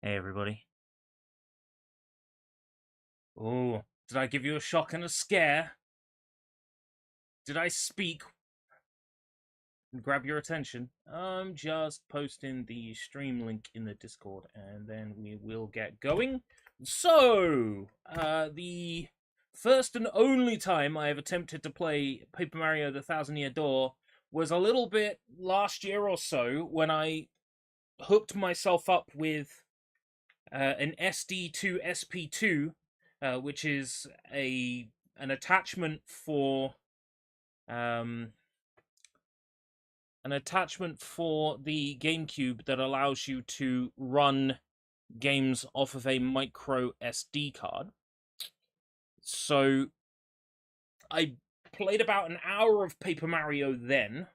Hey, everybody. Oh, did I give you a shock and a scare? Did I speak and grab your attention? I'm just posting the stream link in the Discord, and then we will get going. So, the first and only time I have attempted to play Paper Mario The Thousand Year Door was a little bit last year or so when I hooked myself up with an SD to SP2, which is an attachment for um, the GameCube that allows you to run games off of a micro SD card. So I played about an hour of Paper Mario then,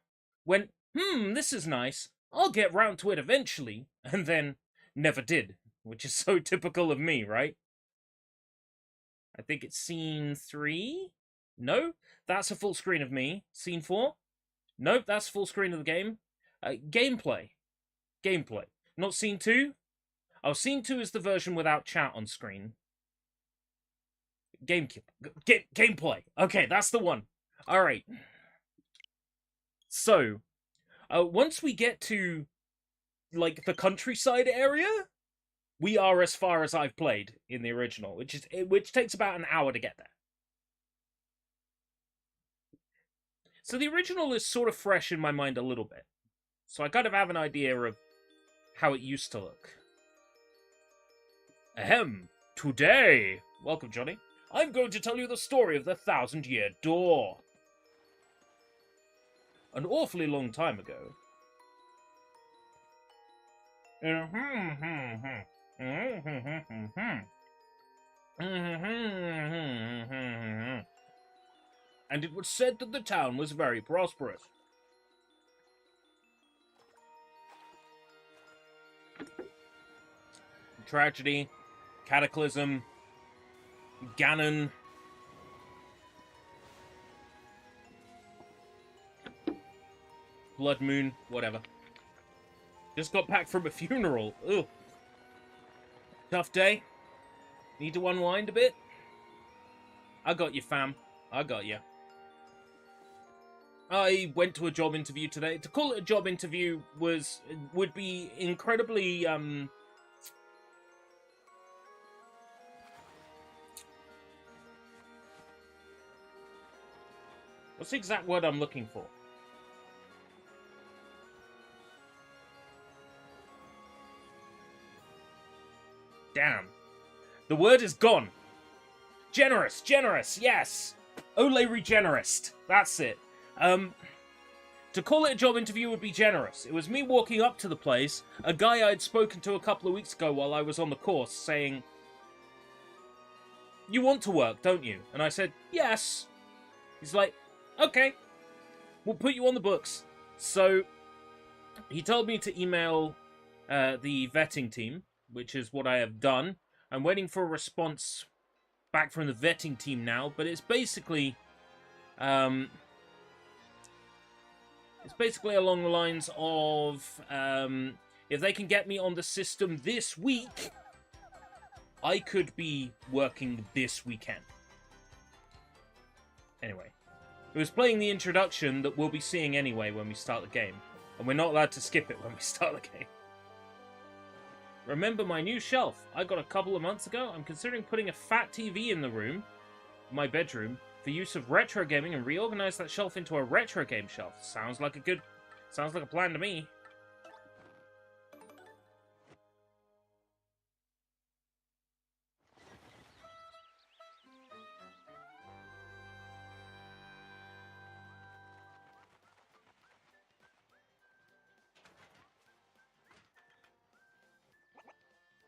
went, this is nice, I'll get round to it eventually, and then never did, which is so typical of me, right? I think it's scene 3? No? That's a full screen of me. Scene 4? Nope, that's full screen of the game. Gameplay. Gameplay. Not scene 2? Oh, scene 2 is the version without chat on screen. Gameplay. Okay, that's the one. Alright. So, once we get to, like, the countryside area, we are as far as I've played in the original, which takes about an hour to get there. So the original is sort of fresh in my mind a little bit. So I kind of have an idea of how it used to look. Ahem. Today, welcome Johnny, I'm going to tell you the story of the Thousand-Year Door. An awfully long time ago. And it was said that the town was very prosperous. Tragedy, cataclysm, Ganon, blood moon, whatever. Just got back from a funeral. Ugh. Tough day. Need to unwind a bit? I got you, fam. I got you. I went to a job interview today. To call it a job interview would be incredibly what's the exact word I'm looking for? Damn. The word is gone. Generous, yes. Ole regenerist. That's it. To call it a job interview would be generous. It was me walking up to the place, a guy I'd spoken to a couple of weeks ago while I was on the course, saying, "You want to work, don't you?" And I said, "Yes." He's like, "Okay, we'll put you on the books." So he told me to email the vetting team, which is what I have done. I'm waiting for a response back from the vetting team now, but it's basically along the lines of, if they can get me on the system this week, I could be working this weekend. Anyway, it was playing the introduction that we'll be seeing anyway when we start the game, and we're not allowed to skip it when we start the game. Remember my new shelf I got a couple of months ago? I'm considering putting a fat TV in the room, my bedroom, for use of retro gaming and reorganize that shelf into a retro game shelf. Sounds like a plan to me.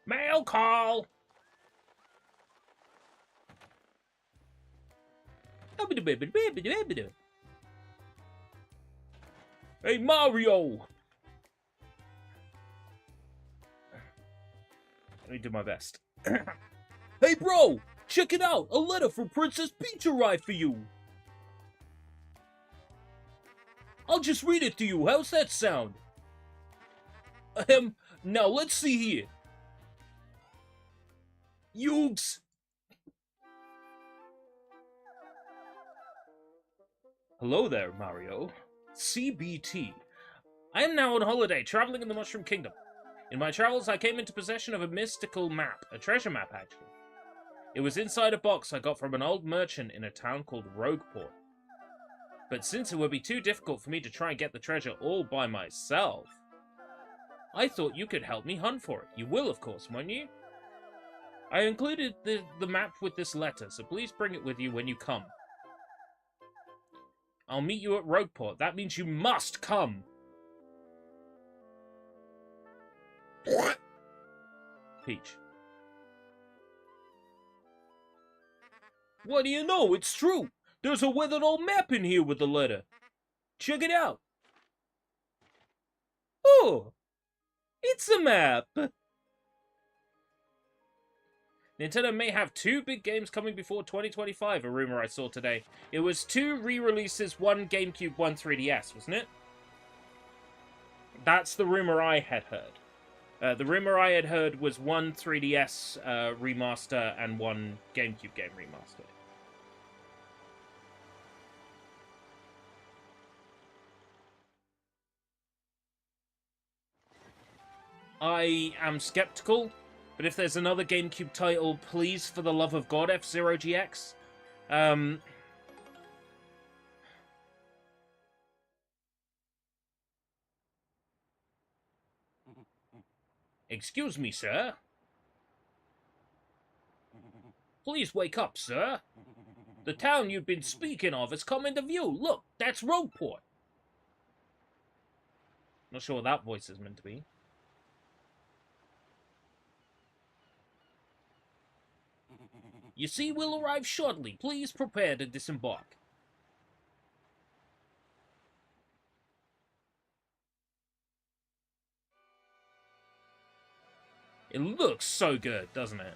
Mail call! Hey, Mario! Let me do my best. Hey, bro! Check it out! A letter from Princess Peach arrived for you! I'll just read it to you. How's that sound? Now let's see here. Yugs! Hello there, Mario. CBT. I am now on holiday, traveling in the Mushroom Kingdom. In my travels, I came into possession of a mystical map, a treasure map, actually. It was inside a box I got from an old merchant in a town called Rogueport. But since it would be too difficult for me to try and get the treasure all by myself, I thought you could help me hunt for it. You will, of course, won't you? I included the map with this letter, so please bring it with you when you come. I'll meet you at Rogueport. That means you must come. Peach. What do you know? It's true. There's a weathered old map in here with the letter. Check it out. Oh, it's a map. Nintendo may have 2 big games coming before 2025, a rumor I saw today. It was 2 re-releases, 1 GameCube, 1 3DS, wasn't it? That's the rumor I had heard. The rumor I had heard was 1 3DS remaster and 1 GameCube game remastered. I am skeptical, but if there's another GameCube title, please, for the love of God, F-Zero GX. Excuse me, sir. Please wake up, sir. The town you've been speaking of has come into view. Look, that's Rogueport. Not sure what that voice is meant to be. You see, we'll arrive shortly. Please prepare to disembark. It looks so good, doesn't it?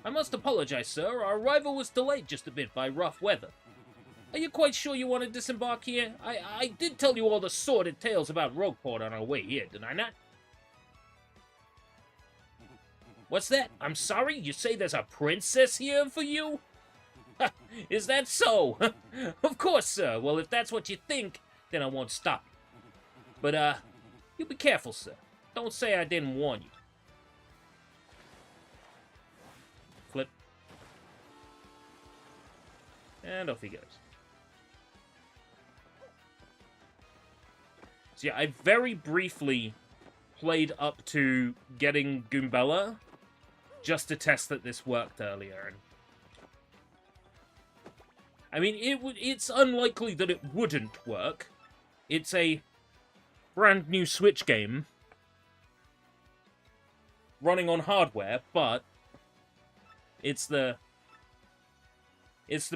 I must apologize, sir. Our arrival was delayed just a bit by rough weather. Are you quite sure you want to disembark here? I did tell you all the sordid tales about Rogueport on our way here, did I not? What's that? I'm sorry? You say there's a princess here for you? Is that so? Of course, sir. Well, if that's what you think, then I won't stop you. But, you be careful, sir. Don't say I didn't warn you. Flip. And off he goes. So yeah, I very briefly played up to getting Goombella, just to test that this worked earlier. And I mean, it's unlikely that it wouldn't work. It's a brand new Switch game running on hardware, but it's the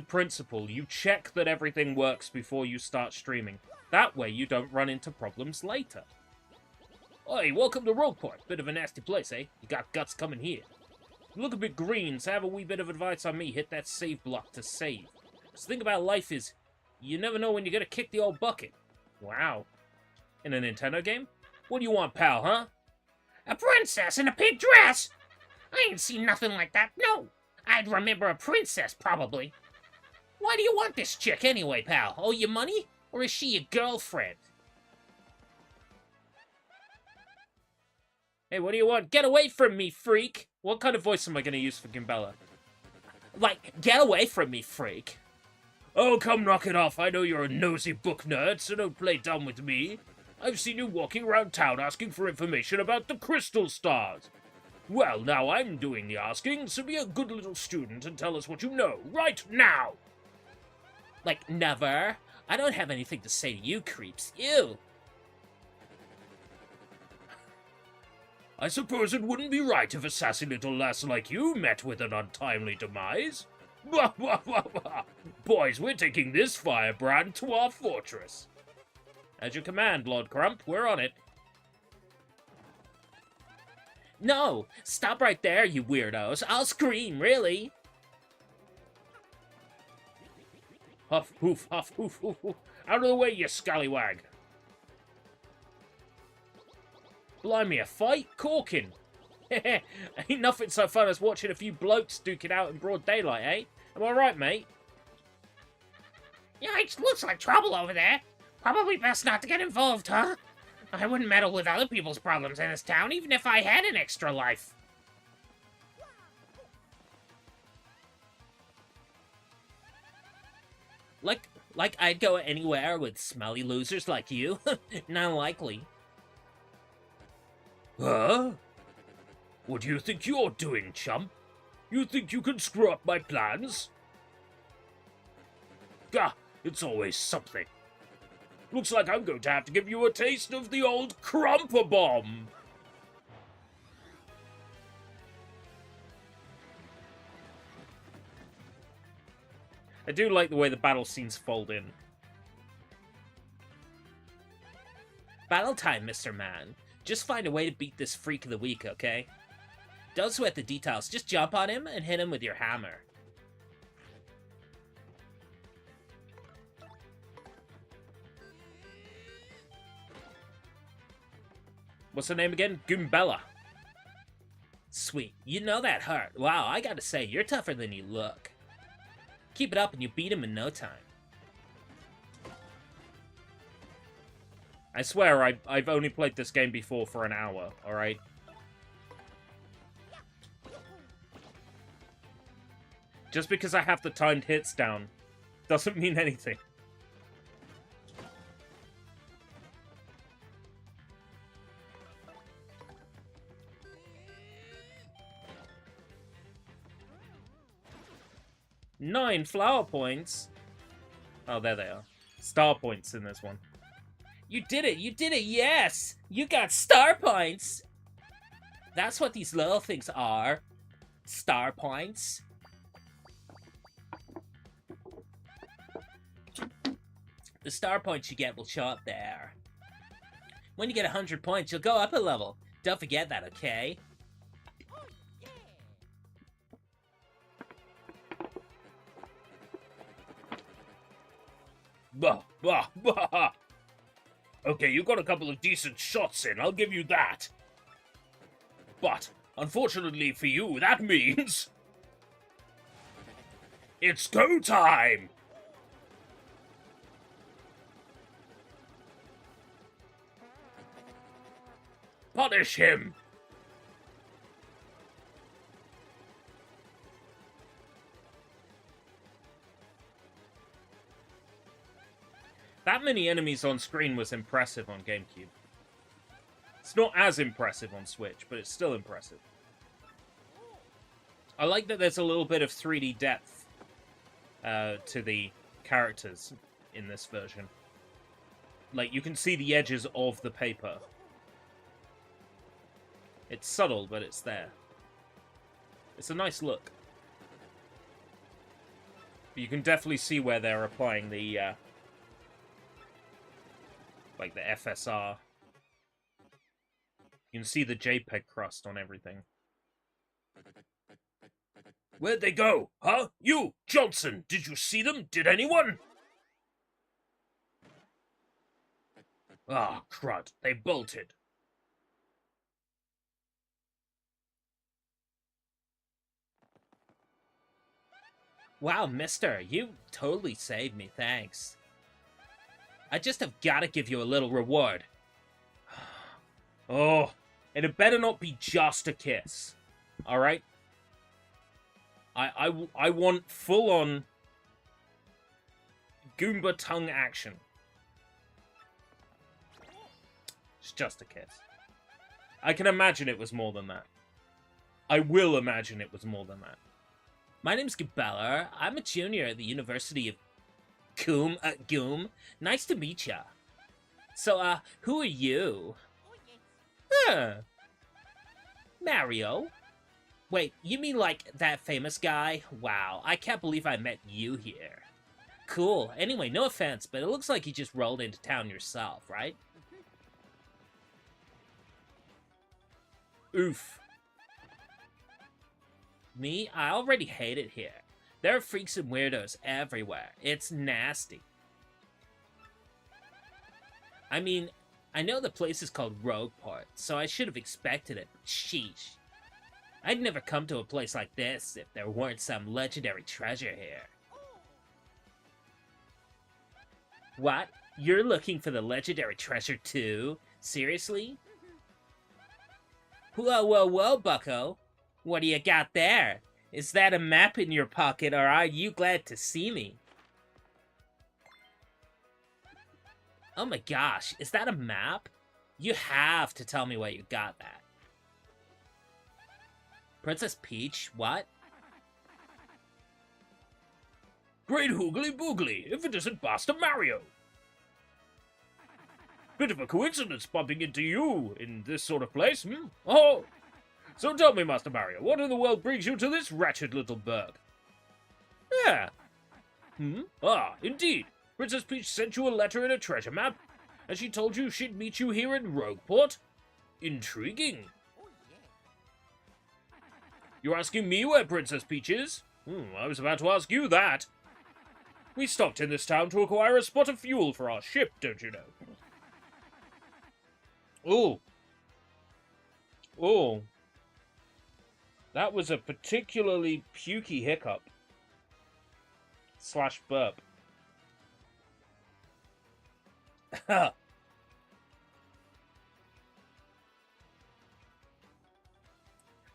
principle. You check that everything works before you start streaming. That way you don't run into problems later. Oi, welcome to Rogueport. Bit of a nasty place, eh? You got guts coming here. You look a bit green, so have a wee bit of advice on me. Hit that save block to save. The thing about life is, you never know when you're gonna kick the old bucket. Wow. In a Nintendo game? What do you want, pal, huh? A princess in a pink dress? I ain't seen nothing like that, no. I'd remember a princess, probably. Why do you want this chick anyway, pal? Owe you money? Or is she your girlfriend? Hey, what do you want? Get away from me, freak! What kind of voice am I gonna use for Goombella? Like, get away from me, freak. Oh, come knock it off. I know you're a nosy book nerd, so don't play dumb with me. I've seen you walking around town asking for information about the crystal stars. Well, now I'm doing the asking, so be a good little student and tell us what you know, right now! Like, never? I don't have anything to say to you, creeps. Ew. I suppose it wouldn't be right if a sassy little lass like you met with an untimely demise. Boys, we're taking this firebrand to our fortress. At your command, Lord Crump, we're on it. No, stop right there, you weirdos. I'll scream, really. Huff, hoof, huff, hoof, hoof, hoof. Out of the way, you scallywag. Blimey, a fight? Corking. Ain't nothing so fun as watching a few blokes duke it out in broad daylight, eh? Am I right, mate? Yeah, it looks like trouble over there. Probably best not to get involved, huh? I wouldn't meddle with other people's problems in this town, even if I had an extra life. Like I'd go anywhere with smelly losers like you? Not likely. Huh? What do you think you're doing, chump? You think you can screw up my plans? Gah, it's always something. Looks like I'm going to have to give you a taste of the old crumper bomb. I do like the way the battle scenes fold in. Battle time, Mr. Man. Just find a way to beat this freak of the week, okay? Don't sweat the details. Just jump on him and hit him with your hammer. What's her name again? Goombella. Sweet. You know that hurt. Wow, I gotta say, you're tougher than you look. Keep it up and you beat him in no time. I swear, I've only played this game before for an hour, alright? Just because I have the timed hits down doesn't mean anything. Nine flower points. Oh, there they are. Star points in this one. You did it! You did it! Yes! You got star points! That's what these little things are. Star points. The star points you get will show up there. When you get 100 points, you'll go up a level. Don't forget that, okay? Bah, bah, bah. Okay, you got a couple of decent shots in, I'll give you that. But, unfortunately for you, that means... it's go time! Punish him! That many enemies on screen was impressive on GameCube. It's not as impressive on Switch, but it's still impressive. I like that there's a little bit of 3D depth to the characters in this version. Like, you can see the edges of the paper. It's subtle, but it's there. It's a nice look. But you can definitely see where they're applying the, like the FSR. You can see the JPEG crust on everything. Where'd they go? Huh? You, Johnson, did you see them? Did anyone? Ah, crud. They bolted. Wow, mister, you totally saved me, thanks. I just have gotta give you a little reward. Oh, and it better not be just a kiss. Alright? I want full-on Goomba tongue action. It's just a kiss. I can imagine it was more than that. I will imagine it was more than that. My name's Gebeller. I'm a junior at the University of Goom. Nice to meet ya. So, who are you? Huh. Mario? Wait, you mean like that famous guy? Wow, I can't believe I met you here. Cool. Anyway, no offense, but it looks like you just rolled into town yourself, right? Oof. Me? I already hate it here. There are freaks and weirdos everywhere. It's nasty. I mean, I know the place is called Rogueport, so I should have expected it, but sheesh. I'd never come to a place like this if there weren't some legendary treasure here. What? You're looking for the legendary treasure too? Seriously? Whoa, whoa, whoa, bucko. What do you got there? Is that a map in your pocket, or are you glad to see me? Oh my gosh, is that a map? You have to tell me where you got that. Princess Peach, what? Great hoogly boogly, if it isn't Master Mario! Bit of a coincidence bumping into you in this sort of place, hmm? Oh! So tell me, Master Mario, what in the world brings you to this wretched little burg? Yeah. Ah, indeed. Princess Peach sent you a letter and a treasure map, and she told you she'd meet you here in Rogueport? Intriguing. You're asking me where Princess Peach is? I was about to ask you that. We stopped in this town to acquire a spot of fuel for our ship, don't you know? Oh. Oh. That was a particularly pukey hiccup. / burp.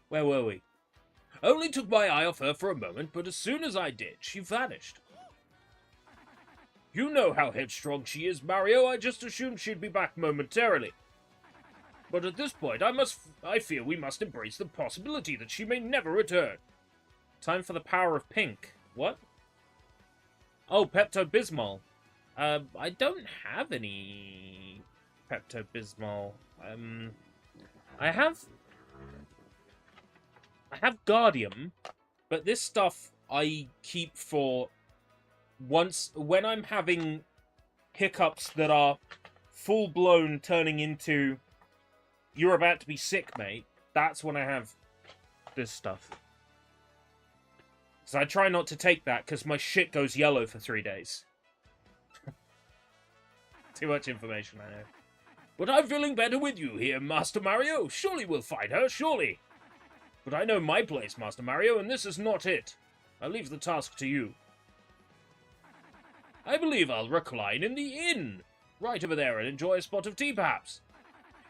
Where were we? Only took my eye off her for a moment, but as soon as I did, she vanished. You know how headstrong she is, Mario. I just assumed she'd be back momentarily. But at this point, I fear we must embrace the possibility that she may never return. Time for the power of pink. What? Oh, Pepto-Bismol. I don't have any Pepto-Bismol. I have Guardium, but this stuff I keep for when I'm having hiccups that are full-blown turning into "you're about to be sick, mate." That's when I have this stuff. So I try not to take that because my shit goes yellow for 3 days. Too much information, I know. But I'm feeling better with you here, Master Mario. Surely we'll find her, surely. But I know my place, Master Mario, and this is not it. I'll leave the task to you. I believe I'll recline in the inn, right over there, and enjoy a spot of tea, perhaps.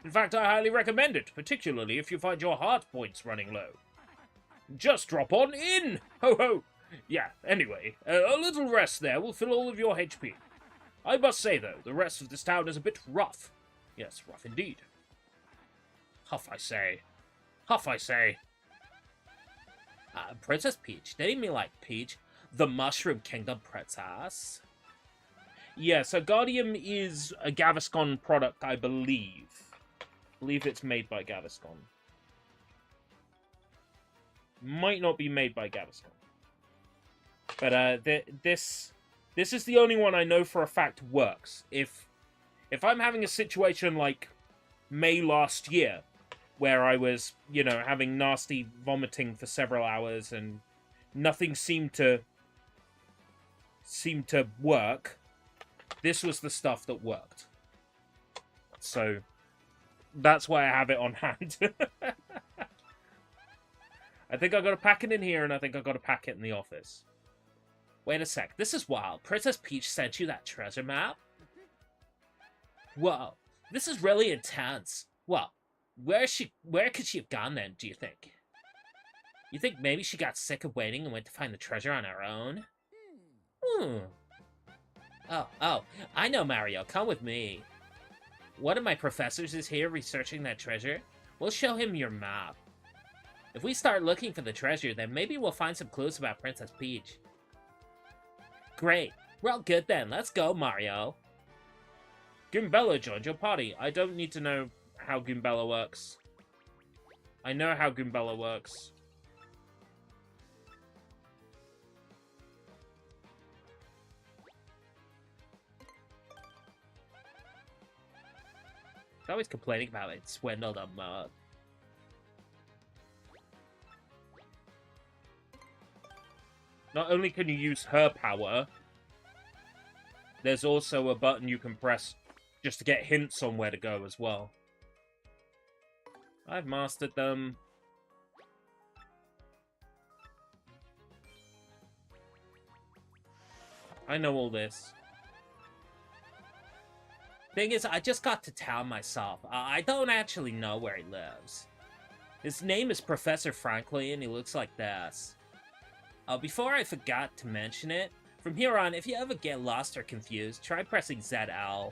In fact, I highly recommend it, particularly if you find your heart points running low. Just drop on in! Ho ho! Yeah, anyway, a little rest there will fill all of your HP. I must say, though, the rest of this town is a bit rough. Yes, rough indeed. Huff, I say. Huff, I say. Princess Peach. Did he mean like Peach, the Mushroom Kingdom princess? Yeah, so Guardium is a Gaviscon product, I believe. I believe it's made by Gaviscon. Might not be made by Gaviscon. But this is the only one I know for a fact works. If I'm having a situation like May last year, where I was, having nasty vomiting for several hours and nothing seemed to work, this was the stuff that worked. So that's why I have it on hand. I think I got to pack it in here, and I think I got to pack it in the office. Wait a sec, this is wild. Princess Peach sent you that treasure map? Whoa, this is really intense. Well, where could she have gone then, do you think? You think maybe she got sick of waiting and went to find the treasure on her own? Oh, I know, Mario. Come with me. One of my professors is here researching that treasure. We'll show him your map. If we start looking for the treasure, then maybe we'll find some clues about Princess Peach. Great. We're all good then. Let's go, Mario. Goombella joined your party. I don't need to know how Goombella works. I know how Goombella works. He's always complaining about it. Swindled him. Not only can you use her power, there's also a button you can press just to get hints on where to go as well. I've mastered them. I know all this. Thing is, I just got to town myself. I don't actually know where he lives. His name is Professor Franklin, and he looks like this. Before I forgot to mention it, from here on, if you ever get lost or confused, try pressing ZL.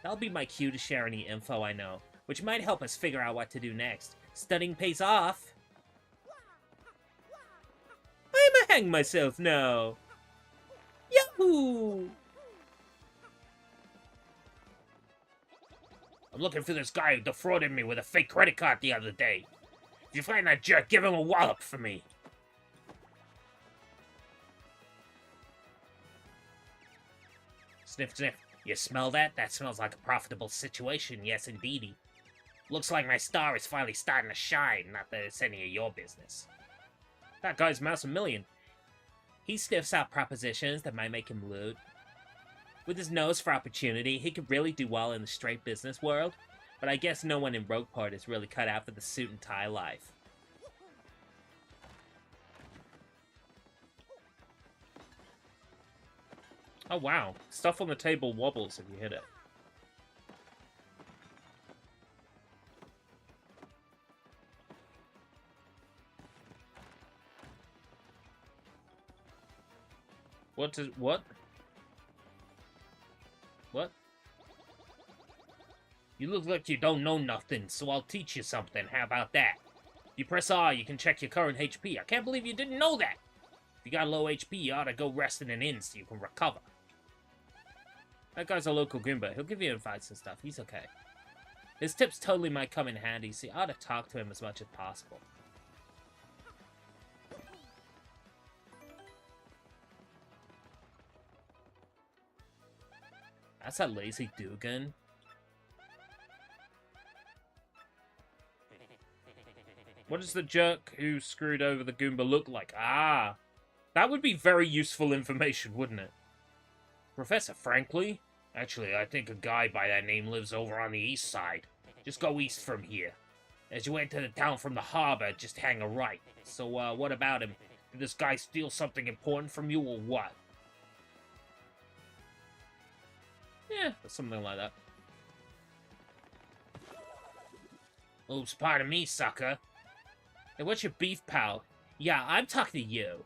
That'll be my cue to share any info I know, which might help us figure out what to do next. Studying pays off. I'ma hang myself now. Yahoo! I'm looking for this guy who defrauded me with a fake credit card the other day. If you find that jerk, give him a wallop for me. Sniff, sniff. You smell that? That smells like a profitable situation, yes indeedy. Looks like my star is finally starting to shine, not that it's any of your business. That guy's mouse a million. He sniffs out propositions that might make him loot. With his nose for opportunity, he could really do well in the straight business world, but I guess no one in Rogueport is really cut out for the suit and tie life. Oh wow, stuff on the table wobbles if you hit it. What? What? You look like you don't know nothing, so I'll teach you something. How about that? You press R, you can check your current HP. I can't believe you didn't know that. If you got low HP, you ought to go rest in an inn so you can recover. That guy's a local Goomba. He'll give you advice and stuff. He's okay. His tips totally might come in handy, so you ought to talk to him as much as possible. That's that lazy Dugan. What does the jerk who screwed over the Goomba look like? Ah! That would be very useful information, wouldn't it? Professor Franklin? Actually, I think a guy by that name lives over on the east side. Just go east from here. As you enter the town from the harbor, just hang a right. So, what about him? Did this guy steal something important from you, or what? Yeah, something like that. Oops, pardon me, sucker. Hey, what's your beef, pal? Yeah, I'm talking to you.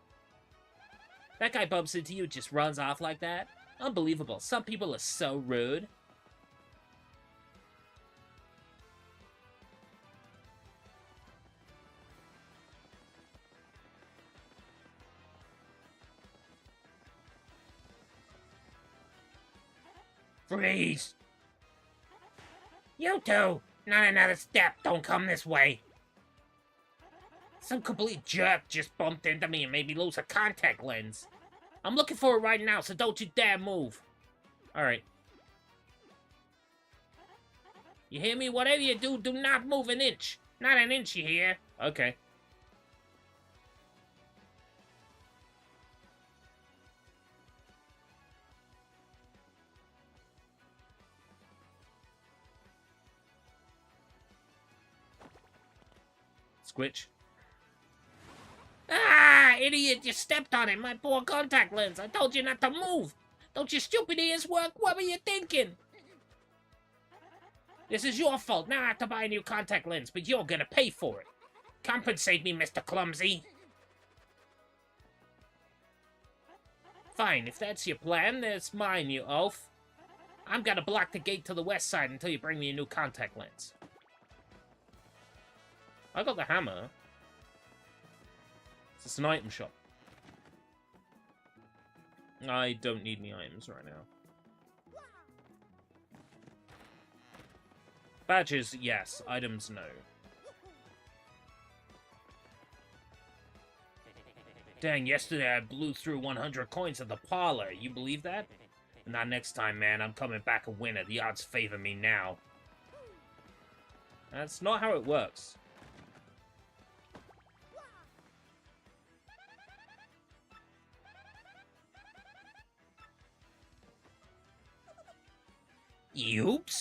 That guy bumps into you, just runs off like that? Unbelievable. Some people are so rude. Freeze! You two! Not another step! Don't come this way! Some complete jerk just bumped into me and made me lose a contact lens. I'm looking for it right now, so don't you dare move. Alright. You hear me? Whatever you do, do not move an inch. Not an inch, you hear? Okay. Squitch. Ah, idiot, you stepped on it. My poor contact lens. I told you not to move. Don't your stupid ears work? What were you thinking? This is your fault. Now I have to buy a new contact lens, but you're gonna pay for it. Compensate me, Mr. Clumsy. Fine, if that's your plan, there's mine, you oaf. I'm gonna block the gate to the west side until you bring me a new contact lens. I got the hammer. It's an item shop. I don't need any items right now. Badges, yes. Items, no. Dang, yesterday I blew through 100 coins at the parlor. You believe that? Not next time, man. I'm coming back a winner. The odds favor me now. That's not how it works. Oops.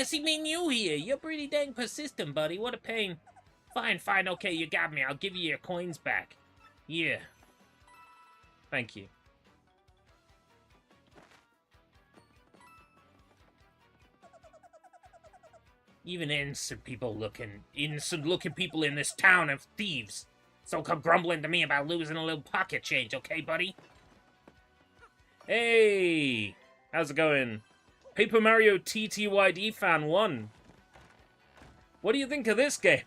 I see me new here. You're pretty dang persistent, buddy. What a pain. Fine, okay, you got me. I'll give you your coins back. Yeah. Thank you. Even innocent looking people in this town are thieves. So come grumbling to me about losing a little pocket change, okay, buddy? Hey! How's it going? Paper Mario TTYD Fan 1. What do you think of this game?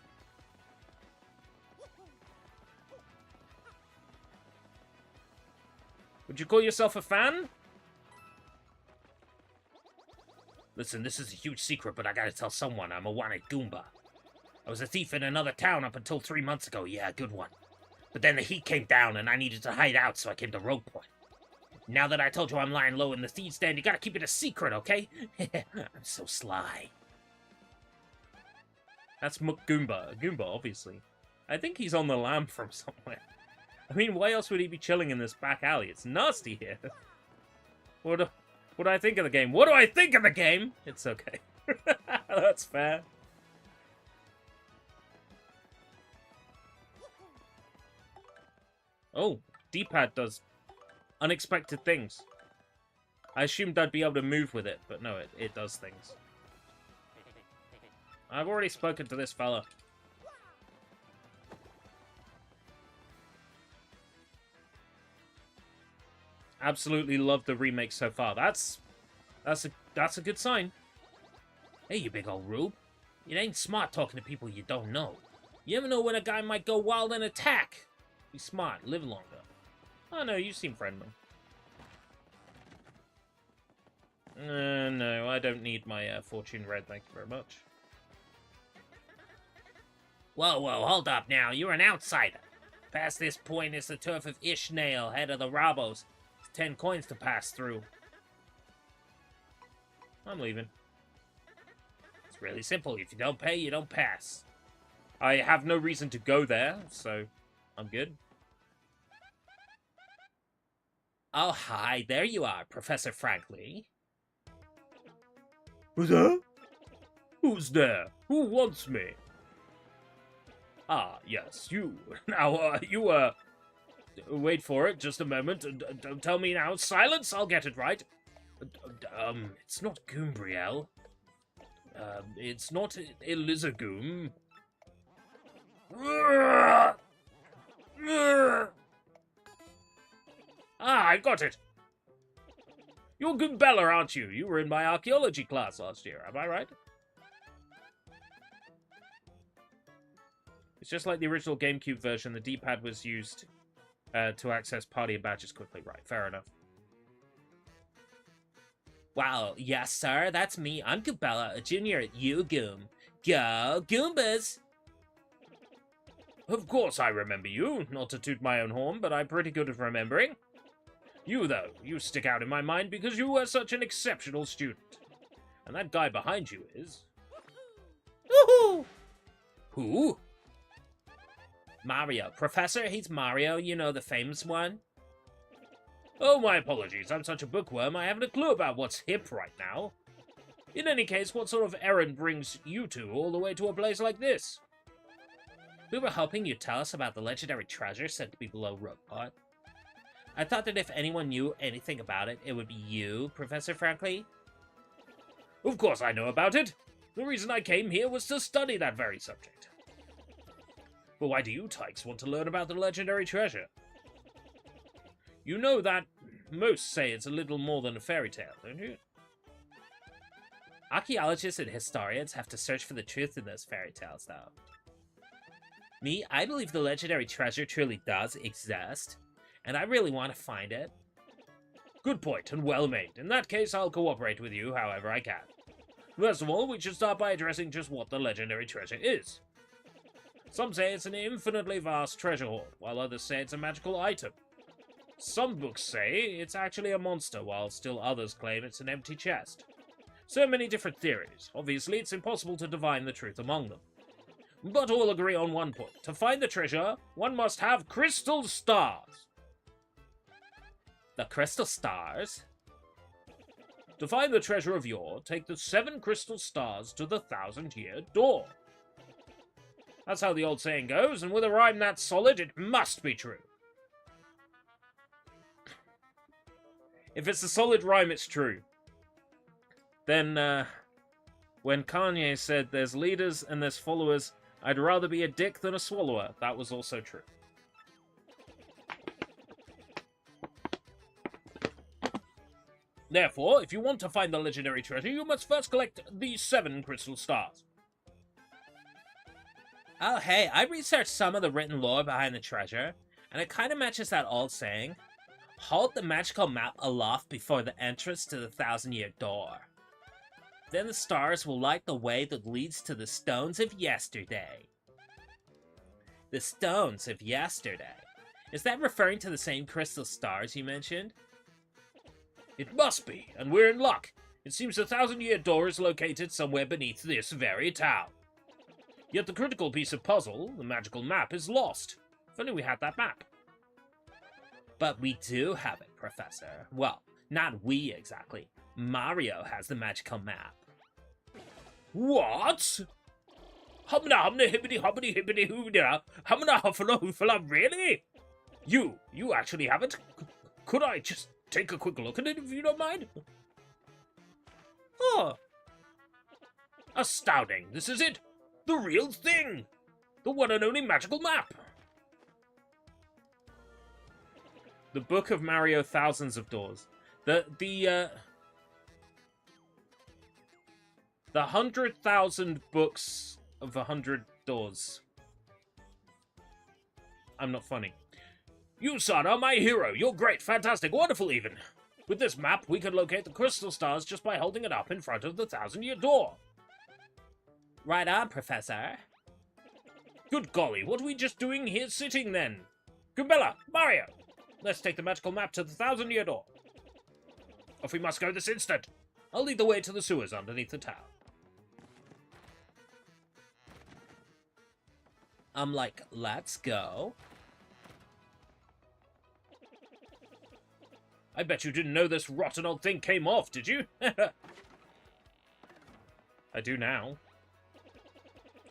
Would you call yourself a fan? Listen, this is a huge secret, but I gotta tell someone I'm a wanted Goomba. I was a thief in another town up until 3 months ago. Yeah, good one. But then the heat came down and I needed to hide out, so I came to Rogue Point. Now that I told you I'm lying low in the seed stand, you gotta keep it a secret, okay? I'm so sly. That's Goomba. Goomba, obviously. I think he's on the lam from somewhere. I mean, why else would he be chilling in this back alley? It's nasty here. What do I think of the game? What do I think of the game? It's okay. That's fair. Oh, D-pad does unexpected things. I assumed I'd be able to move with it, but no, it does things. I've already spoken to this fella. Absolutely love the remake so far. That's a good sign. Hey, you big old rube. It ain't smart talking to people you don't know. You never know when a guy might go wild and attack. Be smart, live longer. Oh no, you seem friendly. No, I don't need my fortune red, thank you very much. Whoa, hold up now. You're an outsider. Past this point is the turf of Ishmael, head of the Robos. 10 coins to pass through. I'm leaving. It's really simple. If you don't pay, you don't pass. I have no reason to go there, so I'm good. Oh, hi. There you are, Professor Frankly. Who's that? Who's there? Who wants me? Ah, yes, you. Now, wait for it, just a moment. Don't tell me now. Silence, I'll get it right. It's not Goombriel. It's not Elizagoom. Ah, I got it. You're Goombella, aren't you? You were in my archaeology class last year, am I right? It's just like the original GameCube version. The D-pad was used to access party and badges quickly. Right, fair enough. Wow, yes, sir, that's me. I'm Goombella, a junior at Goom. Go, Goombas! Of course I remember you. Not to toot my own horn, but I'm pretty good at remembering. You, though, you stick out in my mind because you were such an exceptional student. And that guy behind you is... Woohoo! Who? Mario. Professor, he's Mario, you know, the famous one. Oh, my apologies. I'm such a bookworm, I haven't a clue about what's hip right now. In any case, what sort of errand brings you two all the way to a place like this? We were hoping you'd tell us about the legendary treasure said to be below Rogueport. I thought that if anyone knew anything about it, it would be you, Professor Frankly. Of course I know about it. The reason I came here was to study that very subject. But why do you tykes want to learn about the legendary treasure? You know that most say it's a little more than a fairy tale, don't you? Archaeologists and historians have to search for the truth in those fairy tales, though. Me, I believe the legendary treasure truly does exist, and I really want to find it. Good point, and well made. In that case, I'll cooperate with you however I can. First of all, we should start by addressing just what the legendary treasure is. Some say it's an infinitely vast treasure hoard, while others say it's a magical item. Some books say it's actually a monster, while still others claim it's an empty chest. So many different theories. Obviously, it's impossible to divine the truth among them. But all agree on one point. To find the treasure, one must have crystal stars. The crystal stars? To find the treasure of yore, take the 7 crystal stars to the 1,000-year door. That's how the old saying goes, and with a rhyme that solid, it must be true. If it's a solid rhyme, it's true. Then, when Kanye said there's leaders and there's followers, I'd rather be a dick than a swallower, that was also true. Therefore, if you want to find the legendary treasure, you must first collect the 7 crystal stars. Oh, hey, I researched some of the written lore behind the treasure, and it kind of matches that old saying. Hold the magical map aloft before the entrance to the 1,000-year door. Then the stars will light the way that leads to the stones of yesterday. The stones of yesterday. Is that referring to the same crystal stars you mentioned? It must be, and we're in luck. It seems the 1,000-year door is located somewhere beneath this very town. Yet the critical piece of puzzle, the magical map, is lost. If only we had that map. But we do have it, Professor. Well, not we exactly. Mario has the magical map. What? Humna humna hippity hoppity hippity hoopida. Humna huffala hoofala, really? You actually have it? Could I just take a quick look at it if you don't mind? Oh. Astounding. This is it. The real thing. The one and only magical map. The Book of Mario Thousands of Doors. The 100,000 books of 100 doors. I'm not funny. You, son, are my hero. You're great, fantastic, wonderful even. With this map, we can locate the crystal stars just by holding it up in front of the 1,000-year door. Right on, Professor. Good golly, what are we just doing here sitting then? Goombella, Mario, let's take the magical map to the 1,000-year door. Off we must go this instant. I'll lead the way to the sewers underneath the town. I'm like, let's go. I bet you didn't know this rotten old thing came off, did you? I do now.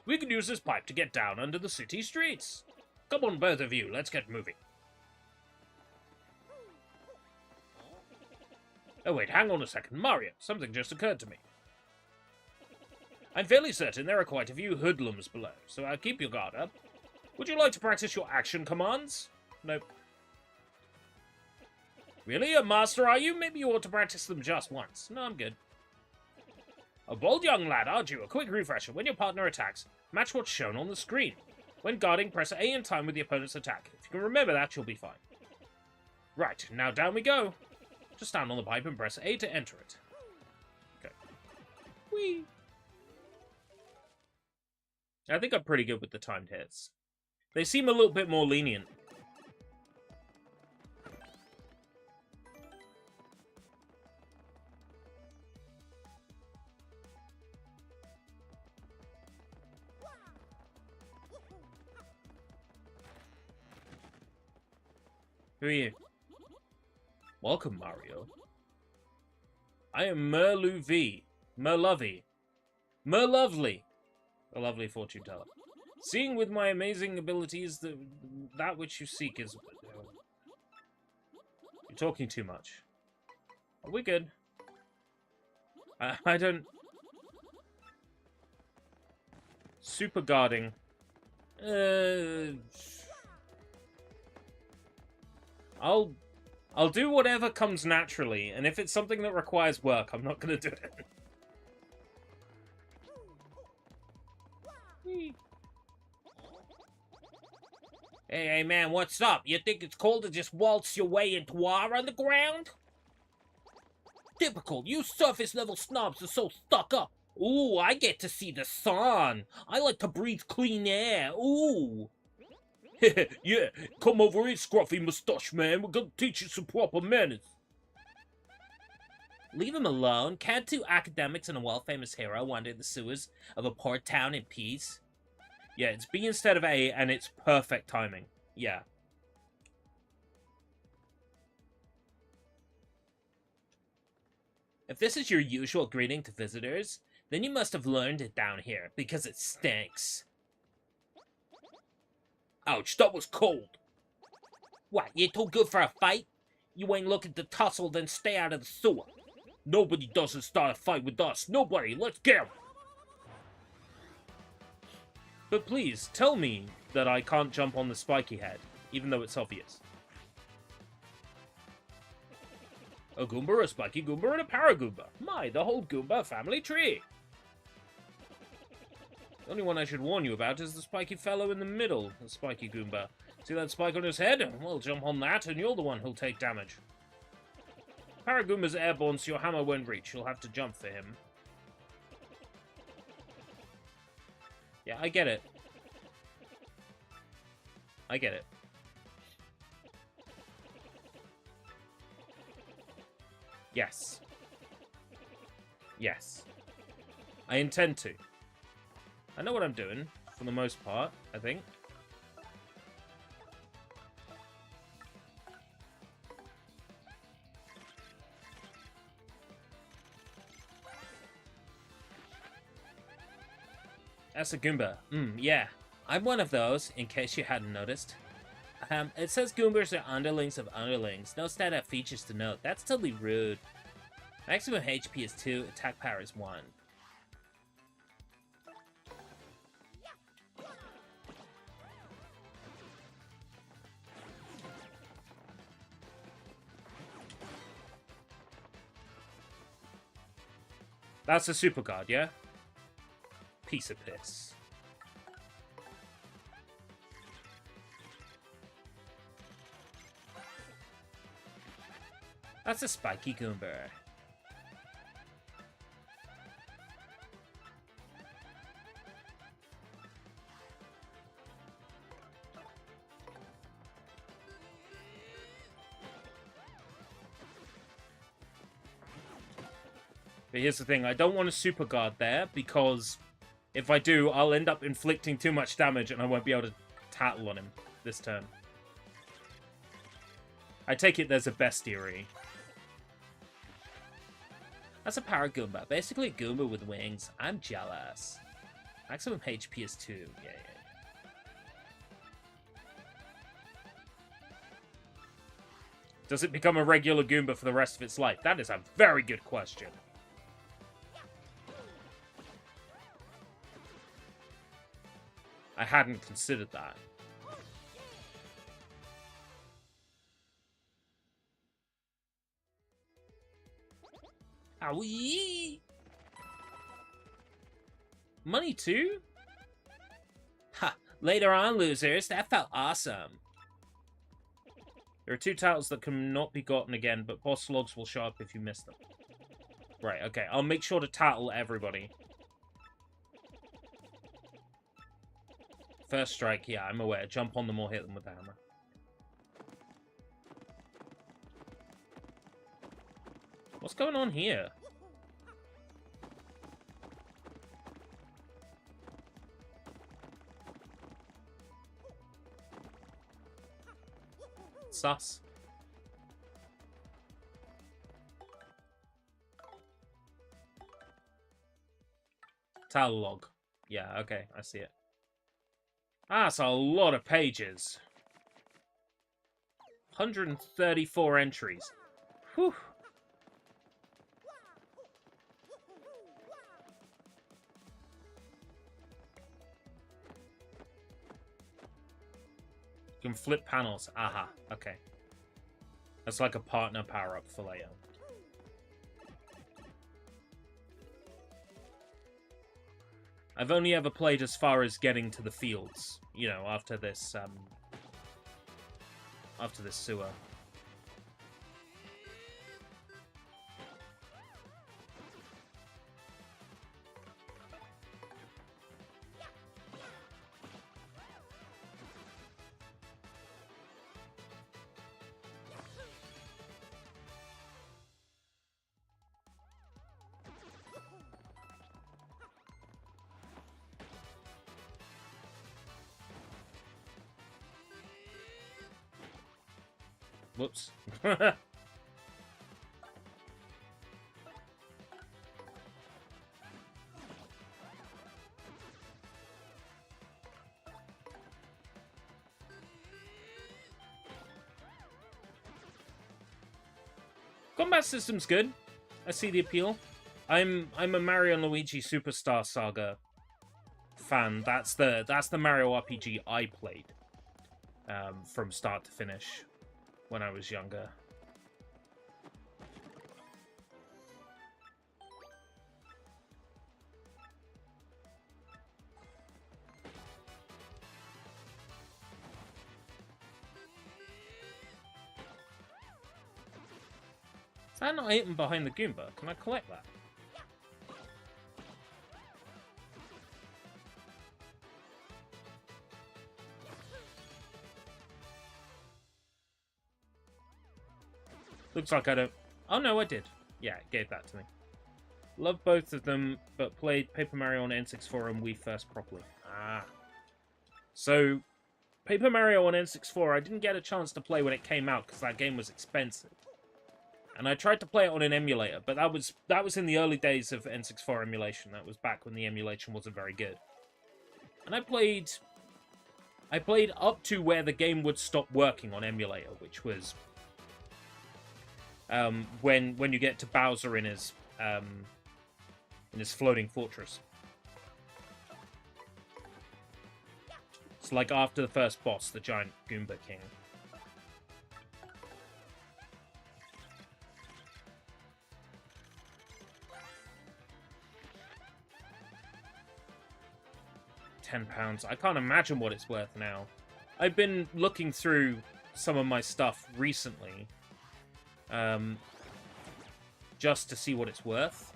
We can use this pipe to get down under the city streets. Come on, both of you, let's get moving. Oh wait, hang on a second. Mario, something just occurred to me. I'm fairly certain there are quite a few hoodlums below, so I'll keep your guard up. Would you like to practice your action commands? Nope. Really? A master, are you? Maybe you ought to practice them just once. No, I'm good. A bold young lad, aren't you? A quick refresher. When your partner attacks, match what's shown on the screen. When guarding, press A in time with the opponent's attack. If you can remember that, you'll be fine. Right, now down we go. Just stand on the pipe and press A to enter it. Okay. Whee! I think I'm pretty good with the timed hits. They seem a little bit more lenient. Who are you? Welcome, Mario. I am Merluvi. Merlovey. Merlovely. A lovely fortune teller. Seeing with my amazing abilities that which you seek is... You're talking too much. Are we good? I don't... Super guarding. I'll do whatever comes naturally, and if it's something that requires work, I'm not gonna do it. Hey, man, what's up? You think it's cool to just waltz your way into war on the ground? Typical, you surface-level snobs are so stuck up. Ooh, I get to see the sun. I like to breathe clean air. Ooh. Yeah, come over here, scruffy mustache man. We're gonna teach you some proper manners. Leave him alone. Can't two academics and a world-famous hero wander the sewers of a poor town in peace? Yeah, it's B instead of A, and it's perfect timing. Yeah. If this is your usual greeting to visitors, then you must have learned it down here, because it stinks. Ouch, that was cold. What, you too good for a fight? You ain't looking to tussle, then stay out of the sewer. Nobody doesn't start a fight with us. Nobody, let's get 'em. But please, tell me that I can't jump on the spiky head, even though it's obvious. A Goomba, a Spiky Goomba, and a Paragoomba. My, the whole Goomba family tree. The only one I should warn you about is the spiky fellow in the middle, the Spiky Goomba. See that spike on his head? Well, jump on that, and you're the one who'll take damage. Paragoomba's airborne, so your hammer won't reach. You'll have to jump for him. Yeah, I get it. I get it. Yes. Yes. I intend to. I know what I'm doing, for the most part, I think. That's a Goomba. Yeah. I'm one of those, in case you hadn't noticed. It says Goombas are underlings of underlings. No standout features to note. That's totally rude. Maximum HP is 2, attack power is 1. That's a super guard, yeah? Piece of piss. That's a Spiky Goomba. But here's the thing, I don't want a super guard there, because if I do, I'll end up inflicting too much damage and I won't be able to tattle on him this turn. I take it there's a bestiary. That's a Paragoomba. Basically a Goomba with wings. I'm jealous. Maximum HP is 2. Yeah. Does it become a regular Goomba for the rest of its life? That is a very good question. I hadn't considered that. Awww. Money too? Ha! Later on, losers. That felt awesome. There are 2 titles that cannot be gotten again, but boss logs will show up if you miss them. Right, okay. I'll make sure to tattle everybody. First strike, yeah, I'm aware. Jump on them or hit them with the hammer. What's going on here? Sus. Tattle log. Yeah, okay, I see it. That's a lot of pages. 134 entries. Whew. You can flip panels. Aha, okay. That's like a partner power-up for Leo. I've only ever played as far as getting to the fields, you know, after this sewer. Whoops. combat system's good. I see the appeal. I'm a Mario and Luigi Superstar Saga fan. That's the Mario RPG I played from start to finish when I was younger. Is that an item behind the Goomba? Can I collect that? Looks like I don't... Oh, no, I did. Yeah, it gave that to me. Love both of them, but played Paper Mario on N64 and Wii first properly. Ah. So, Paper Mario on N64, I didn't get a chance to play when it came out because that game was expensive. And I tried to play it on an emulator, but that was in the early days of N64 emulation. That was back when the emulation wasn't very good. And I played up to where the game would stop working on emulator, which was when you get to Bowser in his floating fortress. It's like after the first boss, the giant Goomba King. £10. I can't imagine what it's worth now. I've been looking through some of my stuff recently, just to see what it's worth.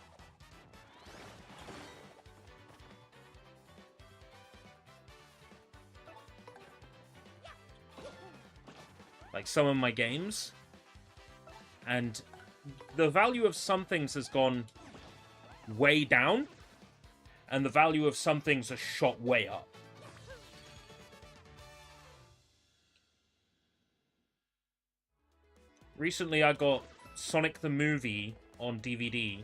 Like some of my games. And the value of some things has gone way down. And the value of some things has shot way up. Recently, I got Sonic the Movie on DVD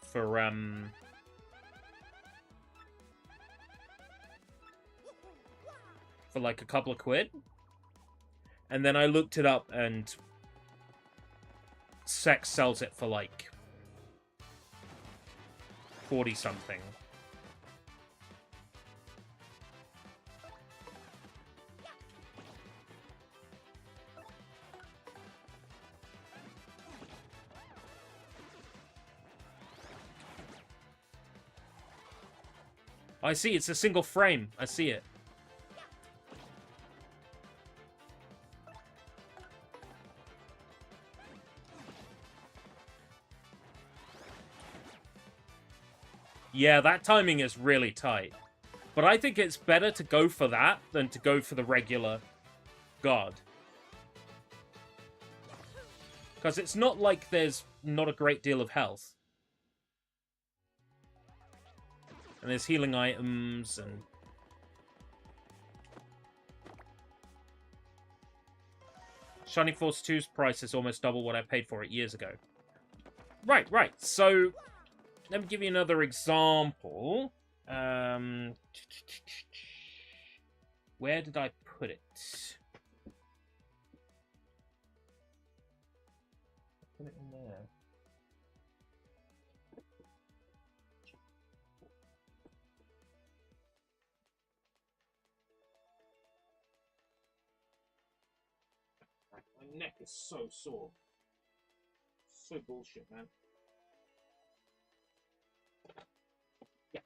for like a couple of quid. And then I looked it up and Sex sells it for like 40 something. I see, it's a single frame. I see it. Yeah, that timing is really tight. But I think it's better to go for that than to go for the regular guard. Because it's not like there's not a great deal of health. And there's healing items and... Shining Force 2's price is almost double what I paid for it years ago. Right. So, let me give you another example. Where did I put it? Put it in there. My neck is so sore. So bullshit, man. Yeah.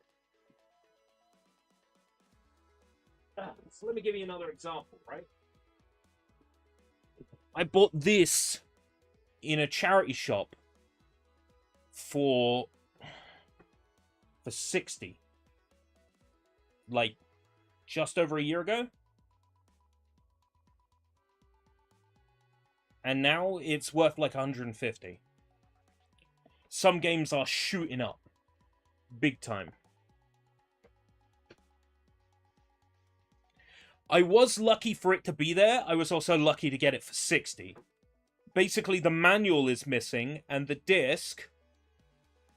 So let me give you another example, right? I bought this in a charity shop for 60. Like, just over a year ago. And now it's worth like 150. Some games are shooting up. Big time. I was lucky for it to be there. I was also lucky to get it for 60. Basically, the manual is missing, and the disc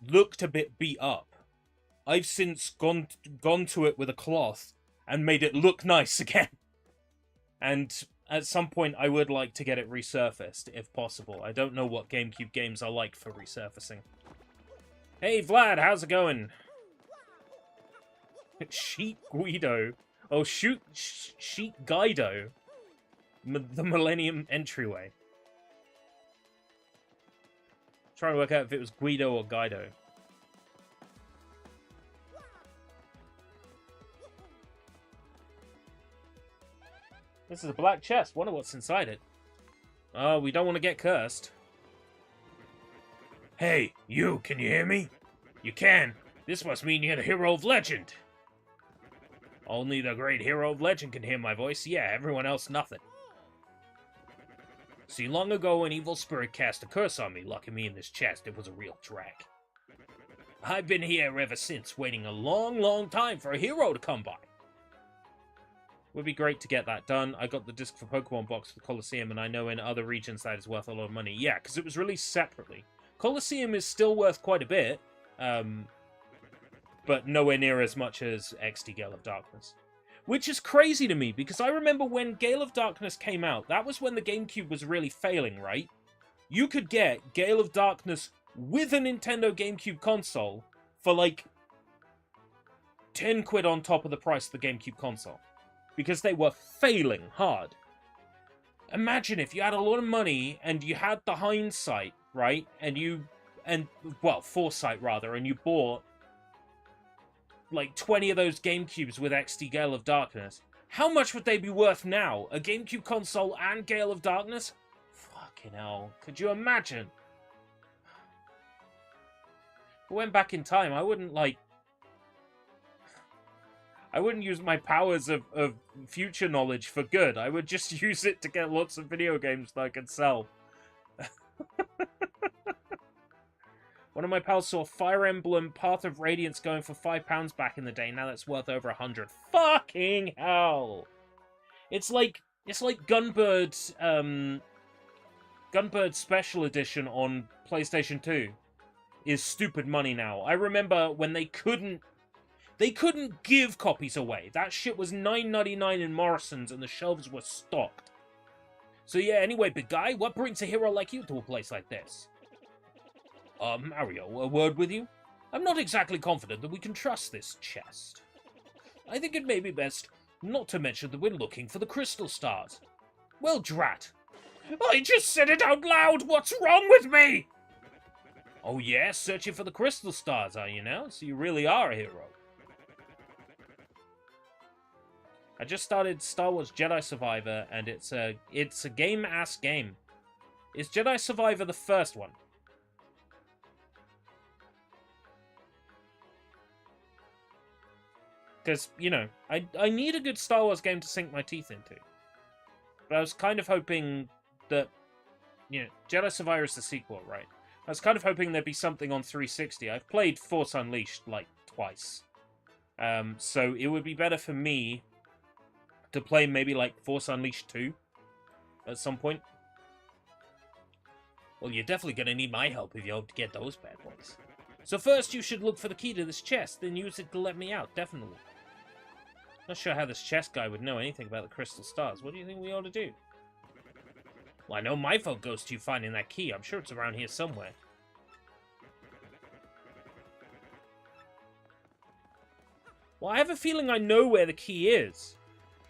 looked a bit beat up. I've since gone to it with a cloth and made it look nice again. And at some point I would like to get it resurfaced, if possible. I don't know what GameCube games are like for resurfacing. Hey, Vlad, how's it going? Sheik Guido. Oh, Sheik Guido. The Millennium Entryway. Trying to work out if it was Guido or Guido. This is a black chest. Wonder what's inside it. Oh, we don't want to get cursed. Hey, you, can you hear me? You can. This must mean you're the hero of legend. Only the great hero of legend can hear my voice. Yeah, everyone else nothing. See, long ago an evil spirit cast a curse on me, locking me in this chest. It was a real drag. I've been here ever since, waiting a long, long time for a hero to come by. Would be great to get that done. I got the disc for Pokemon box for Colosseum, and I know in other regions that is worth a lot of money. Yeah, because it was released separately. Colosseum is still worth quite a bit, but nowhere near as much as XD Gale of Darkness. Which is crazy to me, because I remember when Gale of Darkness came out, that was when the GameCube was really failing, right? You could get Gale of Darkness with a Nintendo GameCube console for like 10 quid on top of the price of the GameCube console. Because they were failing hard. Imagine if you had a lot of money and you had the hindsight, right? Well, foresight rather, and you bought like 20 of those GameCubes with XD Gale of Darkness. How much would they be worth now? A GameCube console and Gale of Darkness? Fucking hell. Could you imagine? If I went back in time, I wouldn't use my powers of future knowledge for good. I would just use it to get lots of video games that I could sell. One of my pals saw Fire Emblem Path of Radiance going for £5 back in the day. Now that's worth over 100. Fucking hell! It's like Gunbird, Gunbird Special Edition on PlayStation 2 is stupid money now. I remember when they couldn't give copies away. That shit was $9.99 in Morrison's and the shelves were stocked. So yeah, anyway, big guy, what brings a hero like you to a place like this? Mario, a word with you? I'm not exactly confident that we can trust this chest. I think it may be best not to mention that we're looking for the crystal stars. Well, drat. I just said it out loud! What's wrong with me? Oh yeah, searching for the crystal stars, are you now? So you really are a hero. I just started Star Wars Jedi Survivor, and it's a game-ass game. Is Jedi Survivor the first one? Because, you know, I need a good Star Wars game to sink my teeth into. But I was kind of hoping that, you know, Jedi Survivor is the sequel, right? I was kind of hoping there'd be something on 360. I've played Force Unleashed, like, twice. So it would be better for me to play maybe, like, Force Unleashed 2 at some point. Well, you're definitely going to need my help if you hope to get those bad boys. So first you should look for the key to this chest, then use it to let me out, definitely. Not sure how this chest guy would know anything about the crystal stars. What do you think we ought to do? Well, I know my vote goes to you finding that key. I'm sure it's around here somewhere. Well, I have a feeling I know where the key is.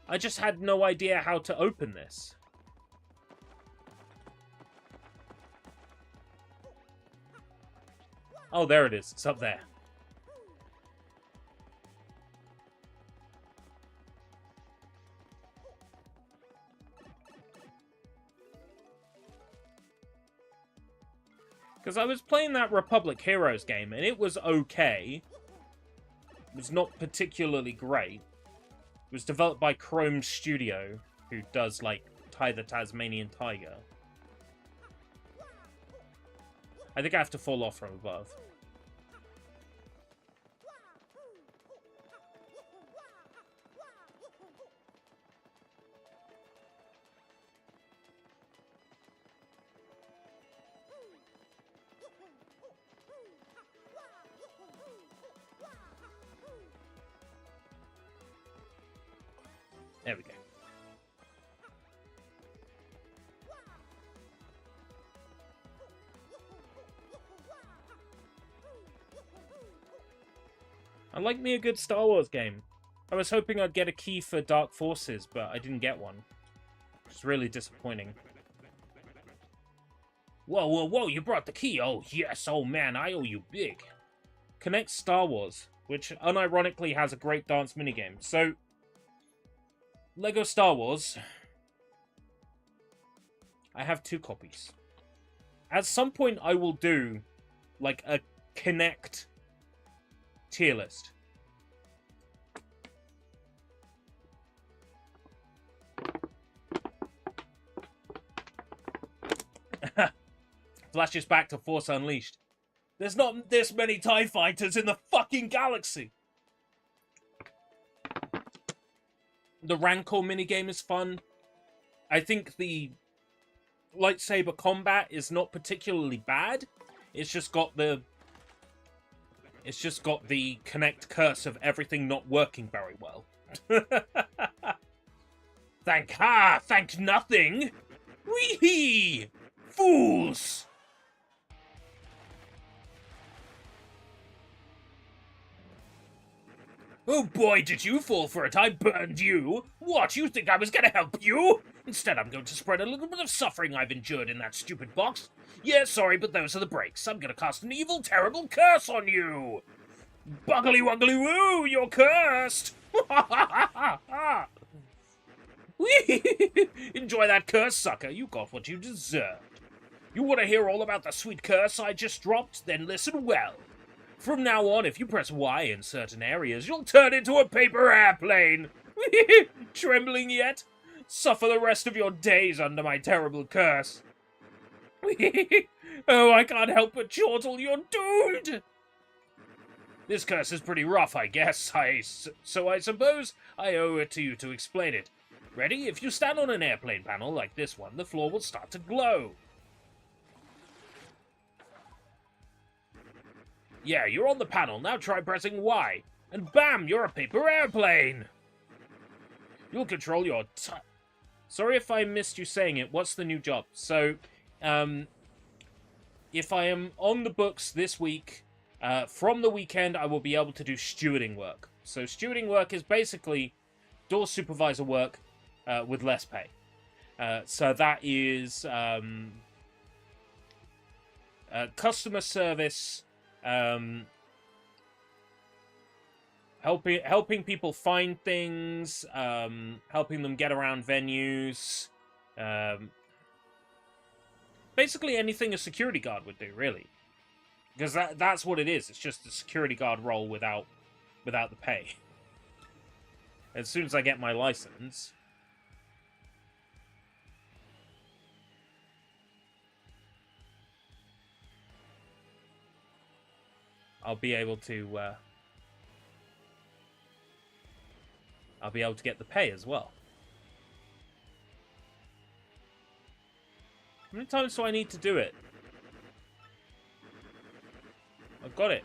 I just had no idea how to open this. Oh, there it is. It's up there. Because I was playing that Republic Heroes game, and it was okay. It was not particularly great. It was developed by Chrome Studio, who does, like, Ty the Tasmanian Tiger. I think I have to fall off from above. There we go. I like me a good Star Wars game. I was hoping I'd get a key for Dark Forces, but I didn't get one. Which is really disappointing. Whoa, whoa, whoa, you brought the key. Oh, yes. Oh, man, I owe you big. Connect Star Wars, which unironically has a great dance minigame. So, Lego Star Wars. I have 2 copies. At some point, I will do, like, a Connect tier list. Flashes back to Force Unleashed. There's not this many TIE fighters in the fucking galaxy! The Rancor minigame is fun. I think the lightsaber combat is not particularly bad. It's just got the Connect curse of everything not working very well. Thank nothing. Wee-hee! Fools! Oh boy, did you fall for it. I burned you. What, you think I was gonna help you? Instead, I'm going to spread a little bit of suffering I've endured in that stupid box. Yeah, sorry, but those are the breaks. I'm gonna cast an evil, terrible curse on you. Buggly wuggly woo, you're cursed. Enjoy that curse, sucker. You got what you deserved. You want to hear all about the sweet curse I just dropped? Then listen well. From now on, if you press Y in certain areas, you'll turn into a paper airplane. Trembling yet? Suffer the rest of your days under my terrible curse. Oh, I can't help but chortle, you're doomed! This curse is pretty rough, I guess, so I suppose I owe it to you to explain it. Ready? If you stand on an airplane panel like this one, the floor will start to glow. Yeah, you're on the panel, now try pressing Y. And bam, you're a paper airplane! You'll control your Sorry if I missed you saying it, what's the new job? So, if I am on the books this week, from the weekend I will be able to do stewarding work. So stewarding work is basically door supervisor work with less pay. So that is customer service, helping people find things, helping them get around venues, basically anything a security guard would do, really, because that's what it is. It's just a security guard role without the pay. As soon as I get my license, I'll be able to get the pay as well. How many times do I need to do it? I've got it.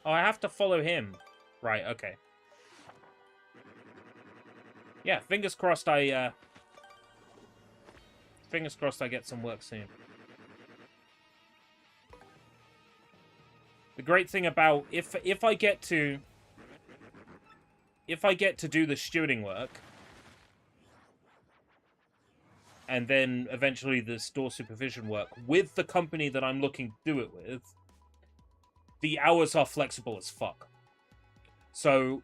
Oh, I have to follow him. Right, okay. Yeah, fingers crossed I get some work soon. The great thing about if I get to do the stewarding work and then eventually the store supervision work with the company that I'm looking to do it with, the hours are flexible as fuck. So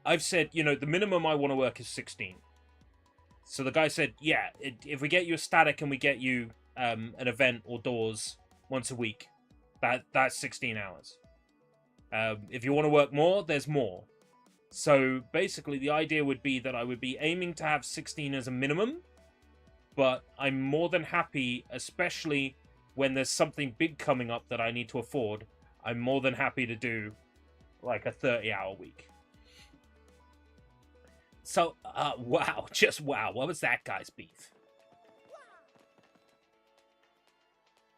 I've said, you know, the minimum I want to work is 16. So the guy said, yeah, if we get you a static and we get you an event or doors once a week, that's 16 hours. If you want to work more, there's more. So basically the idea would be that I would be aiming to have 16 as a minimum, but I'm more than happy, especially when there's something big coming up that I need to afford, I'm more than happy to do like a 30-hour week. So, wow, just wow. What was that guy's beef?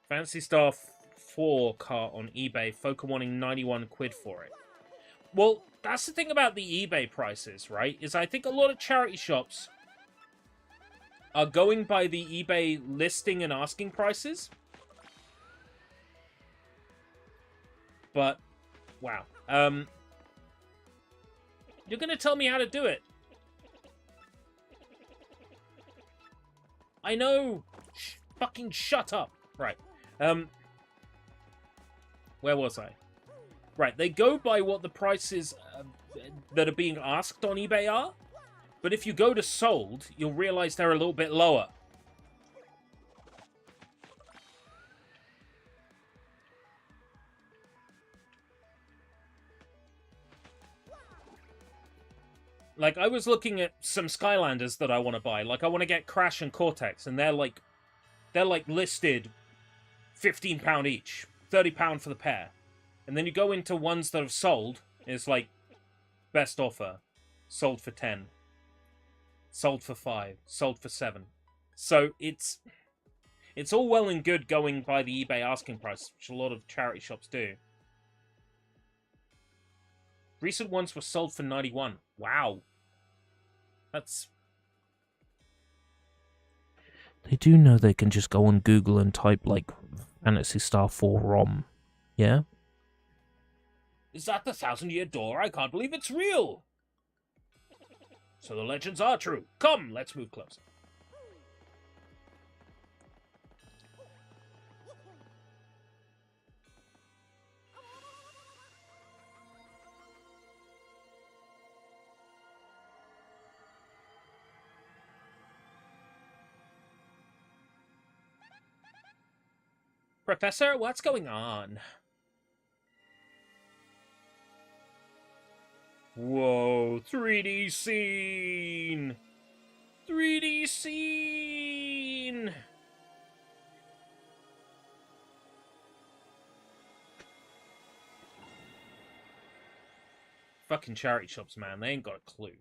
Fantasy Star 4 car on eBay, Foca wanting 91 quid for it. Well, that's the thing about the eBay prices, right? Is I think a lot of charity shops are going by the eBay listing and asking prices. But, wow. You're gonna tell me how to do it. I know. Fucking shut up. Right. Where was I? Right, they go by what the prices that are being asked on eBay are. But if you go to sold, you'll realize they're a little bit lower. Like, I was looking at some Skylanders that I want to buy. Like, I want to get Crash and Cortex, and they're listed £15 each, £30 for the pair. And then you go into ones that have sold, it's like, best offer, sold for 10, sold for 5, sold for 7. So it's all well and good going by the eBay asking price, which a lot of charity shops do. Recent ones were sold for 91. Wow. That's... They do know they can just go on Google and type, like, Phantasy Star 4 ROM. Yeah? Is that the 1,000-year door? I can't believe it's real! So the legends are true. Come, let's move closer. Professor, what's going on? Whoa, 3D scene! 3D scene! Fucking charity shops, man. They ain't got a clue.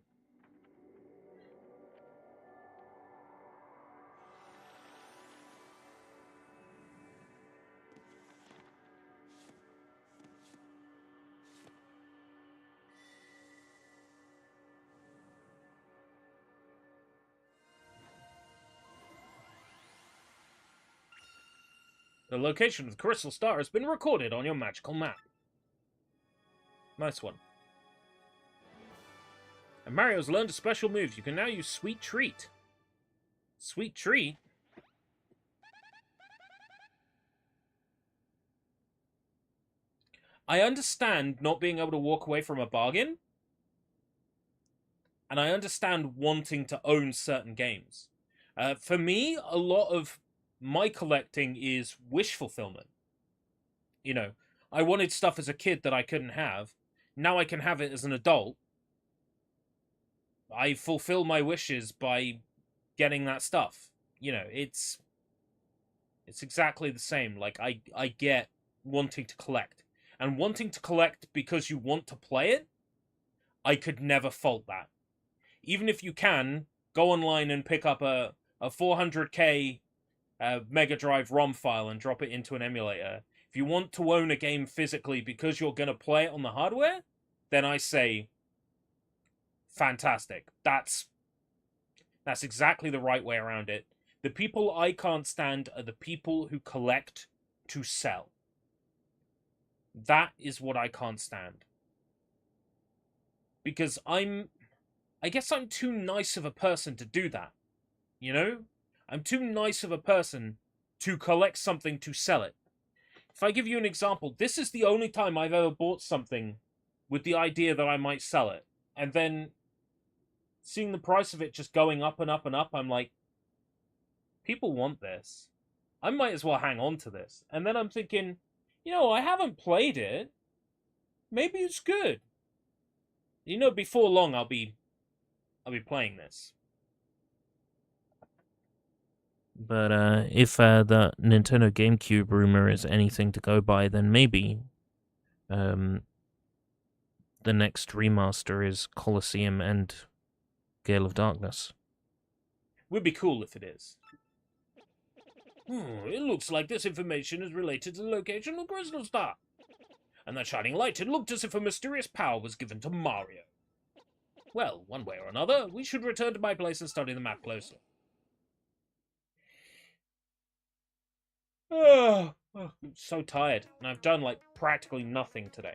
The location of the crystal star has been recorded on your magical map. Nice one. And Mario's learned a special move. You can now use Sweet Treat. Sweet Treat? I understand not being able to walk away from a bargain. And I understand wanting to own certain games. For me, a lot of my collecting is wish fulfillment. You know, I wanted stuff as a kid that I couldn't have. Now I can have it as an adult. I fulfill my wishes by getting that stuff. You know, it's exactly the same. Like, I get wanting to collect. And wanting to collect because you want to play it, I could never fault that. Even if you can, go online and pick up a 400k Mega Drive ROM file and drop it into an emulator. If you want to own a game physically because you're going to play it on the hardware, then I say, fantastic. That's exactly the right way around it. The people I can't stand are the people who collect to sell. That is what I can't stand. Because I guess I'm too nice of a person to do that. You know? I'm too nice of a person to collect something to sell it. If I give you an example, this is the only time I've ever bought something with the idea that I might sell it. And then seeing the price of it just going up and up and up, I'm like, people want this. I might as well hang on to this. And then I'm thinking, you know, I haven't played it. Maybe it's good. You know, before long I'll be playing this. But if the Nintendo GameCube rumor is anything to go by, then maybe the next remaster is Colosseum and Gale of Darkness. Would be cool if it is. It looks like this information is related to the location of Crystal Star. and that shining light, it looked as if a mysterious power was given to Mario. Well, one way or another, we should return to my place and study the map closer. Oh, I'm so tired, and I've done, like, practically nothing today.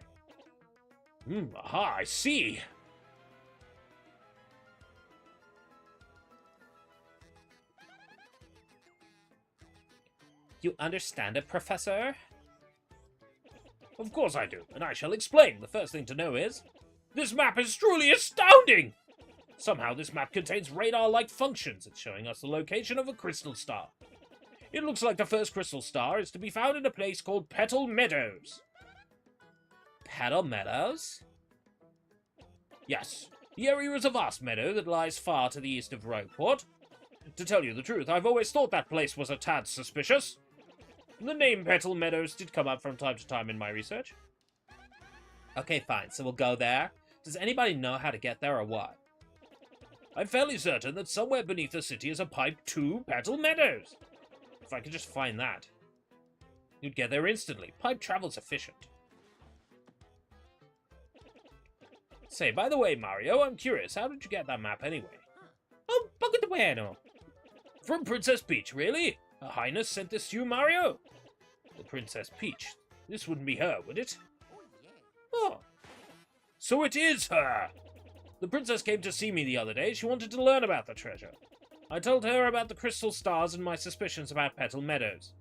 Aha, I see! You understand it, Professor? Of course I do, and I shall explain. The first thing to know is, this map is truly astounding! Somehow this map contains radar-like functions. It's showing us the location of a crystal star. It looks like the first crystal star is to be found in a place called Petal Meadows. Petal Meadows? Yes, the area is a vast meadow that lies far to the east of Rogueport. To tell you the truth, I've always thought that place was a tad suspicious. The name Petal Meadows did come up from time to time in my research. Okay, fine, so we'll go there. Does anybody know how to get there or what? I'm fairly certain that somewhere beneath the city is a pipe to Petal Meadows. If I could just find that, you'd get there instantly. Pipe travel's efficient. Say, by the way, Mario, I'm curious, how did you get that map anyway? Oh, poco de bueno. From Princess Peach, really? Her Highness sent this to you, Mario? The Princess Peach. This wouldn't be her, would it? Oh. So it is her! The princess came to see me the other day. She wanted to learn about the treasure. I told her about the crystal stars and my suspicions about Petal Meadows.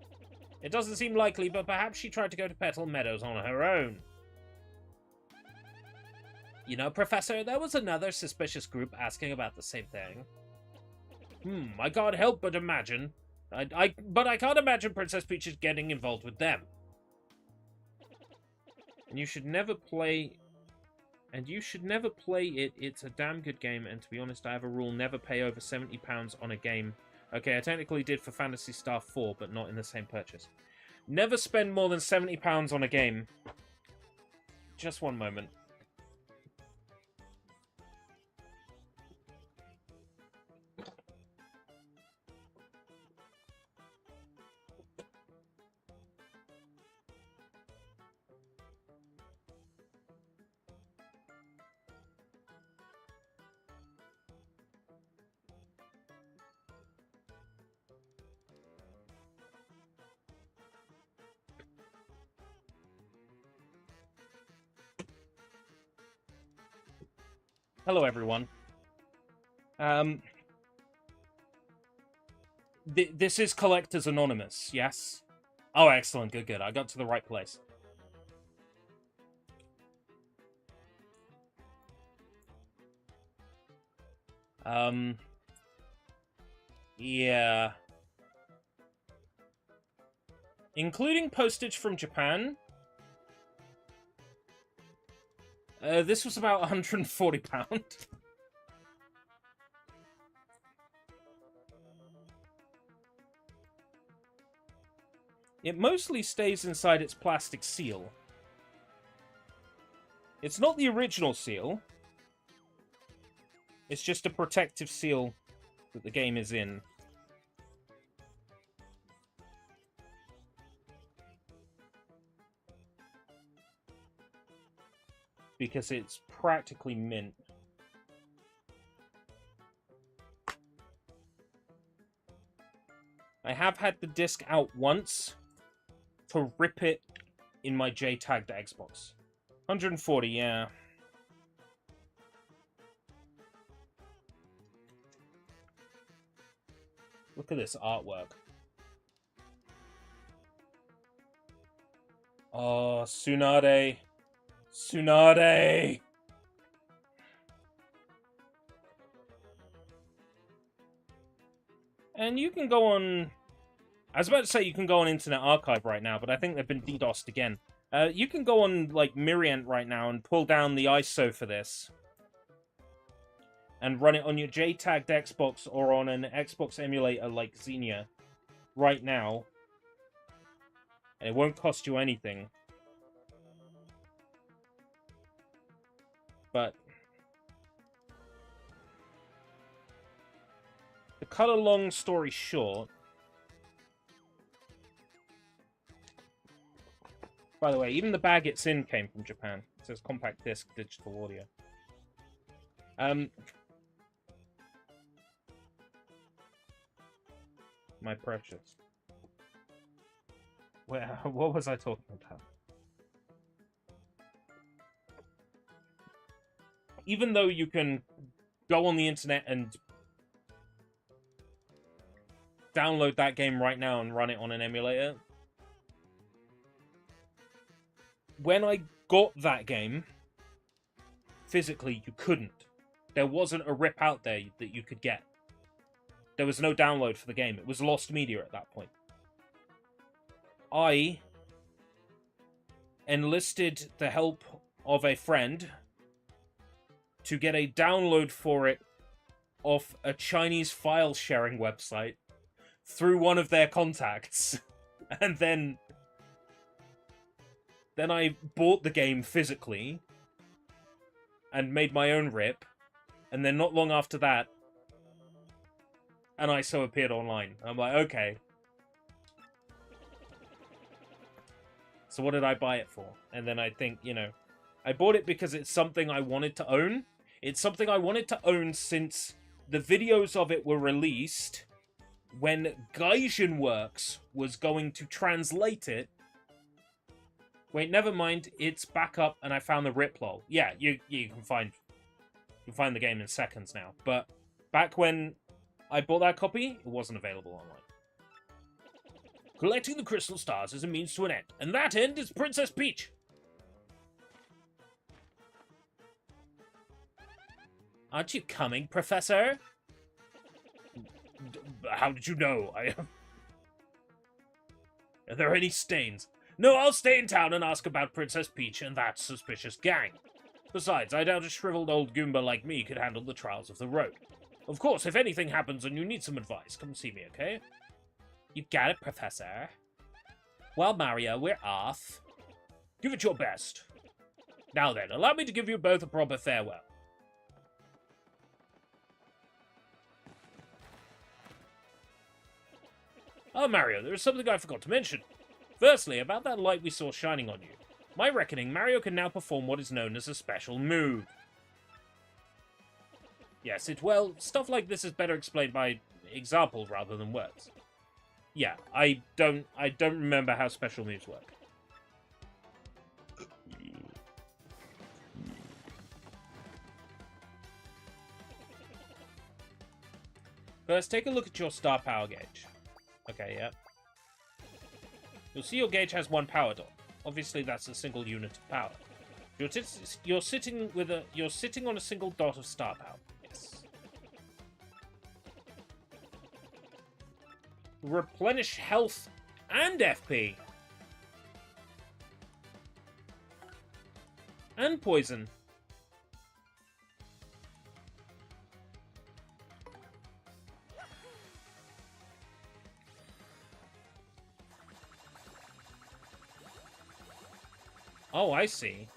It doesn't seem likely, but perhaps she tried to go to Petal Meadows on her own. You know, Professor, there was another suspicious group asking about the same thing. I can't help but imagine. But I can't imagine Princess Peach is getting involved with them. And you should never play it. It's a damn good game, and to be honest, I have a rule: never pay over £70 on a game. Okay, I technically did for Phantasy Star 4, but not in the same purchase. Never spend more than £70 on a game. Just one moment. Hello, everyone. This is Collectors Anonymous, yes? Oh, excellent. Good, good. I got to the right place. Yeah. Including postage from Japan, this was about £140. It mostly stays inside its plastic seal. It's not the original seal. It's just a protective seal that the game is in. Because it's practically mint. I have had the disc out once to rip it in my J-tagged Xbox. 140, yeah. Look at this artwork. Oh, Tsunade. Tsunade! And you can go on... I was about to say you can go on Internet Archive right now, but I think they've been DDoSed again. You can go on, like, Miriant right now and pull down the ISO for this. And run it on your J-tagged Xbox or on an Xbox emulator like Xenia right now. And it won't cost you anything. But to cut a long story short, By the way, even the bag it's in came from Japan. It says compact disc digital audio. My precious. What was I talking about? Even though you can go on the internet and download that game right now and run it on an emulator, when I got that game, physically, you couldn't. There wasn't a rip out there that you could get. There was no download for the game. It was lost media at that point. I enlisted the help of a friend to get a download for it off a Chinese file sharing website through one of their contacts. And then I bought the game physically and made my own rip. And then not long after that, an ISO appeared online. I'm like, okay. So what did I buy it for? And then I think, you know, I bought it because it's something I wanted to own. It's something I wanted to own since the videos of it were released when Gaijin Works was going to translate it. Wait, never mind. It's back up, and I found the rip lol. Yeah, you can find the game in seconds now. But back when I bought that copy, it wasn't available online. Collecting the crystal stars is a means to an end, and that end is Princess Peach. Aren't you coming, Professor? How did you know? Are there any stains? No, I'll stay in town and ask about Princess Peach and that suspicious gang. Besides, I doubt a shriveled old Goomba like me could handle the trials of the road. Of course, if anything happens and you need some advice, come see me, okay? You got it, Professor. Well, Mario, we're off. Give it your best. Now then, allow me to give you both a proper farewell. Oh, Mario, there is something I forgot to mention. Firstly, about that light we saw shining on you. My reckoning, Mario can now perform what is known as a special move. Yes, well, stuff like this is better explained by example rather than words. Yeah, I don't remember how special moves work. First, take a look at your star power gauge. Okay, yeah. You'll see your gauge has one power dot. Obviously, that's a single unit of power. You're sitting on a single dot of star power. Yes. Replenish health and FP. And poison. Oh, I see.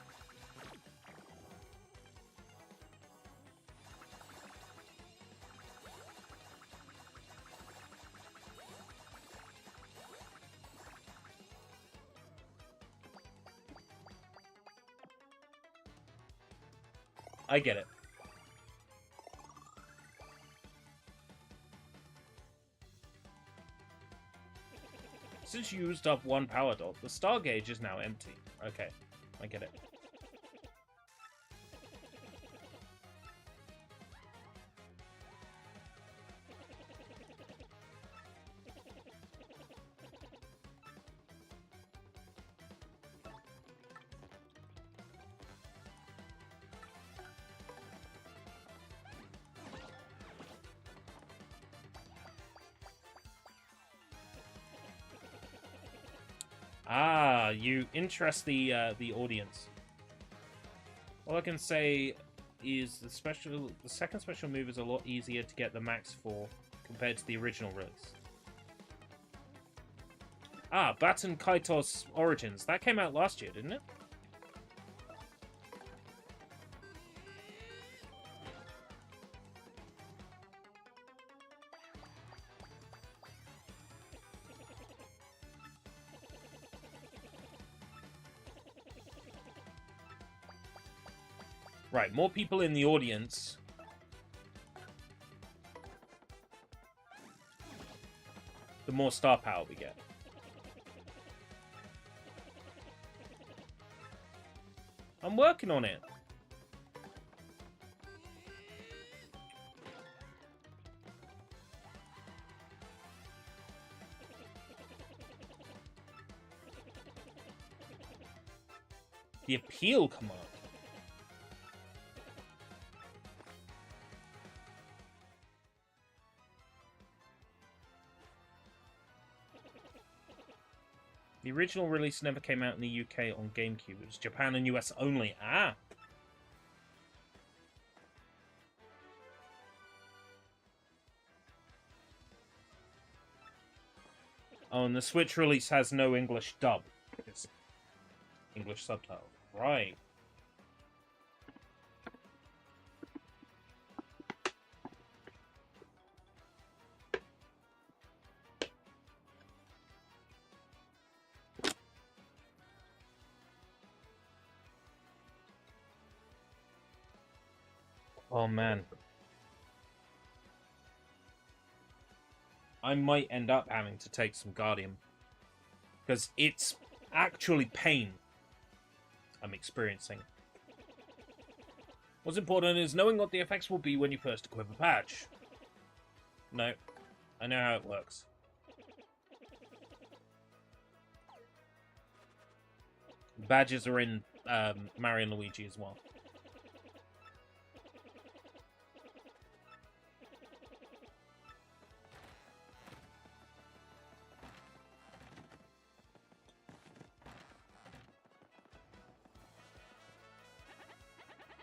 I get it. Since you used up one power dot, the star gauge is now empty. Okay, I get it. Ah, you interest the audience. All I can say is the second special move is a lot easier to get the max for compared to the original release. Ah, Baton Kaitos Origins. That came out last year, didn't it? Right, more people in the audience. The more star power we get. I'm working on it. The appeal command. The original release never came out in the UK on GameCube. It was Japan and US only. Ah! Oh, and the Switch release has no English dub. It's English subtitle. Right. Oh, man. I might end up having to take some Guardian. Because it's actually pain I'm experiencing. What's important is knowing what the effects will be when you first equip a patch. No. I know how it works. Badges are in Mario and Luigi as well.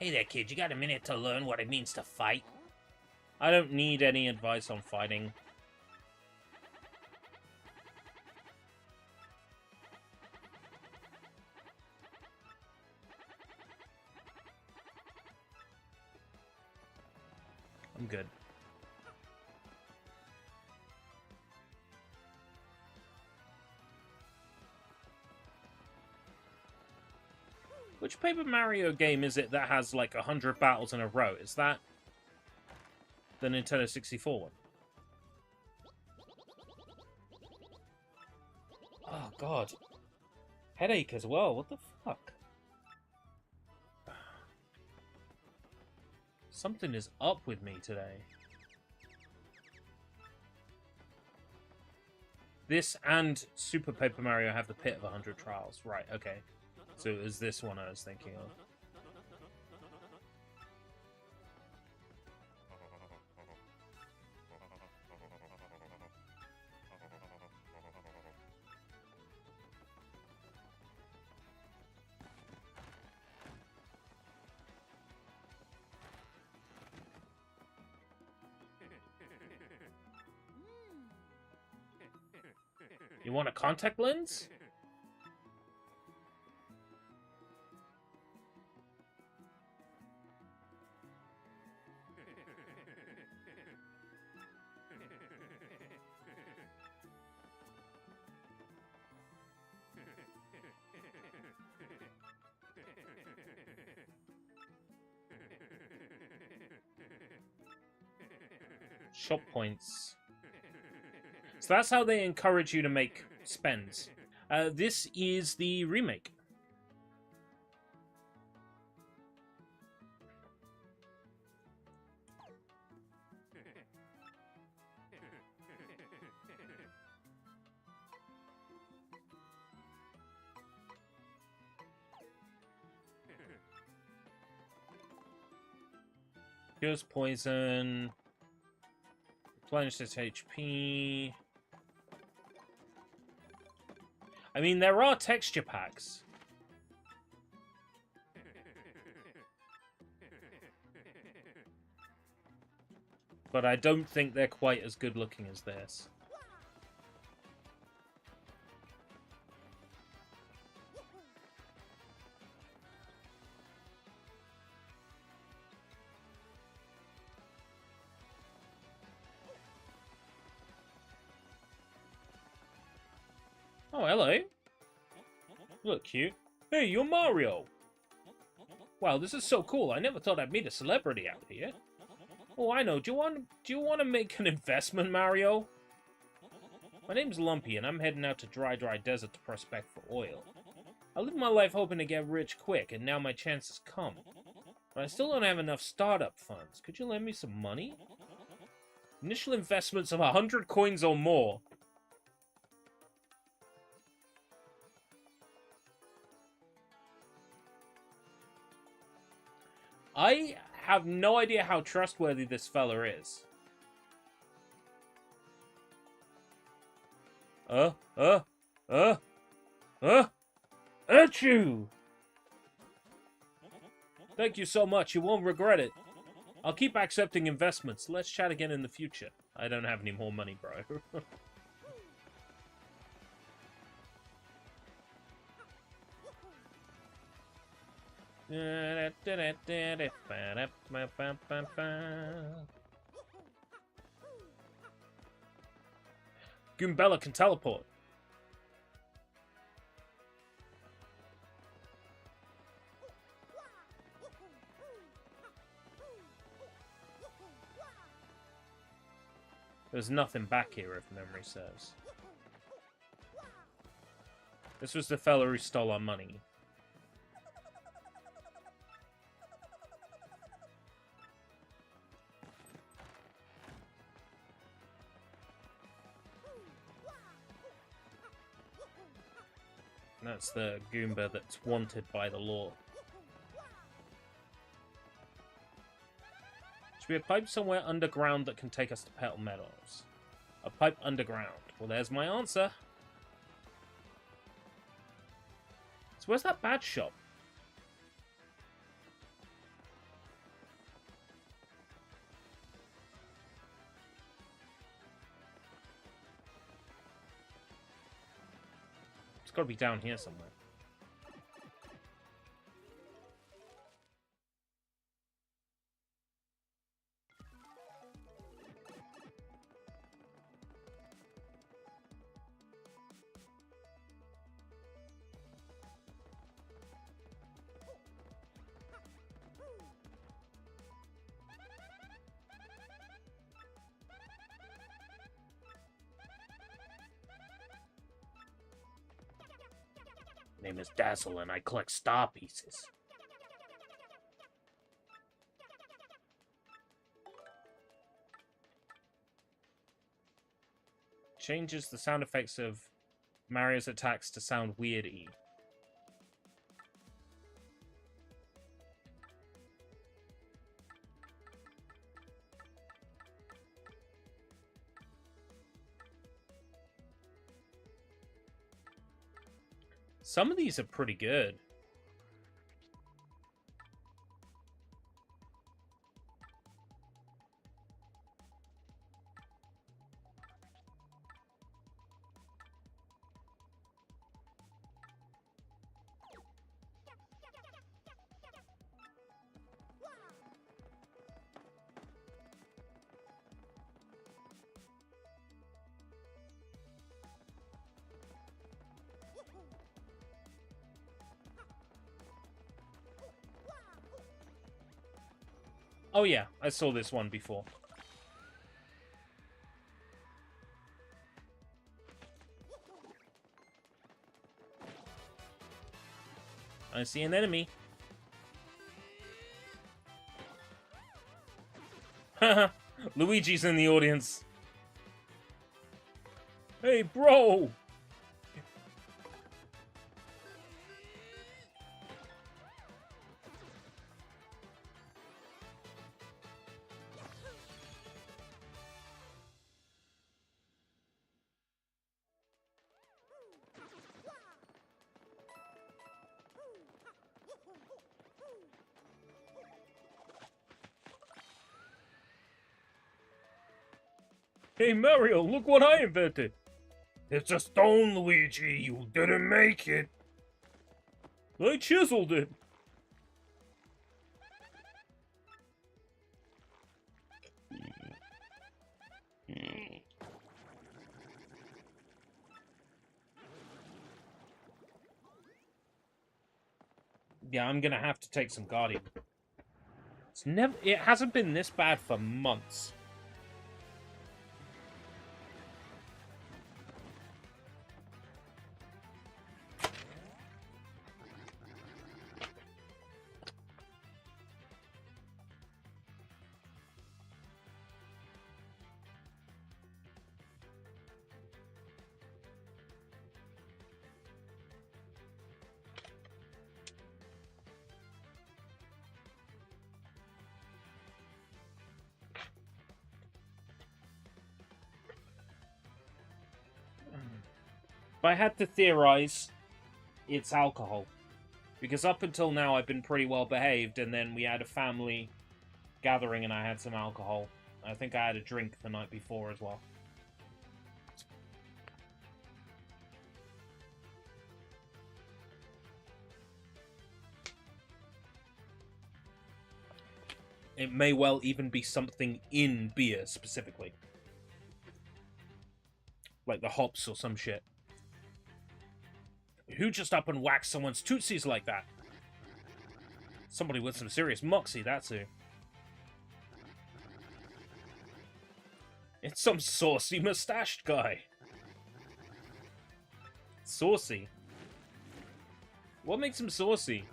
Hey there, kid. You got a minute to learn what it means to fight? I don't need any advice on fighting. I'm good. Which Paper Mario game is it that has like 100 battles in a row? Is that the Nintendo 64 one? Oh, God. Headache as well. What the fuck? Something is up with me today. This and Super Paper Mario have the Pit of 100 Trials. Right, okay. So it was this one I was thinking of. You want a contact lens? Shop points. So that's how they encourage you to make spends. This is the remake. Cures poison. Replenishes HP. I mean, there are texture packs. But I don't think they're quite as good looking as this. Oh, hello. You look cute. Hey, you're Mario. Wow, this is so cool. I never thought I'd meet a celebrity out here. Oh, I know. Do you want to make an investment, Mario? My name's Lumpy, and I'm heading out to dry desert to prospect for oil. I lived my life hoping to get rich quick, and now my chance has come. But I still don't have enough startup funds. Could you lend me some money? Initial investments of 100 coins or more. I have no idea how trustworthy this fella is. Achoo! Thank you so much, you won't regret it. I'll keep accepting investments. Let's chat again in the future. I don't have any more money, bro. Goombella can teleport. There's nothing back here, if memory serves. This was the fella who stole our money. That's the Goomba that's wanted by the law. Should be a pipe somewhere underground that can take us to Petal Meadows. A pipe underground. Well, there's my answer. So where's that bad shop? It's got to be down here somewhere. Name is Dazzle, and I collect star pieces. Changes the sound effects of Mario's attacks to sound weird-y. Some of these are pretty good. Oh yeah, I saw this one before. I see an enemy. Haha, Luigi's in the audience. Hey, bro! Hey Mario, look what I invented! It's a stone, Luigi. You didn't make it. I chiseled it. Yeah, I'm gonna have to take some Guardian. It hasn't been this bad for months. If I had to theorize, it's alcohol. Because up until now, I've been pretty well behaved, and then we had a family gathering and I had some alcohol. I think I had a drink the night before as well. It may well even be something in beer, specifically. Like the hops or some shit. Who just up and whacked someone's tootsies like that? Somebody with some serious moxie, that's who. It's some saucy mustached guy. Saucy? What makes him saucy?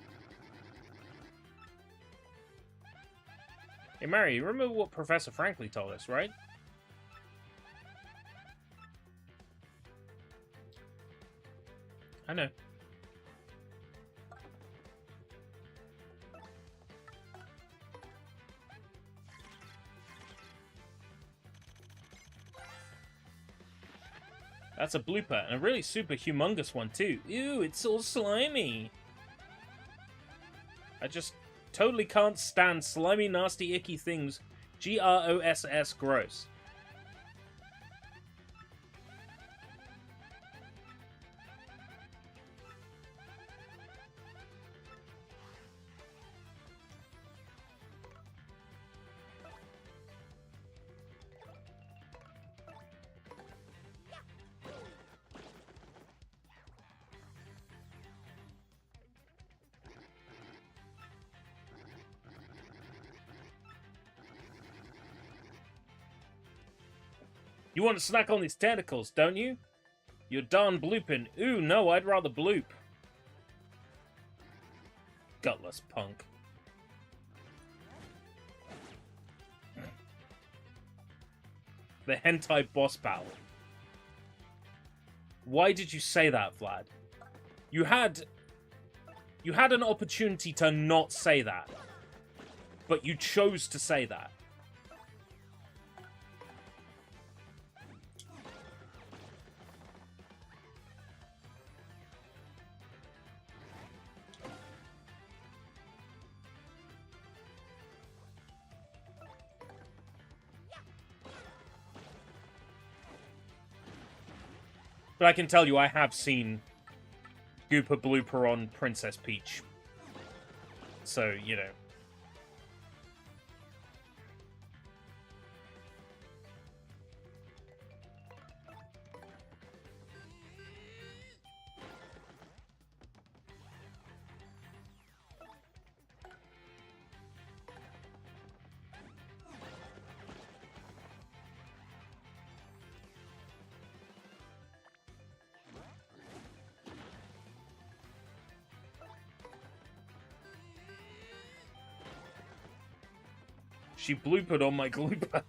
Hey, Mary, you remember what Professor Franklin told us, right? I know. That's a blooper, and a really super humongous one, too. Ew, it's all slimy. I just totally can't stand slimy, nasty, icky things. Gross. Gross. You want to snack on these tentacles, don't you? You're darn blooping. Ooh, no, I'd rather bloop. Gutless punk. The hentai boss battle. Why did you say that, Vlad? You had an opportunity to not say that. But you chose to say that. But I can tell you, I have seen Gooper Blooper on Princess Peach. So, you know. She bloopered on my glooper.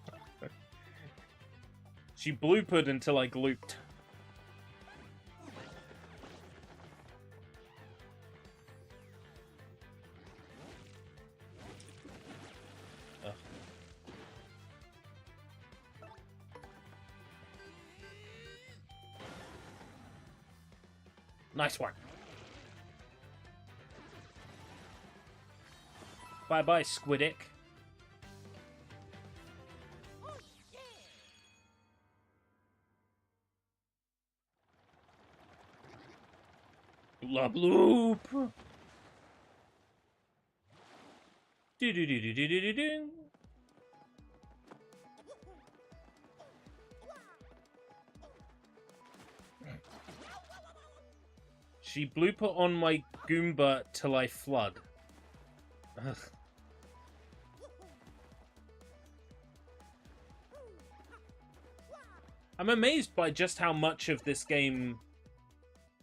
She bloopered until I glooped. Ugh. Nice one. Bye-bye, Squidick. Blah bloop. Do do do do do do do do. She blooper on my Goomba till I flood. Ugh. I'm amazed by just how much of this game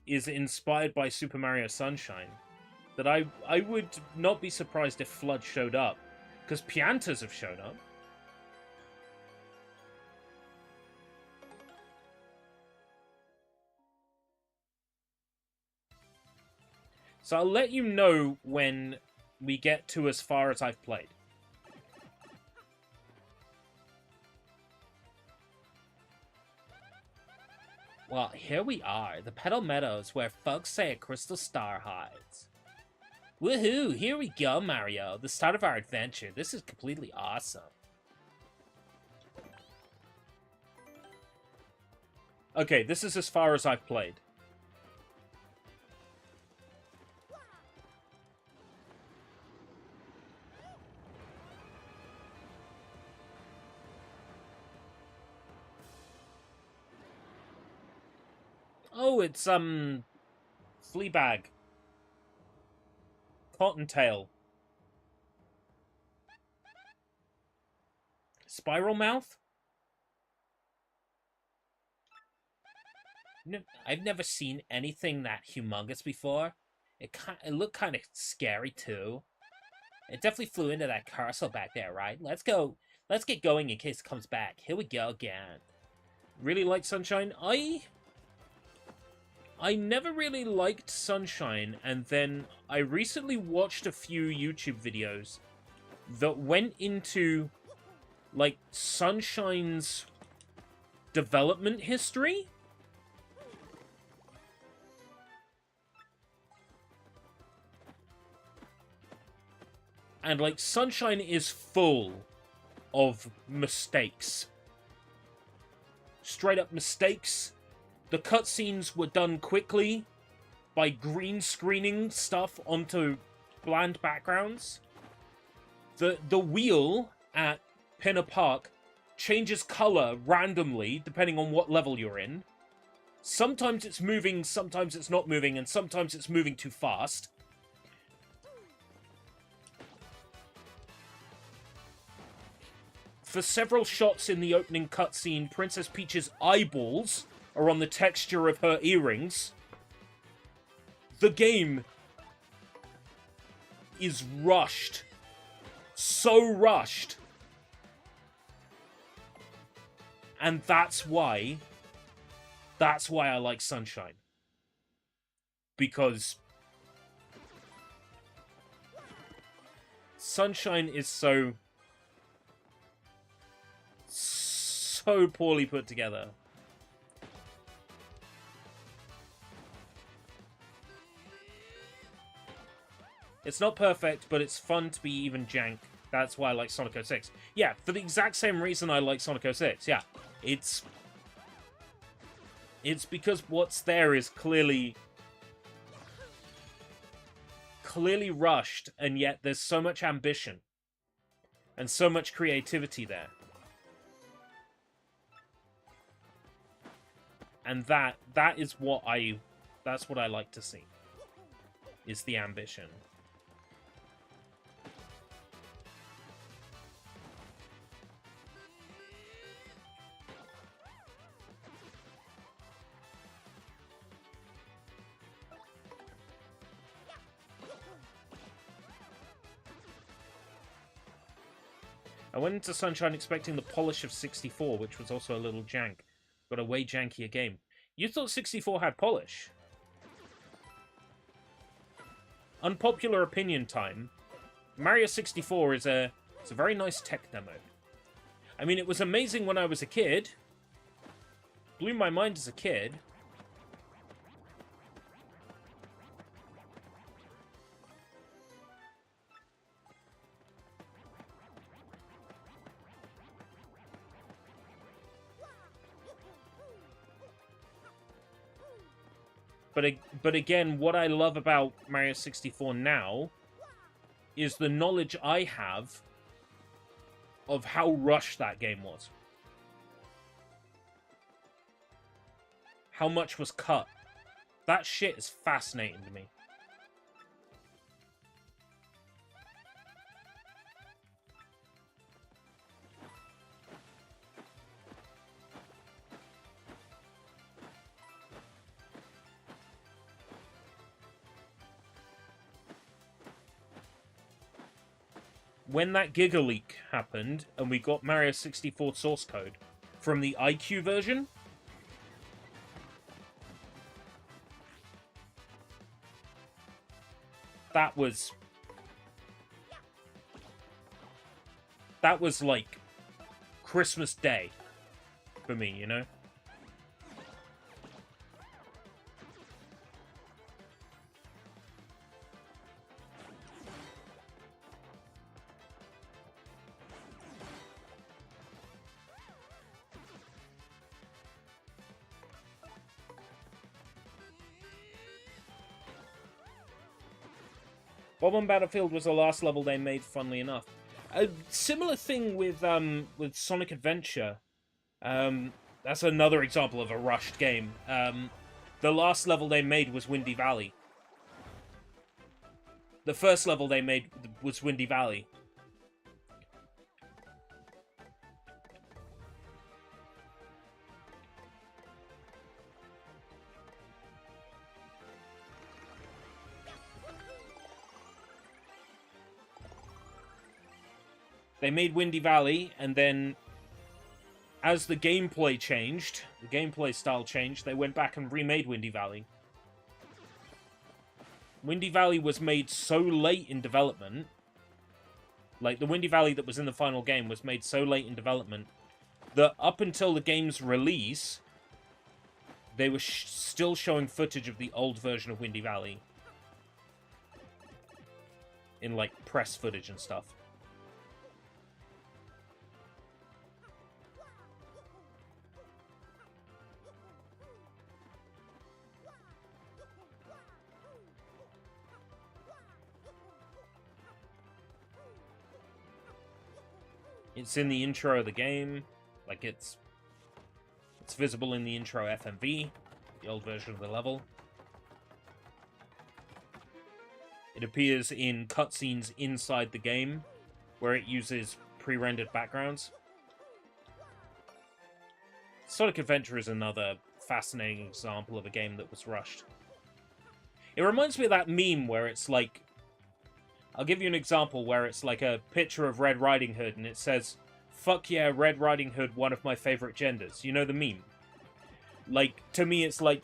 is inspired by Super Mario Sunshine. That I would not be surprised if Flood showed up. Because Piantas have shown up. So I'll let you know when we get to as far as I've played. Well, here we are, the Petal Meadows, where folks say a crystal star hides. Woohoo! Here we go, Mario. The start of our adventure. This is completely awesome. Okay, this is as far as I've played. Oh, it's, Fleabag. Cottontail. Spiral Mouth? No, I've never seen anything that humongous before. It looked kind of scary, too. It definitely flew into that castle back there, right? Let's go. Let's get going in case it comes back. Here we go again. Really like Sunshine? I never really liked Sunshine, and then I recently watched a few YouTube videos that went into, like, Sunshine's development history. And, like, Sunshine is full of mistakes. Straight up mistakes. The cutscenes were done quickly by green screening stuff onto bland backgrounds. The wheel at Pinner Park changes color randomly depending on what level you're in. Sometimes it's moving, sometimes it's not moving, and sometimes it's moving too fast. For several shots in the opening cutscene, Princess Peach's eyeballs are on the texture of her earrings. The game is rushed. So rushed. And that's why I like Sunshine. Because Sunshine is so poorly put together. It's not perfect, but it's fun to be even jank. That's why I like Sonic 06. Yeah, for the exact same reason I like Sonic 06. Yeah, it's because what's there is clearly rushed, and yet there's so much ambition and so much creativity there. And that's what I like to see. Is the ambition. I went into Sunshine expecting the polish of 64, which was also a little jank. Got a way jankier game. You thought 64 had polish? Unpopular opinion time. Mario 64 it's a very nice tech demo. I mean, it was amazing when I was a kid. Blew my mind as a kid. But again, what I love about Mario 64 now is the knowledge I have of how rushed that game was. How much was cut. That shit is fascinating to me. When that Giga leak happened, and we got Mario 64 source code from the IQ version, that was like Christmas Day for me, you know? Bomb on Battlefield was the last level they made, funnily enough. A similar thing with Sonic Adventure. That's another example of a rushed game. The last level they made was Windy Valley. The first level they made was Windy Valley. They made Windy Valley, and then as the gameplay changed, the gameplay style changed, they went back and remade Windy Valley. Windy Valley was made so late in development, like the Windy Valley that was in the final game was made so late in development, that up until the game's release, they were still showing footage of the old version of Windy Valley. In, like, press footage and stuff. It's in the intro of the game, like it's visible in the intro FMV, the old version of the level. It appears in cutscenes inside the game, where it uses pre-rendered backgrounds. Sonic Adventure is another fascinating example of a game that was rushed. It reminds me of that meme where it's like, I'll give you an example where it's like a picture of Red Riding Hood and it says, "Fuck yeah, Red Riding Hood, one of my favorite genders." You know the meme? Like, to me it's like,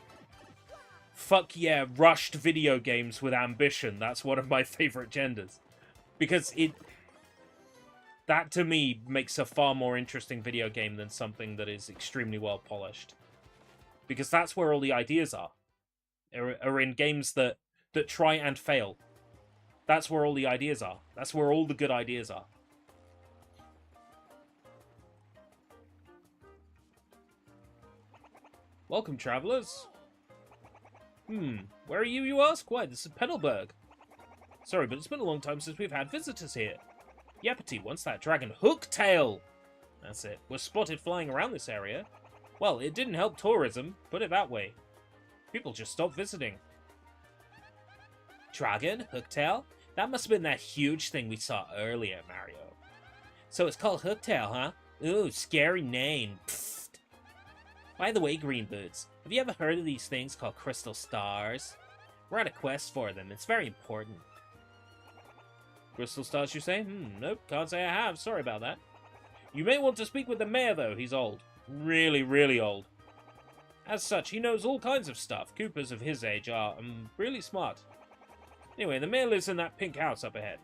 fuck yeah, rushed video games with ambition. That's one of my favorite genders. Because that to me makes a far more interesting video game than something that is extremely well polished. Because that's where all the ideas are in games that try and fail. That's where all the ideas are. That's where all the good ideas are. Welcome, travelers. Where are you, you ask? Why, this is Petalburg. Sorry, but it's been a long time since we've had visitors here. Yapity, once that dragon Hooktail. That's it. Was spotted flying around this area. Well, it didn't help tourism, put it that way. People just stopped visiting. Dragon? Hooktail? That must have been that huge thing we saw earlier, Mario. So it's called Hooktail, huh? Ooh, scary name. Pfft. By the way, Greenboots, have you ever heard of these things called crystal stars? We're on a quest for them. It's very important. Crystal stars, you say? Nope, can't say I have. Sorry about that. You may want to speak with the mayor, though. He's old. Really, really old. As such, he knows all kinds of stuff. Coopers of his age are really smart. Anyway, the mayor lives in that pink house up ahead.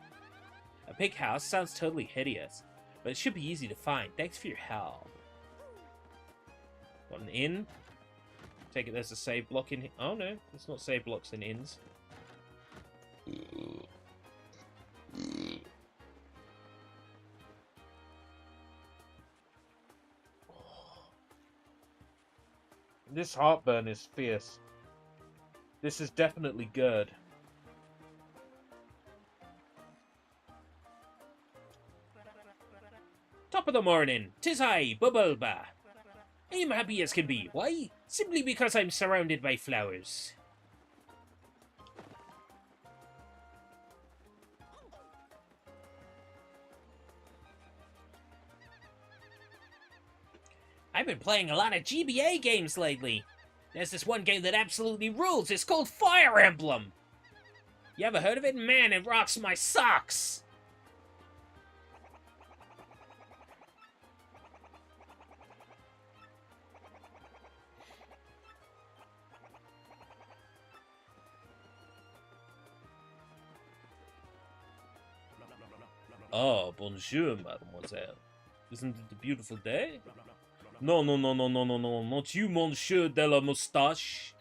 A pink house sounds totally hideous, but it should be easy to find. Thanks for your help. Got an inn. Take it there's a save block in here. Oh no, there's not save blocks in inns. This heartburn is fierce. This is definitely GERD. Top of the morning, 'tis I, Bubbleba. I am happy as can be. Why? Simply because I'm surrounded by flowers. I've been playing a lot of GBA games lately. There's this one game that absolutely rules. It's called Fire Emblem. You ever heard of it? Man, it rocks my socks. Oh, bonjour, mademoiselle. Isn't it a beautiful day? No, not you, monsieur de la moustache.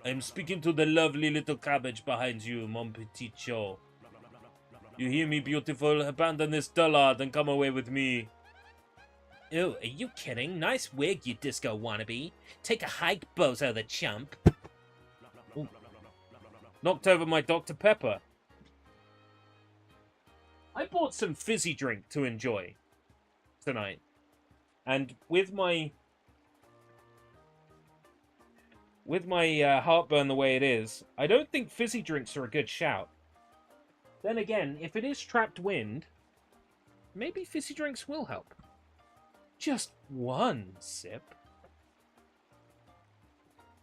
I'm speaking to the lovely little cabbage behind you, mon petit cho. You hear me, beautiful? Abandon this dullard and come away with me. Ew, are you kidding? Nice wig, you disco wannabe. Take a hike, bozo the chump. Ooh. Knocked over my Dr. Pepper. I bought some fizzy drink to enjoy tonight. And with my heartburn the way it is, I don't think fizzy drinks are a good shout. Then again, if it is trapped wind, maybe fizzy drinks will help. Just one sip.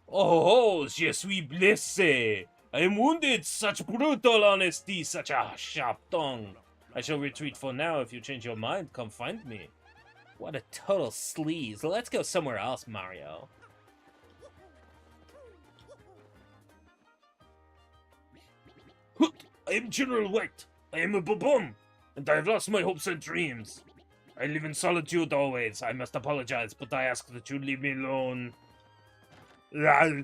Oh, je suis blessé. I am wounded. Such brutal honesty, such a sharp tongue. I shall retreat for now. If you change your mind, come find me. What a total sleaze. Let's go somewhere else, Mario. I am General White. I am a bobom, and I have lost my hopes and dreams. I live in solitude always. I must apologize, but I ask that you leave me alone. Lol.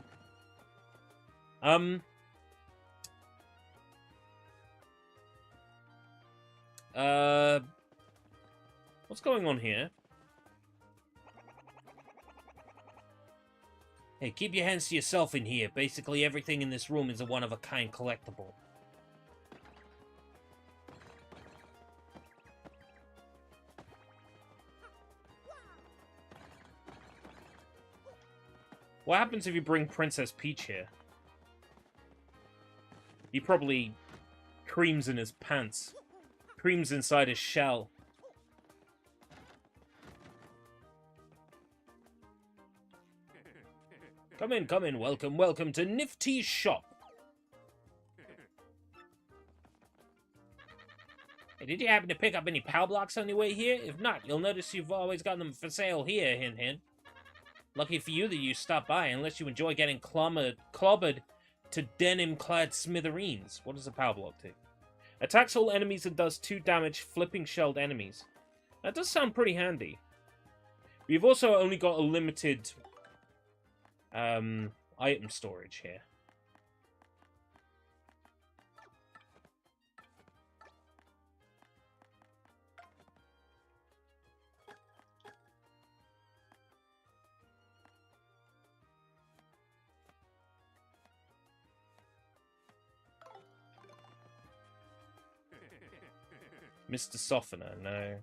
What's going on here? Hey, keep your hands to yourself in here. Basically, everything in this room is a one-of-a-kind collectible. What happens if you bring Princess Peach here? He probably creams in his pants. Creams inside his shell. Come in, welcome to Nifty's shop. Hey, did you happen to pick up any POW blocks on your way here? If not, you'll notice you've always got them for sale here, hint hint. Lucky for you that you stopped by, unless you enjoy getting clobbered to denim-clad smithereens. What does a POW block do? Attacks all enemies and does 2 damage, flipping shelled enemies. That does sound pretty handy. We've also only got a limited item storage here. Mr. Softener, no.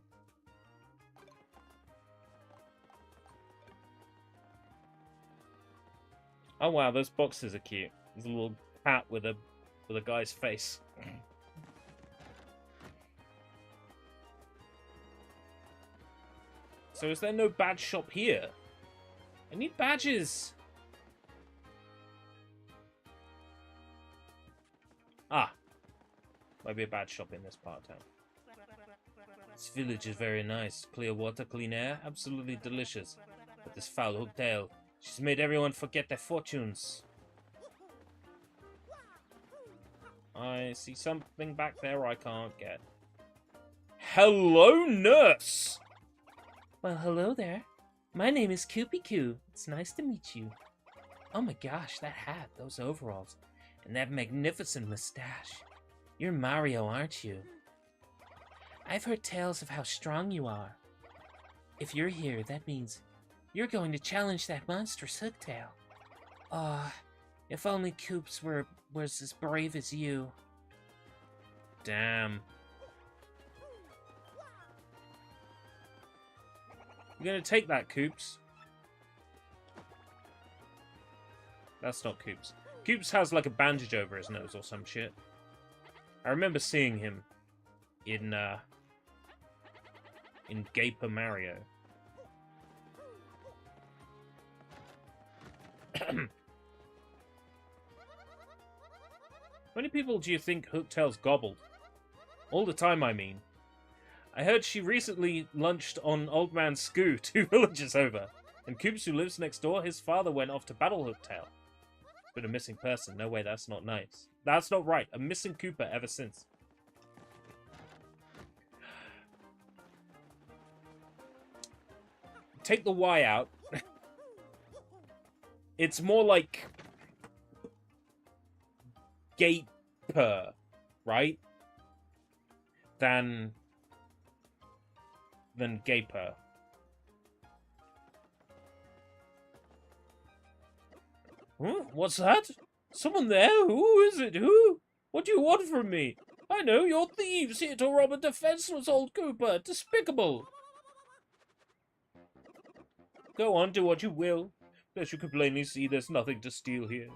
Oh wow, those boxes are cute. There's a little hat with a guy's face. So is there no badge shop here? I need badges. Ah. Might be a badge shop in this part of town. This village is very nice. Clear water, clean air, absolutely delicious. But this foul hotel, she's made everyone forget their fortunes. I see something back there I can't get. Hello, nurse! Well, hello there. My name is Koopy Koo. It's nice to meet you. Oh my gosh, that hat, those overalls, and that magnificent mustache. You're Mario, aren't you? I've heard tales of how strong you are. If you're here, that means you're going to challenge that monstrous hooktail. If only Koops was as brave as you. Damn. You're gonna take that, Koops. That's not Koops. Koops has like a bandage over his nose or some shit. I remember seeing him in Gaper Mario. How many people do you think Hooktail's gobbled? All the time, I mean. I heard she recently lunched on Old Man Skoo 2 villages over. And Coops, who lives next door, his father went off to battle Hooktail. It's been a missing person. No way, that's not nice. That's not right. A missing Koopa ever since. Take the Y out. It's more like gaper, right? Than gaper. Huh? What's that? Someone there? Who is it? Who? What do you want from me? I know, you're thieves here to rob a defenseless old Koopa. Despicable. Go on, do what you will. As you can plainly see, there's nothing to steal here.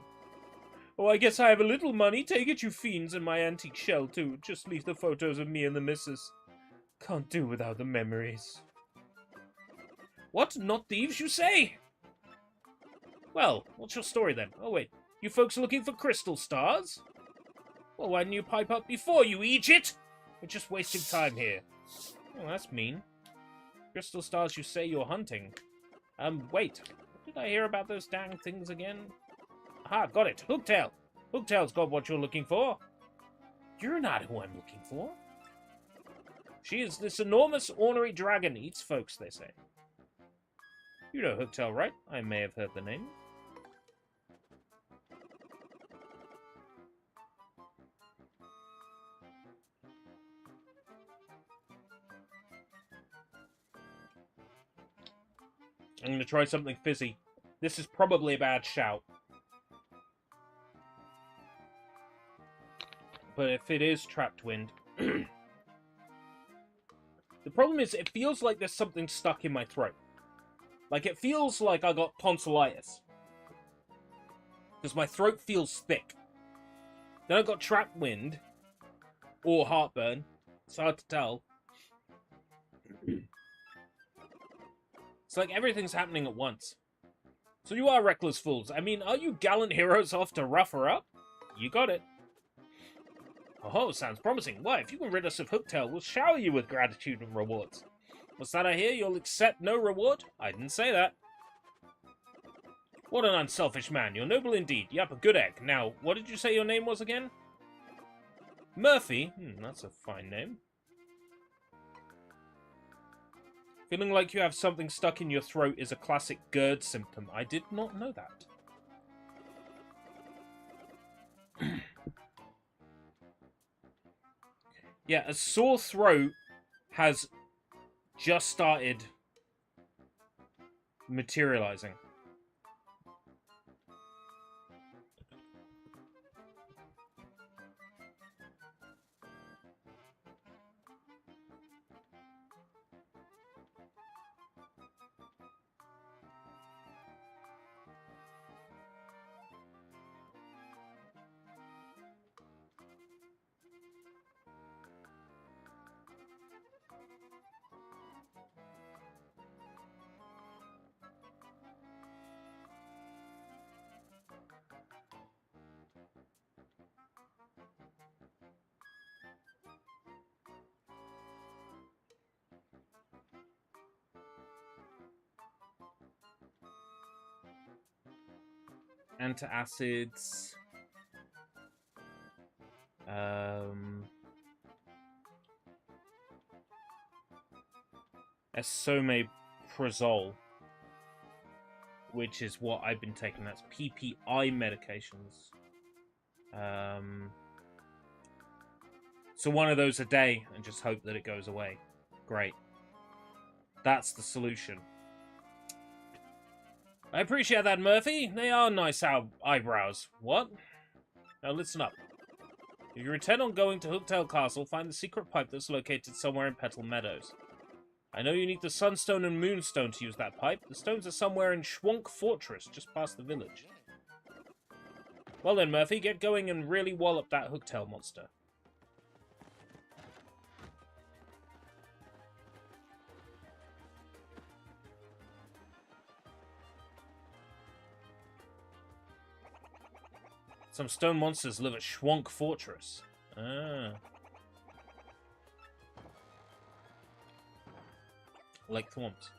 Oh, I guess I have a little money. Take it, you fiends, and my antique shell, too. Just leave the photos of me and the missus. Can't do without the memories. What? Not thieves, you say? Well, what's your story, then? Oh, wait. You folks looking for crystal stars? Well, why didn't you pipe up before, you idiot? We're just wasting time here. Oh, that's mean. Crystal stars you say you're hunting. Wait. Did I hear about those dang things again? Aha, got it. Hooktail. Hooktail's got what you're looking for. You're not who I'm looking for. She is this enormous ornery dragon. Eats folks, they say. You know Hooktail, right? I may have heard the name. I'm going to try something fizzy. This is probably a bad shout. But if it is trapped wind... The problem is, it feels like there's something stuck in my throat. Like, it feels like I got tonsillitis. Because my throat feels thick. Then I got trapped wind. Or heartburn. It's hard to tell. It's like everything's happening at once. So you are reckless fools. I mean, are you gallant heroes off to rough her up? You got it. Oh, sounds promising. Why, if you can rid us of Hooktail, we'll shower you with gratitude and rewards. What's that I hear? You'll accept no reward? I didn't say that. What an unselfish man. You're noble indeed. Yep, a good egg. Now, what did you say your name was again? Murphy? That's a fine name. Feeling like you have something stuck in your throat is a classic GERD symptom. I did not know that. Yeah, a sore throat has just started materializing. Antacids. Esomeprazole, which is what I've been taking. That's PPI medications. So one of those a day and just hope that it goes away. Great. That's the solution. I appreciate that, Murphy. They are nice eyebrows. What? Now listen up. If you intend on going to Hooktail Castle, find the secret pipe that's located somewhere in Petal Meadows. I know you need the Sunstone and Moonstone to use that pipe. The stones are somewhere in Schwonk Fortress, just past the village. Well then, Murphy, get going and really wallop that Hooktail monster. Some stone monsters live at Schwank Fortress. Ah. Like thwomps.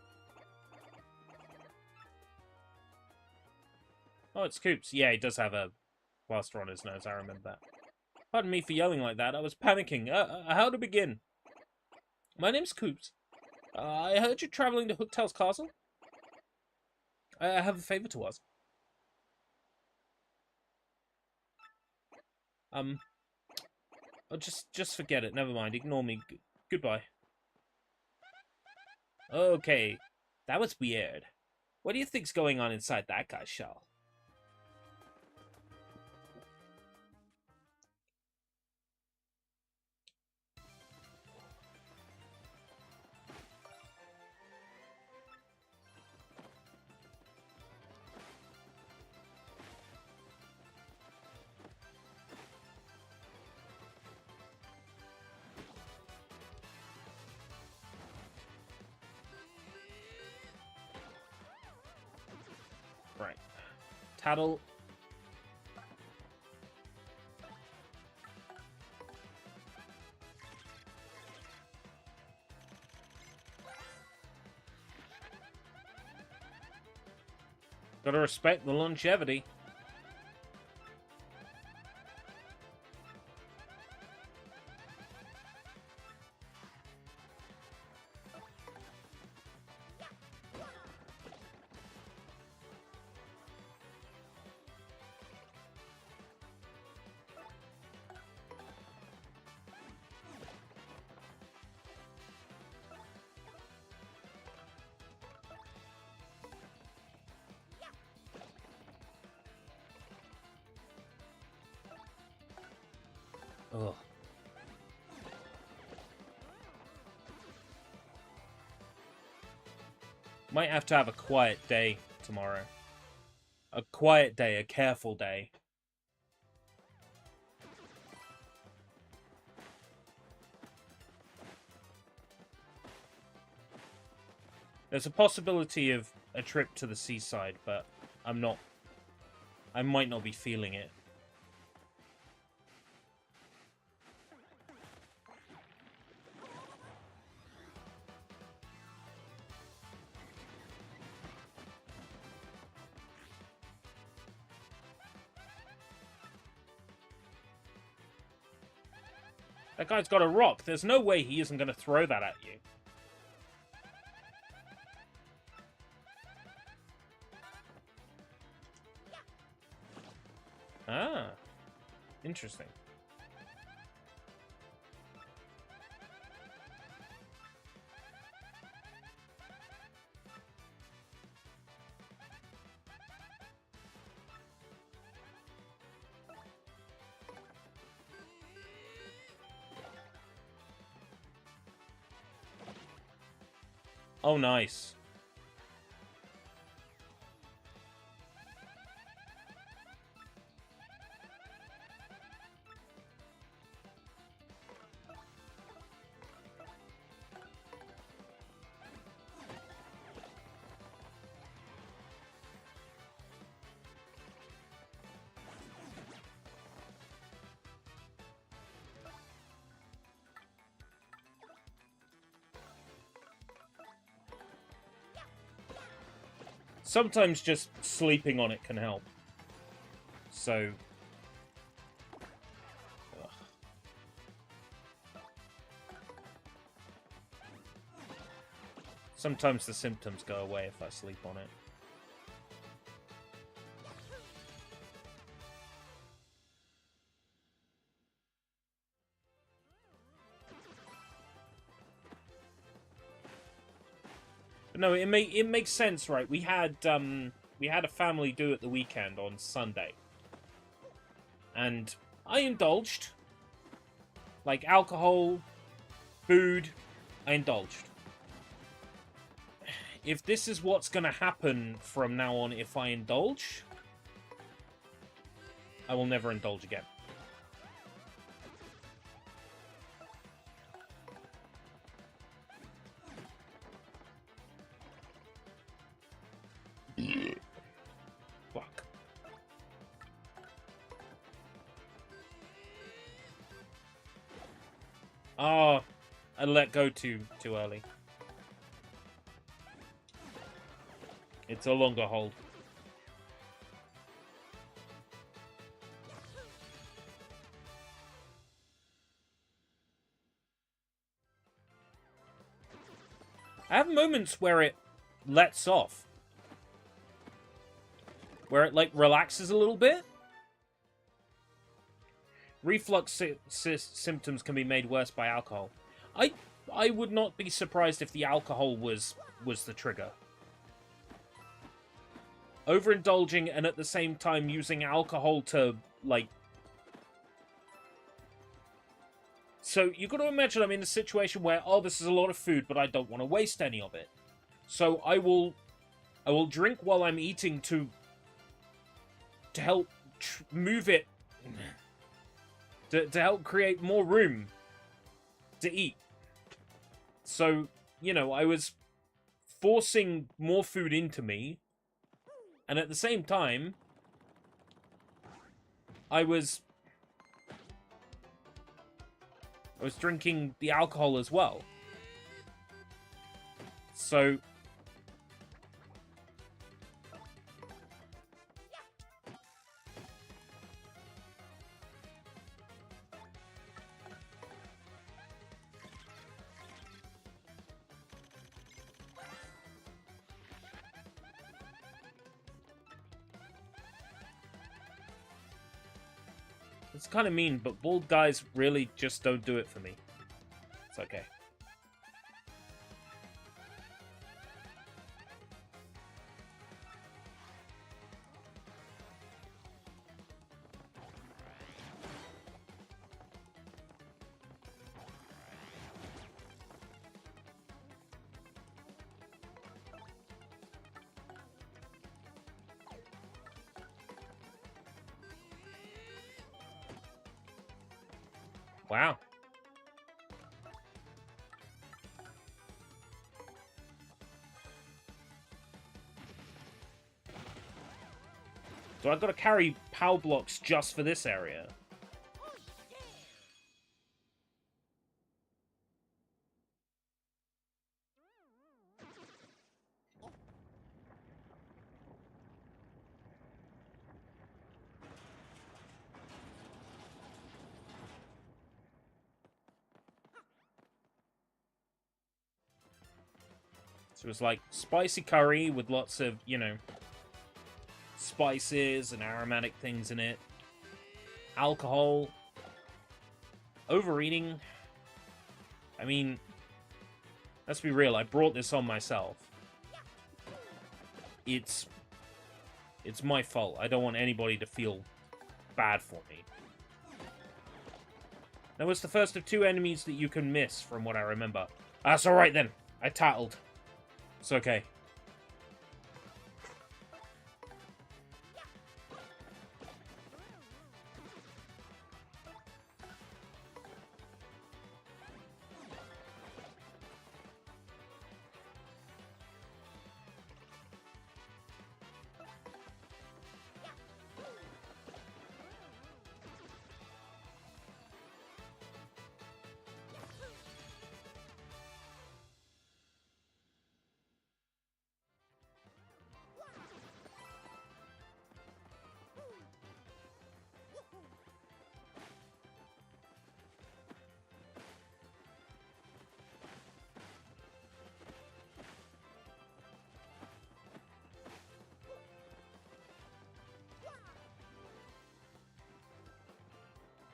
Oh, it's Coops. Yeah, he does have a plaster on his nose, I remember that. Pardon me for yelling like that, I was panicking. How to begin? My name's Coops. I heard you're traveling to Hooktail's castle. I have a favor to ask. Oh, just forget it. Never mind. Ignore me. Goodbye. Okay, that was weird. What do you think's going on inside that guy's shell? Right. Tattle. Gotta respect the longevity. Ugh. Might have to have a quiet day tomorrow. A quiet day, a careful day. There's a possibility of a trip to the seaside, but I might not be feeling it. That guy's got a rock. There's no way he isn't going to throw that at you. Ah. Interesting. Oh, nice. Sometimes just sleeping on it can help. So... Ugh. Sometimes the symptoms go away if I sleep on it. No, it makes sense, right? We had a family do it the weekend on Sunday, and I indulged, like alcohol, food. I indulged. If this is what's gonna happen from now on, if I indulge, I will never indulge again. Fuck. Oh, I let go too early. It's a longer hold. I have moments where it lets off. Where it, like, relaxes a little bit. Reflux symptoms can be made worse by alcohol. I would not be surprised if the alcohol was the trigger. Overindulging and at the same time using alcohol to, like... So, you've got to imagine I'm in a situation where, oh, this is a lot of food, but I don't want to waste any of it. So, I will drink while I'm eating to help move it... To help create more room to eat. So, you know, I was forcing more food into me, and at the same time, I was drinking the alcohol as well. So... It's kind of mean, but bald guys really just don't do it for me. It's okay. Wow. So I've got to carry POW blocks just for this area. So it's like spicy curry with lots of, you know, spices and aromatic things in it. Alcohol. Overeating. I mean, let's be real, I brought this on myself. It's my fault. I don't want anybody to feel bad for me. That was the first of 2 enemies that you can miss, from what I remember. That's alright then. I tattled. It's okay.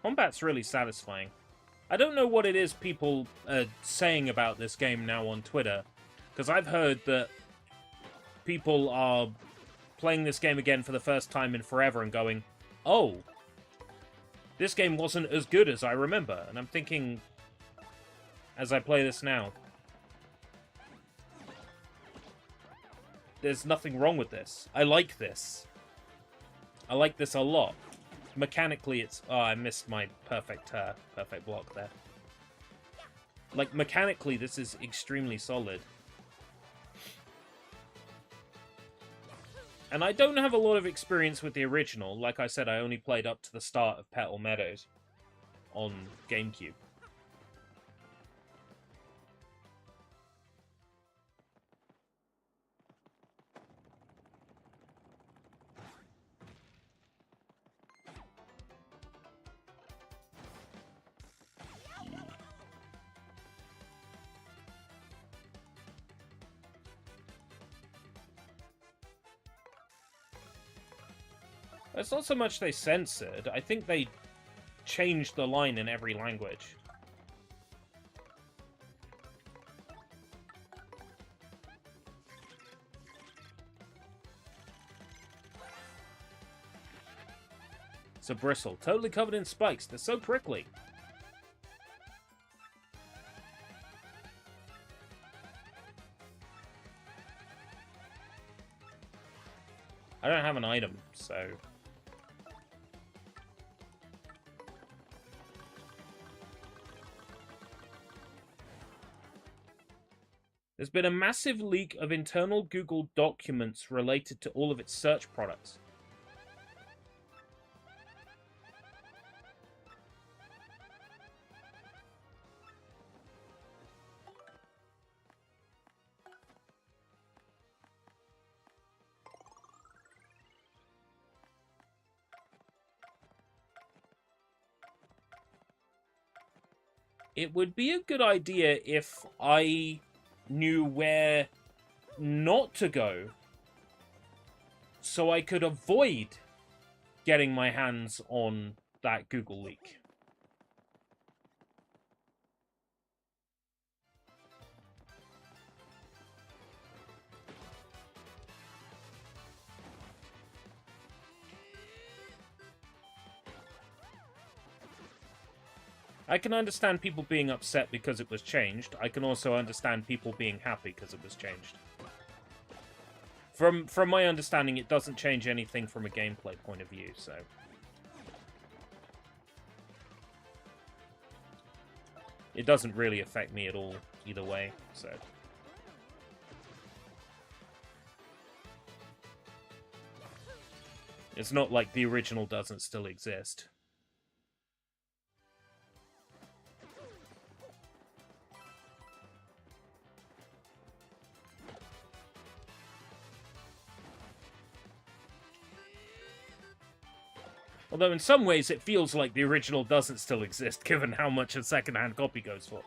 Combat's really satisfying. I don't know what it is people are saying about this game now on Twitter, because I've heard that people are playing this game again for the first time in forever and going, oh, this game wasn't as good as I remember. And I'm thinking, as I play this now, there's nothing wrong with this. I like this. I like this a lot. Mechanically, it's... Oh, I missed my perfect block there. Like, mechanically, this is extremely solid. And I don't have a lot of experience with the original. Like I said, I only played up to the start of Petal Meadows on GameCube. It's not so much they censored. I think they changed the line in every language. It's a bristle, totally covered in spikes. They're so prickly. I don't have an item, so... There's been a massive leak of internal Google documents related to all of its search products. It would be a good idea if I knew where not to go so I could avoid getting my hands on that Google leak. I can understand people being upset because it was changed. I can also understand people being happy because it was changed. From my understanding, it doesn't change anything from a gameplay point of view, so... It doesn't really affect me at all, either way, so... It's not like the original doesn't still exist. Although in some ways it feels like the original doesn't still exist, given how much a second-hand copy goes for.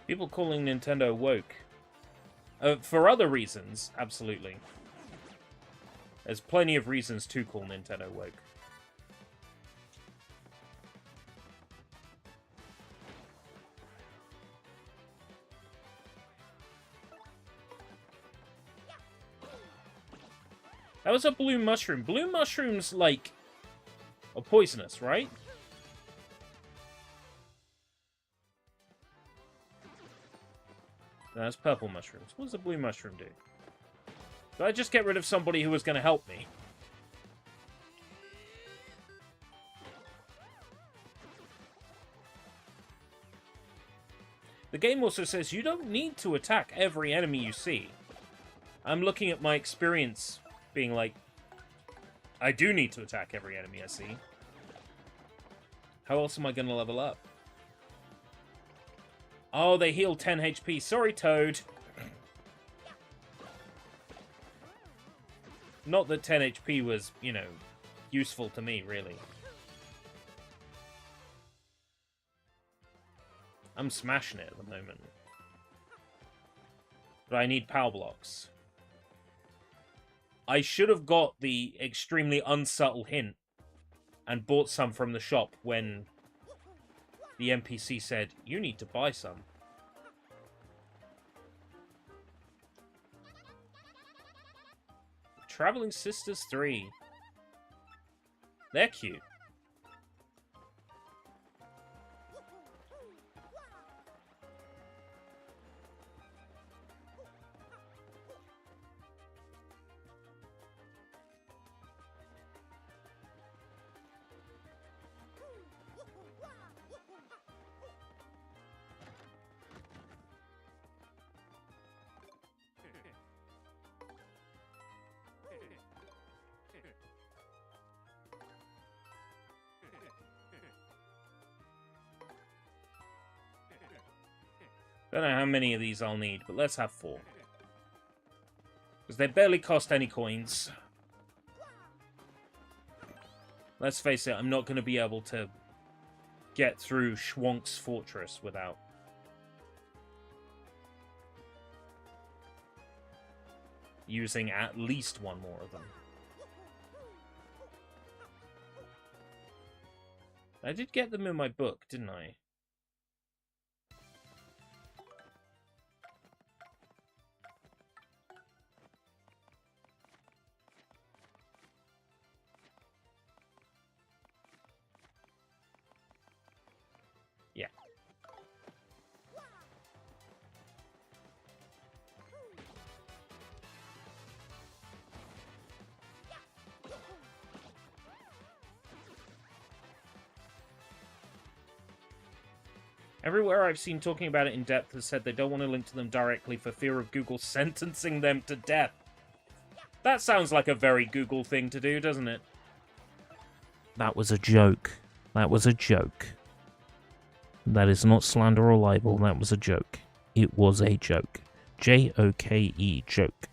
People calling Nintendo woke. For other reasons, absolutely. There's plenty of reasons to call Nintendo woke. That was a blue mushroom. Blue mushrooms, like, are poisonous, right? No, that's purple mushrooms. What does the blue mushroom do? Did I just get rid of somebody who was going to help me? The game also says you don't need to attack every enemy you see. I'm looking at my experience being like, I do need to attack every enemy I see. How else am I going to level up? Oh, they heal 10 HP. Sorry, Toad. Not that 10 HP was, you know, useful to me, really. I'm smashing it at the moment. But I need power blocks. I should have got the extremely unsubtle hint and bought some from the shop when the NPC said, you need to buy some. Traveling Sisters 3. They're cute. Don't know how many of these I'll need, but let's have 4. Because they barely cost any coins. Let's face it, I'm not going to be able to get through Schwonk's fortress without. Using at least one more of them. I did get them in my book, didn't I? Yeah. Everywhere I've seen talking about it in depth has said they don't want to link to them directly for fear of Google sentencing them to death. That sounds like a very Google thing to do, doesn't it? That was a joke. That was a joke. That is not slander or libel. That was a joke. It was a joke. J-O-K-E, joke.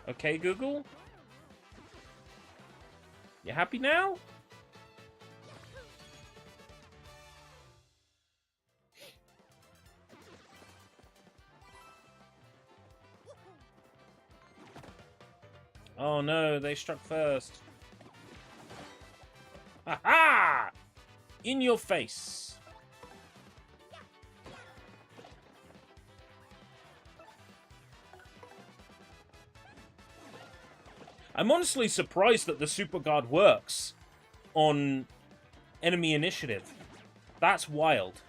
Okay, Google? You happy now? Oh no, they struck first. Ha ha! In your face. I'm honestly surprised that the Super Guard works on enemy initiative. That's wild.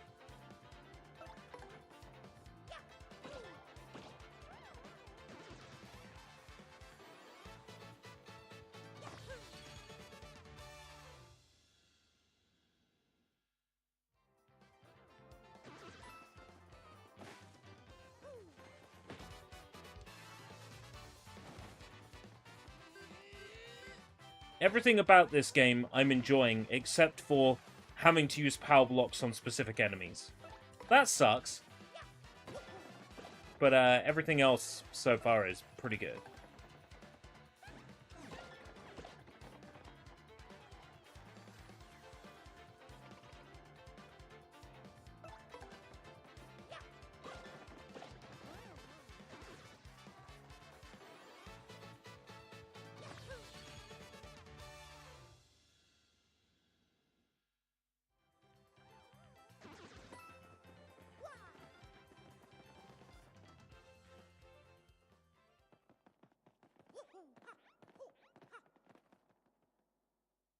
Everything about this game I'm enjoying, except for having to use power blocks on specific enemies. That sucks. But everything else so far is pretty good.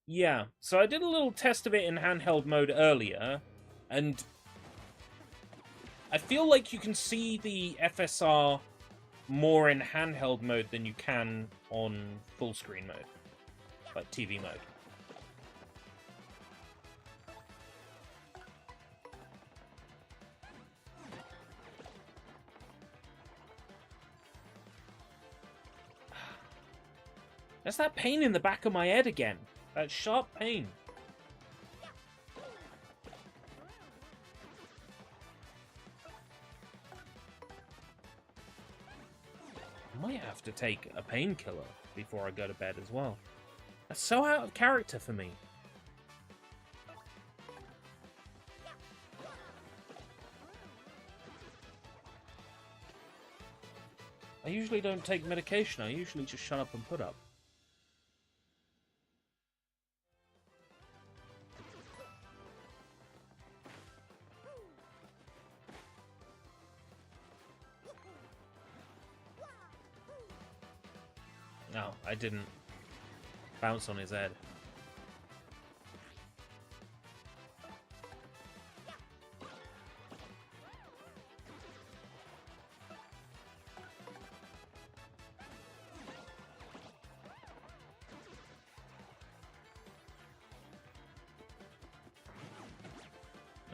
Yeah, so I did a little test of it in handheld mode earlier, and I feel like you can see the FSR more in handheld mode than you can on full screen mode, like TV mode. That's that pain in the back of my head again. That sharp pain. I might have to take a painkiller before I go to bed as well. That's so out of character for me. I usually don't take medication. I usually just shut up and put up. No, I didn't bounce on his head.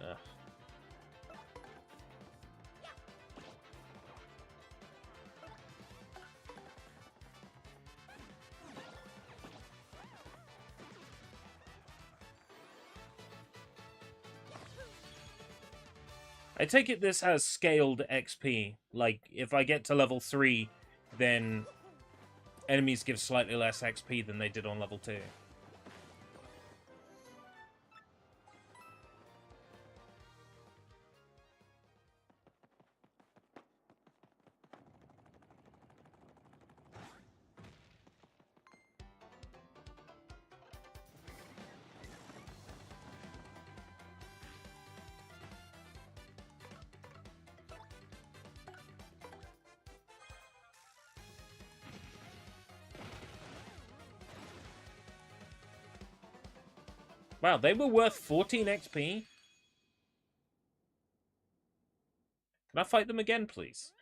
Ugh. I take it this has scaled XP. Like, if I get to level 3, then enemies give slightly less XP than they did on level 2. Wow, they were worth 14 XP? Can I fight them again, please?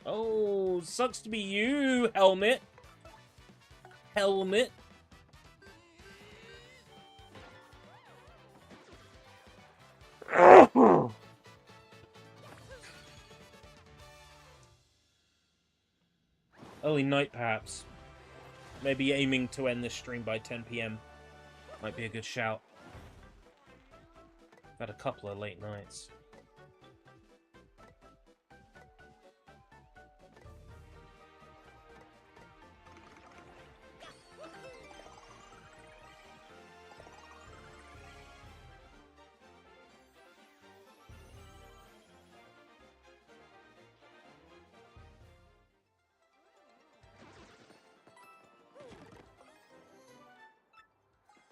Oh, sucks to be you, Helmet. Helmet. Early night, perhaps. Maybe aiming to end this stream by 10 PM. Might be a good shout. I've had a couple of late nights.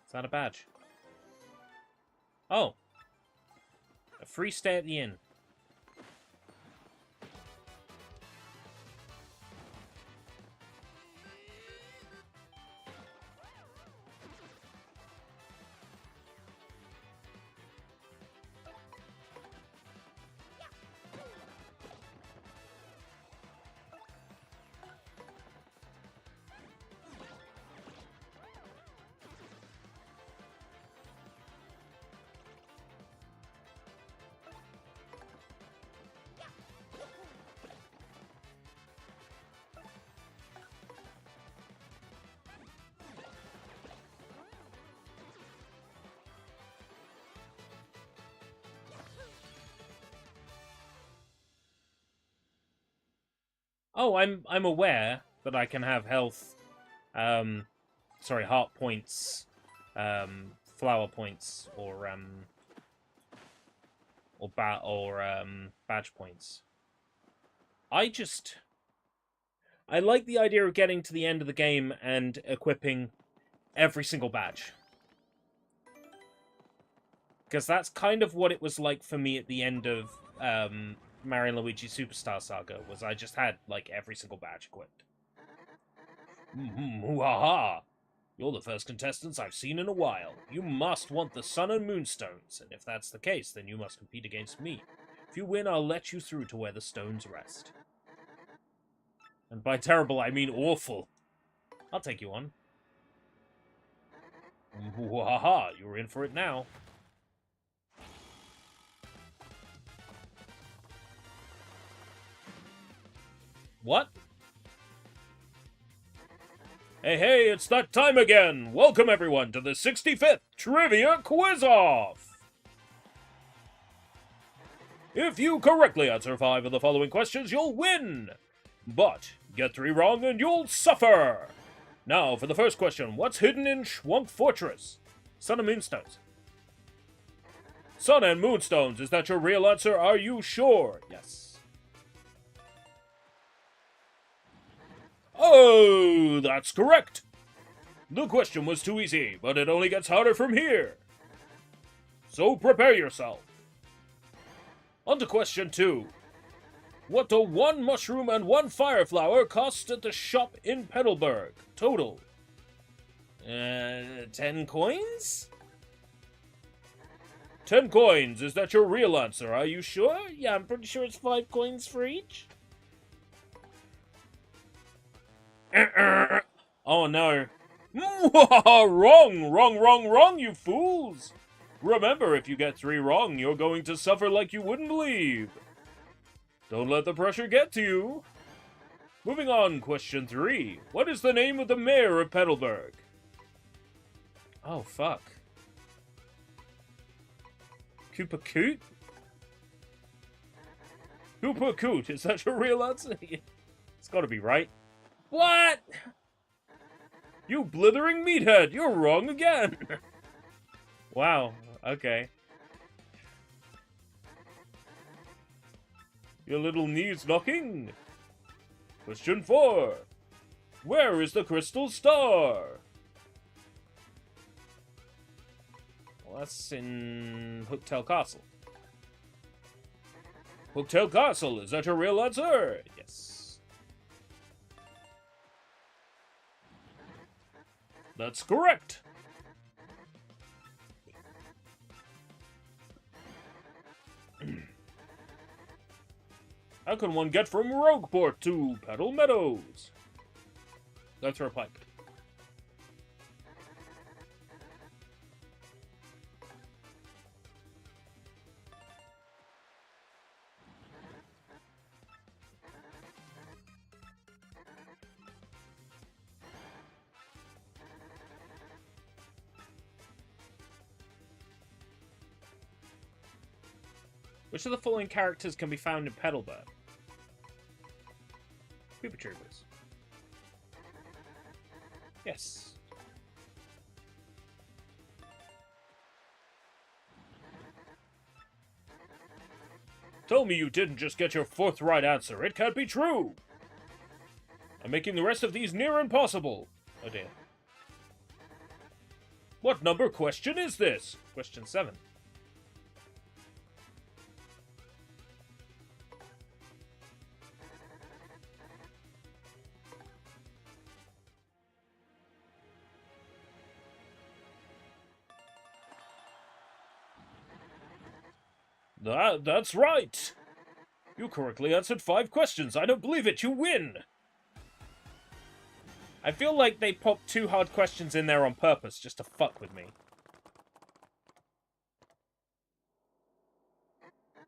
Is that a badge? Oh. A free stay at the inn. Oh, I'm aware that I can have health, heart points, flower points, or badge points. I like the idea of getting to the end of the game and equipping every single badge. Because that's kind of what it was like for me at the end of Mario and Luigi Superstar Saga, was I just had, like, every single badge equipped. Hoo-ha-ha! You're the first contestants I've seen in a while. You must want the Sun and Moon Stones, and if that's the case, then you must compete against me. If you win, I'll let you through to where the stones rest. And by terrible, I mean awful. I'll take you on. Hoo-ha-ha! You're in for it now. What? Hey, it's that time again! Welcome everyone to the 65th Trivia Quiz-Off! If you correctly answer 5 of the following questions, you'll win! But, get 3 wrong and you'll suffer! Now, for the first question, what's hidden in Schwunk Fortress? Sun and Moonstones. Sun and Moonstones, is that your real answer? Are you sure? Yes. Oh, that's correct! The question was too easy, but it only gets harder from here. So prepare yourself. On to question 2. What do 1 mushroom and 1 fire flower cost at the shop in Petalburg? Total. 10 coins? 10 coins. Is that your real answer? Are you sure? Yeah, I'm pretty sure it's 5 coins for each. Oh no. Wrong, you fools! Remember, if you get 3 wrong, you're going to suffer like you wouldn't believe. Don't let the pressure get to you. Moving on, question 3. What is the name of the mayor of Petalburg? Oh, fuck. Koopa Coot? Koopa Coot, is that your real answer? It's gotta be right. What? You blithering meathead, you're wrong again. Wow, okay. Your little knees knocking? Question 4. Where is the crystal star? Well, that's in Hooktail Castle. Hooktail Castle, is that your real answer? Yes. That's correct. How can one get from Rogueport to Petal Meadows? Go through a pipe. Which of the following characters can be found in Petalburg? Koopa Troopers. Yes. Tell me you didn't just get your 4th right answer. It can't be true. I'm making the rest of these near impossible. Oh dear. What number question is this? Question 7. That's right! You correctly answered 5 questions. I don't believe it. You win! I feel like they popped 2 hard questions in there on purpose just to fuck with me.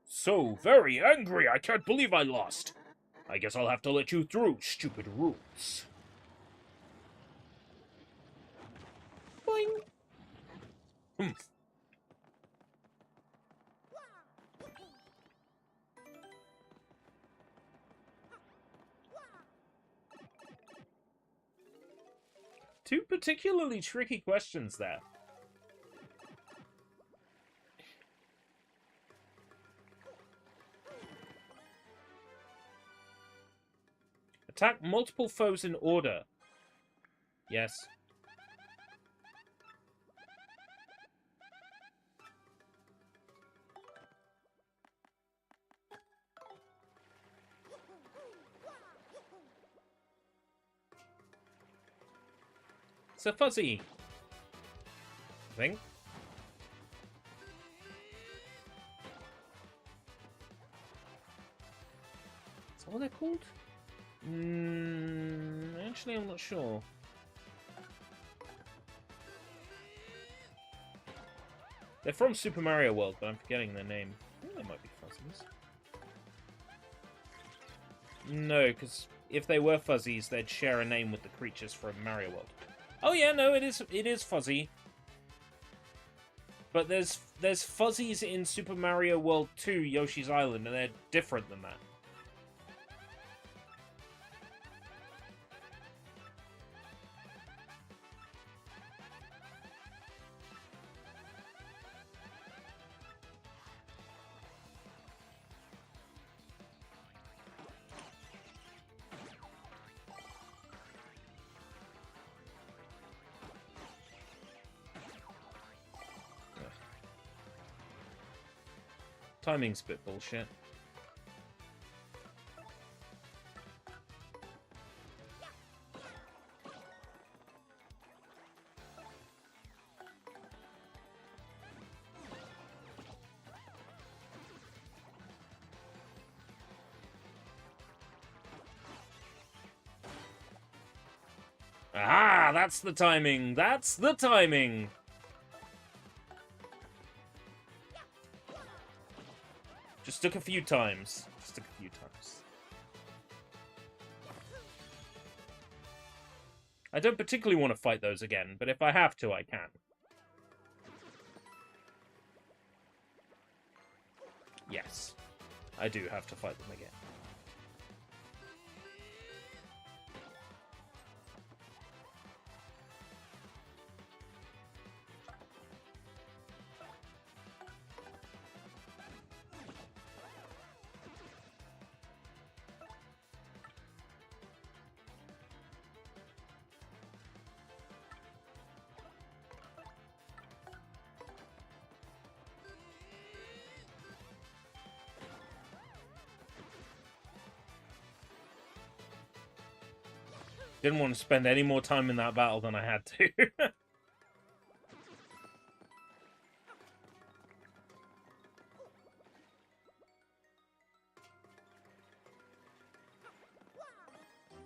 So very angry. I can't believe I lost. I guess I'll have to let you through, stupid rules. Boing. Humph. Two particularly tricky questions there. Attack multiple foes in order. Yes. It's a fuzzy thing. Is that what they're called? Actually, I'm not sure. They're from Super Mario World, but I'm forgetting their name. I think they might be fuzzies. No, because if they were fuzzies, they'd share a name with the creatures from Mario World. Oh yeah, no, it is fuzzy. But there's fuzzies in Super Mario World 2 Yoshi's Island, and they're different than that. Timing's a bit bullshit. Ah, that's the timing. That's the timing. Just took a few times. Just took a few times. I don't particularly want to fight those again, but if I have to, I can. Yes, I do have to fight them again. Didn't want to spend any more time in that battle than I had to.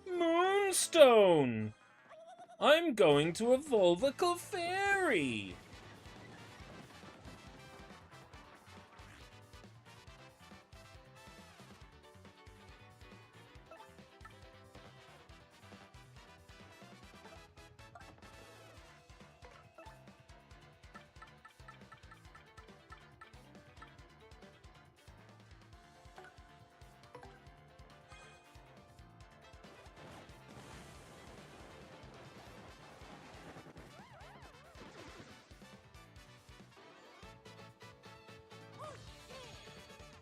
Moonstone! I'm going to evolve a Clefairy!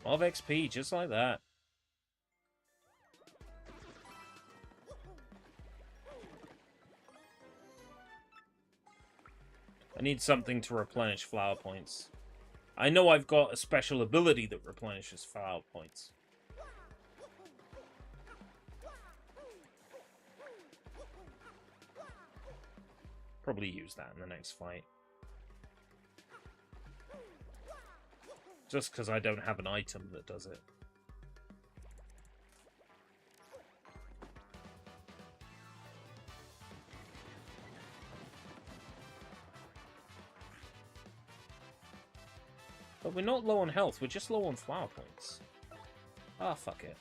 Of XP, just like that. I need something to replenish flower points. I know I've got a special ability that replenishes flower points. Probably use that in the next fight. Just because I don't have an item that does it. But we're not low on health, we're just low on flower points. Ah, fuck it.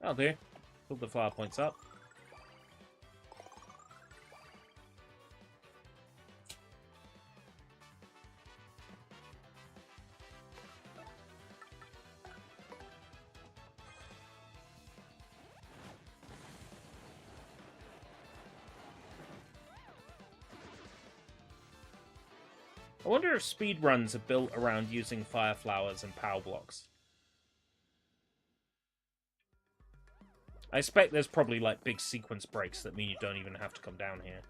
That'll do. Build the flower points up. I wonder if speedruns are built around using fire flowers and power blocks. I expect there's probably like big sequence breaks that mean you don't even have to come down here.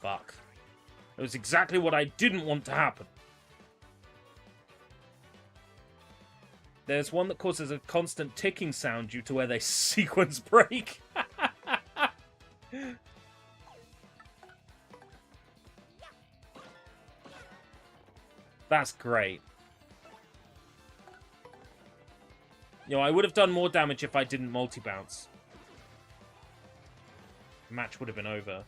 Fuck. It was exactly what I didn't want to happen. There's one that causes a constant ticking sound due to where they sequence break. That's great. You know, I would have done more damage if I didn't multi-bounce. The match would have been over.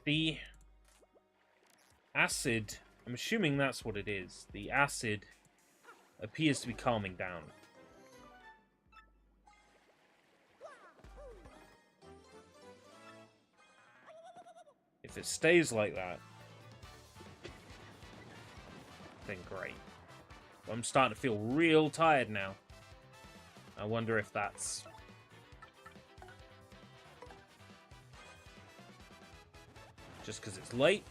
The acid, I'm assuming that's what it is. The acid appears to be calming down. If it stays like that, then great. I'm starting to feel real tired now. I wonder if that's... just because it's late?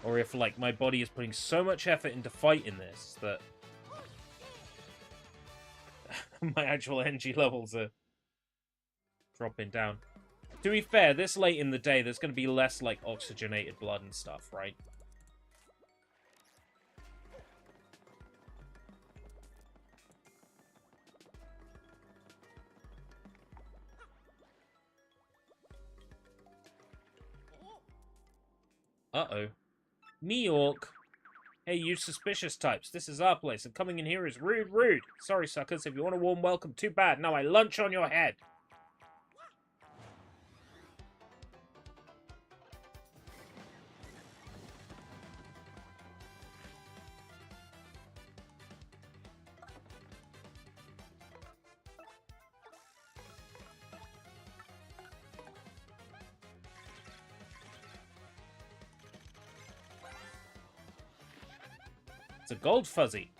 Or if, like, my body is putting so much effort into fighting this that my actual energy levels are dropping down. To be fair, this late in the day, there's going to be less, like, oxygenated blood and stuff, right? Uh-oh. New York. Hey, you suspicious types. This is our place, and coming in here is rude, rude. Sorry, suckers. If you want a warm welcome, too bad. Now I lunch on your head. It's a gold fuzzy.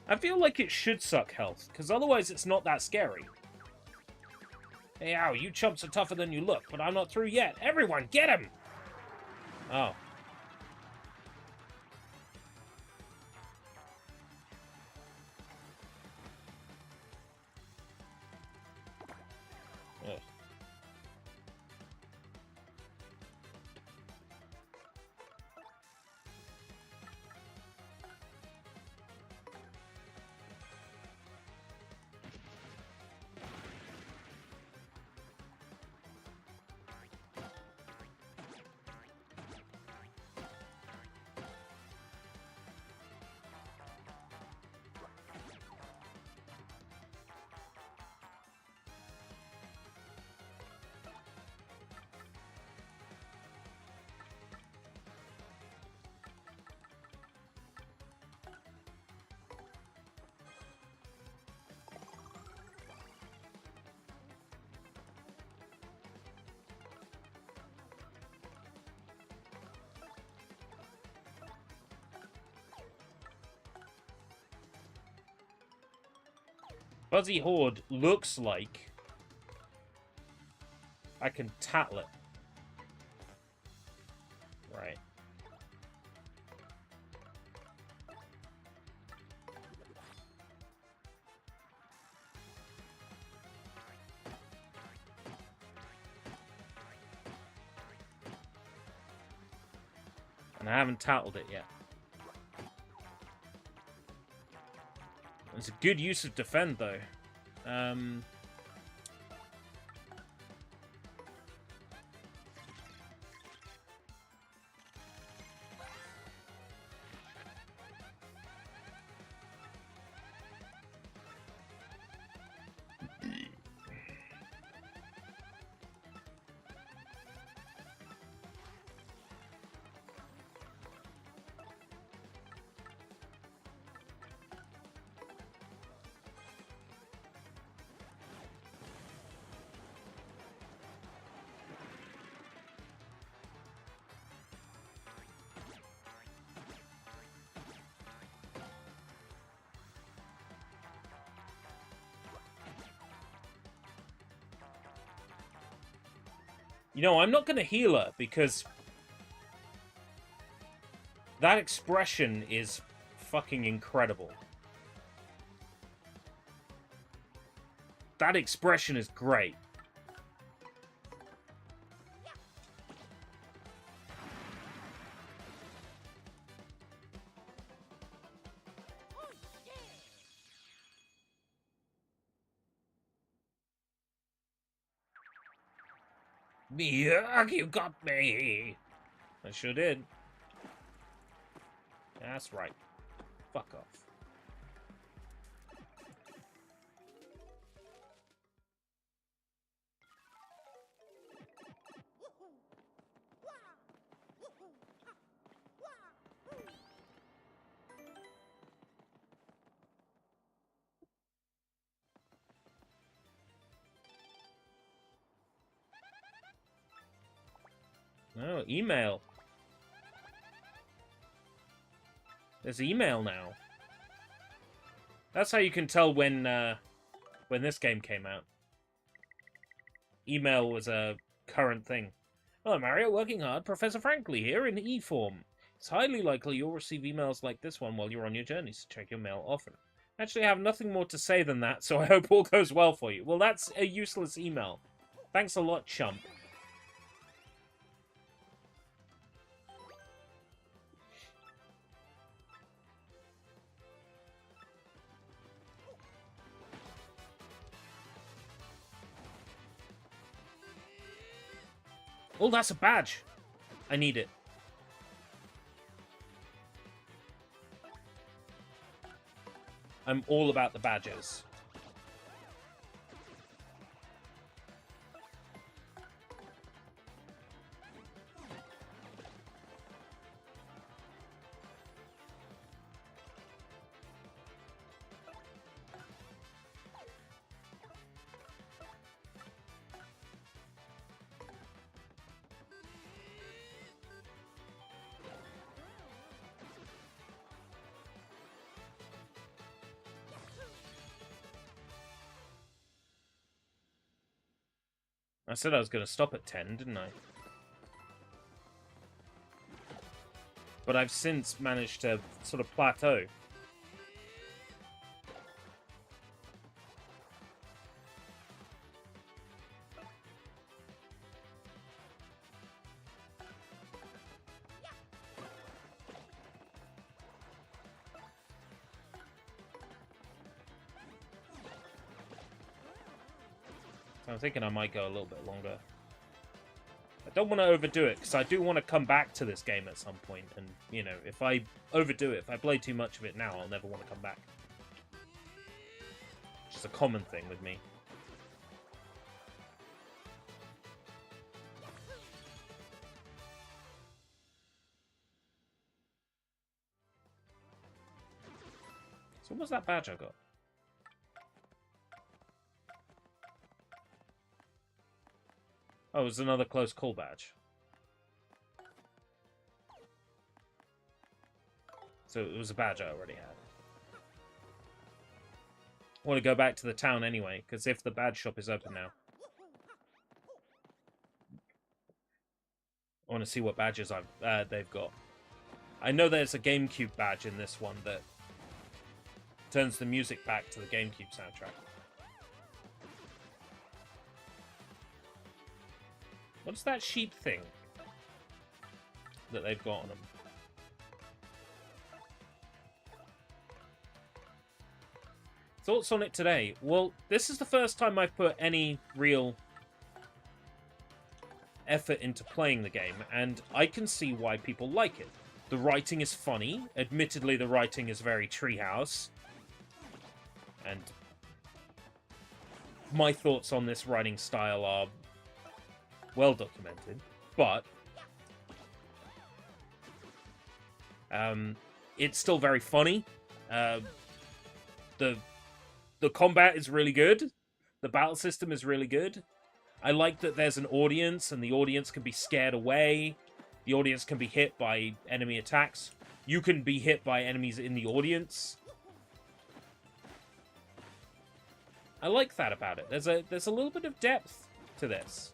I feel like it should suck health, because otherwise it's not that scary. Hey, ow, you chumps are tougher than you look, but I'm not through yet. Everyone, get him! Oh. Ugh. Fuzzy Horde looks like I can tattle it. Right. And I haven't tattled it yet. It's a good use of defend, though. You know, I'm not going to heal her because that expression is fucking incredible. That expression is great. Yuck, you got me. I sure did. That's right. Fuck off. Oh, email. There's email now. That's how you can tell when this game came out. Email was a current thing. Hello, Mario. Working hard. Professor Franklin here in e-form. It's highly likely you'll receive emails like this one while you're on your journeys, so check your mail often. Actually, I have nothing more to say than that, so I hope all goes well for you. Well, that's a useless email. Thanks a lot, chump. Oh, that's a badge. I need it. I'm all about the badges. I said I was going to stop at 10, didn't I? But I've since managed to sort of plateau. I'm thinking I might go a little bit longer. I don't want to overdo it, because I do want to come back to this game at some point, and, you know, if I overdo it, if I play too much of it now, I'll never want to come back. Which is a common thing with me. So what's that badge I got? Oh, it was another close call badge. So it was a badge I already had. I want to go back to the town anyway, because if the badge shop is open now. I want to see what badges they've got. I know there's a GameCube badge in this one that turns the music back to the GameCube soundtrack. What's that sheep thing that they've got on them? Thoughts on it today? Well, this is the first time I've put any real effort into playing the game, and I can see why people like it. The writing is funny. Admittedly, the writing is very Treehouse. And my thoughts on this writing style are well documented, but it's still very funny. The combat is really good. The battle system is really good. I like that there's an audience, and the audience can be scared away. The audience can be hit by enemy attacks. You can be hit by enemies in the audience. I like that about it. There's a little bit of depth to this.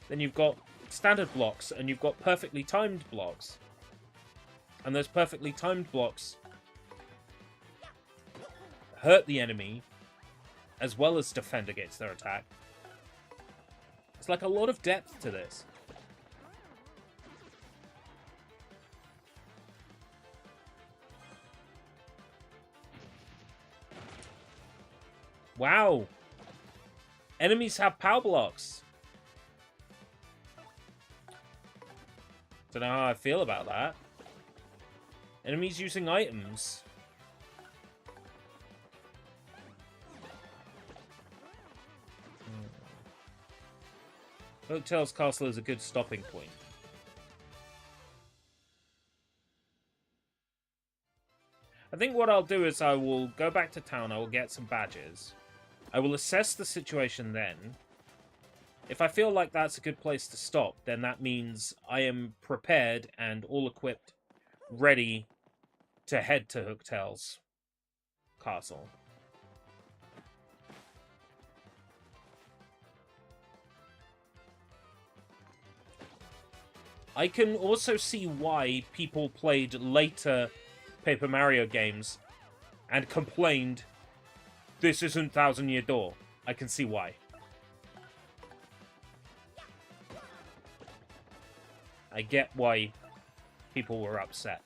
Then you've got standard blocks, and you've got perfectly timed blocks. And those perfectly timed blocks hurt the enemy, as well as defend against their attack. It's like a lot of depth to this. Wow. Enemies have power blocks. Don't know how I feel about that. Enemies using items. Oaktail's Castle is a good stopping point. I think what I'll do is I will go back to town, I will get some badges. I will assess the situation then. If I feel like that's a good place to stop, then that means I am prepared and all equipped, ready to head to Hooktail's Castle. I can also see why people played later Paper Mario games and complained, this isn't Thousand Year Door. I can see why. I get why people were upset.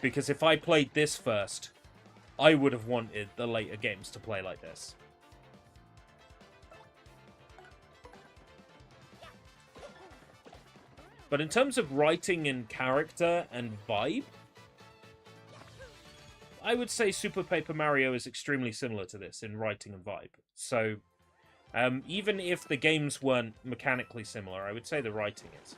Because if I played this first, I would have wanted the later games to play like this. But in terms of writing and character and vibe, I would say Super Paper Mario is extremely similar to this in writing and vibe. So, even if the games weren't mechanically similar, I would say the writing is.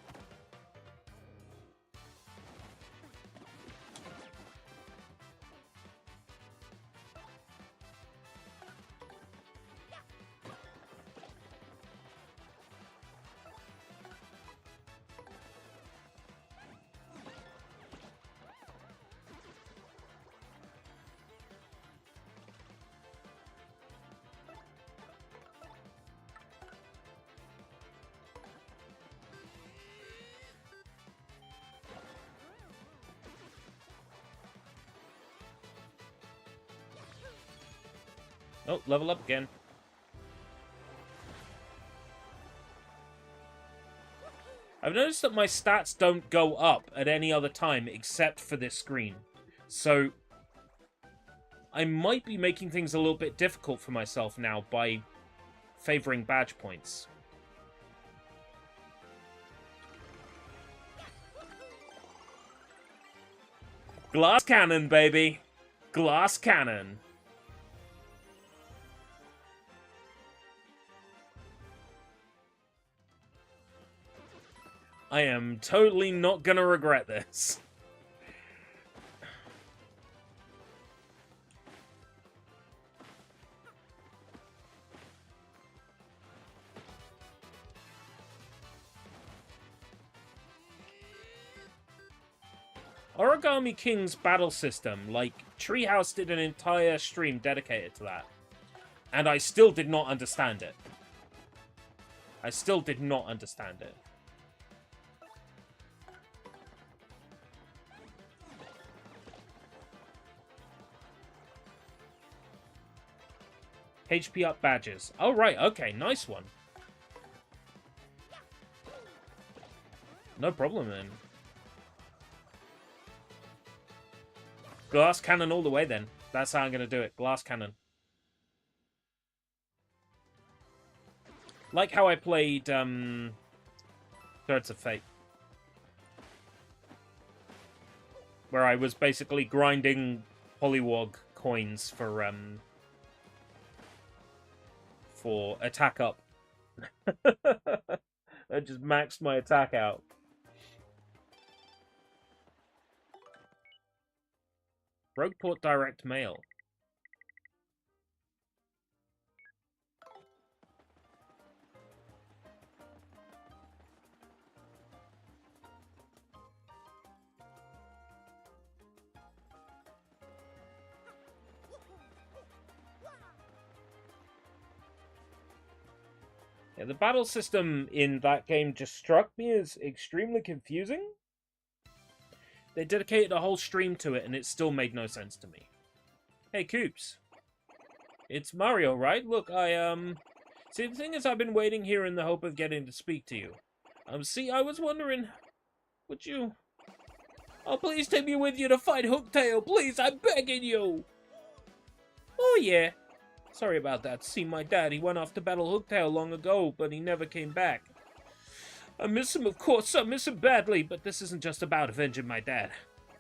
Oh, level up again. I've noticed that my stats don't go up at any other time except for this screen. So, I might be making things a little bit difficult for myself now by favoring badge points. Glass cannon, baby! Glass cannon! I am totally not gonna regret this. Origami King's battle system, like, Treehouse did an entire stream dedicated to that. And I still did not understand it. I still did not understand it. HP up badges. Oh, right, okay, nice one. No problem, then. Glass cannon all the way, then. That's how I'm going to do it. Glass cannon. Like how I played, Threads of Fate. Where I was basically grinding Polywog coins for attack up. I just maxed my attack out. Rogueport Direct Mail. Yeah, the battle system in that game just struck me as extremely confusing. They dedicated a whole stream to it, and it still made no sense to me. Hey, Coops. It's Mario, right? Look, See, the thing is, I've been waiting here in the hope of getting to speak to you. See, I was wondering... Would you... Oh, please take me with you to fight Hooktail, please, I'm begging you! Oh, yeah. Sorry about that. See, my dad, he went off to battle Hooktail long ago, but he never came back. I miss him, of course, I miss him badly, but this isn't just about avenging my dad.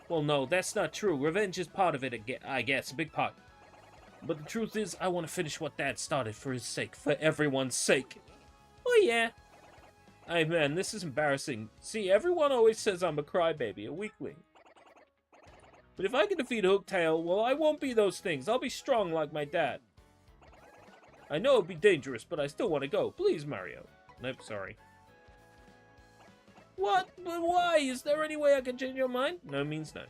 Well, no, that's not true. Revenge is part of it, I guess, a big part. But the truth is, I want to finish what Dad started for his sake, for everyone's sake. Oh, yeah. Hey, man, this is embarrassing. See, everyone always says I'm a crybaby, a weakling. But if I can defeat Hooktail, well, I won't be those things. I'll be strong like my dad. I know it'll be dangerous, but I still want to go. Please, Mario. Nope, sorry. What? But why? Is there any way I can change your mind? No means no.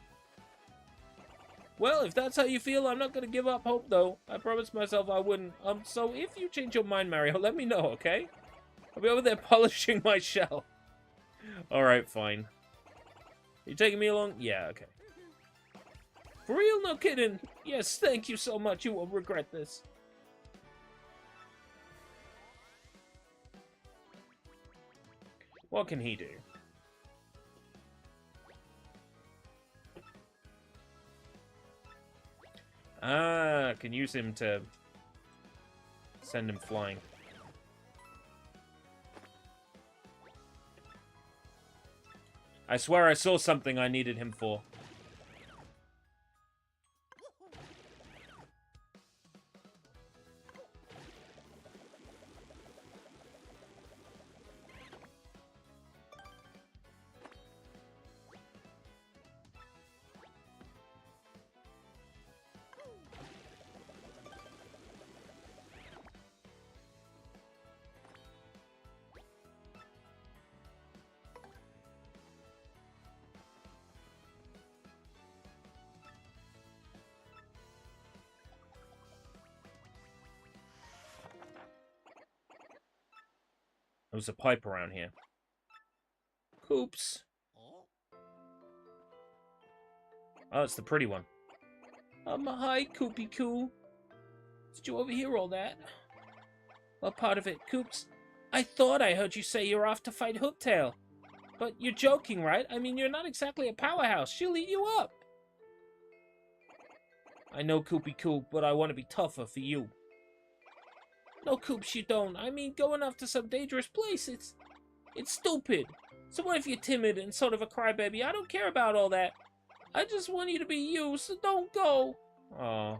Well, if that's how you feel, I'm not going to give up hope, though. I promised myself I wouldn't. So if you change your mind, Mario, let me know, okay? I'll be over there polishing my shell. Alright, fine. You taking me along? Yeah, okay. For real? No kidding. Yes, thank you so much. You won't regret this. What can he do? Ah, can use him to send him flying. I swear I saw something I needed him for. There was a pipe around here. Oops. Oh, it's the pretty one. Hi, Koopy Koo. Did you overhear all that? Well, part of it, Koops. I thought I heard you say you're off to fight Hooktail. But you're joking, right? I mean, you're not exactly a powerhouse. She'll eat you up. I know, Koopy Koo, but I want to be tougher for you. No, Koops, you don't. I mean, going off to some dangerous place, it's stupid. So what if you're timid and sort of a crybaby? I don't care about all that. I just want you to be you, so don't go. Oh,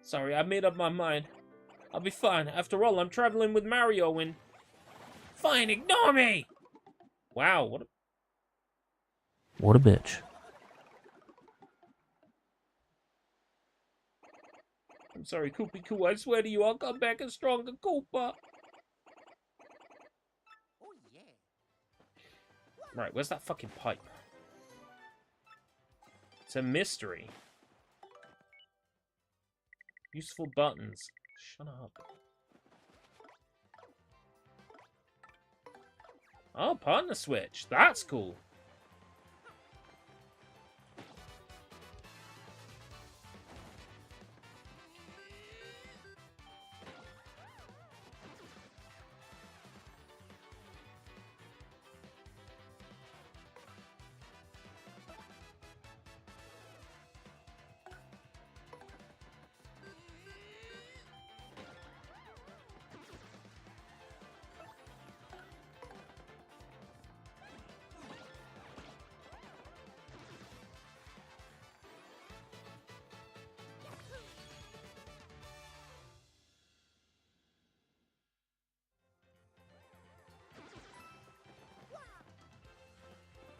sorry, I made up my mind. I'll be fine. After all, I'm traveling with Mario and... Fine, ignore me! Wow, what a bitch. I'm sorry, Koopy Koo. I swear to you, I'll come back a stronger Koopa. Oh, yeah. Right, where's that fucking pipe? It's a mystery. Useful buttons. Shut up. Oh, partner switch. That's cool.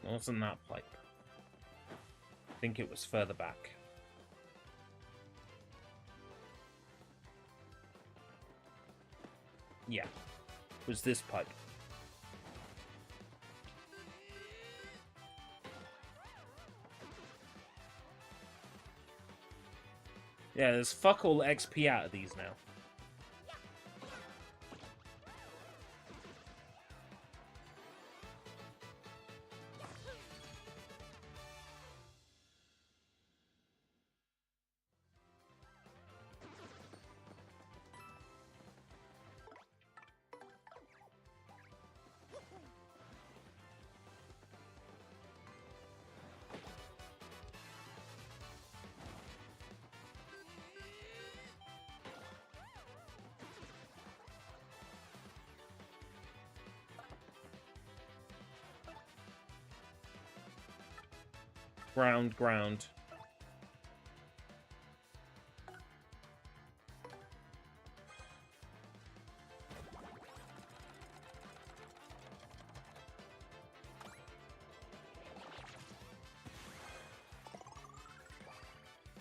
Wasn't that pipe? I think it was further back. Yeah, it was this pipe. Yeah, there's fuck all XP out of these now. Ground, ground.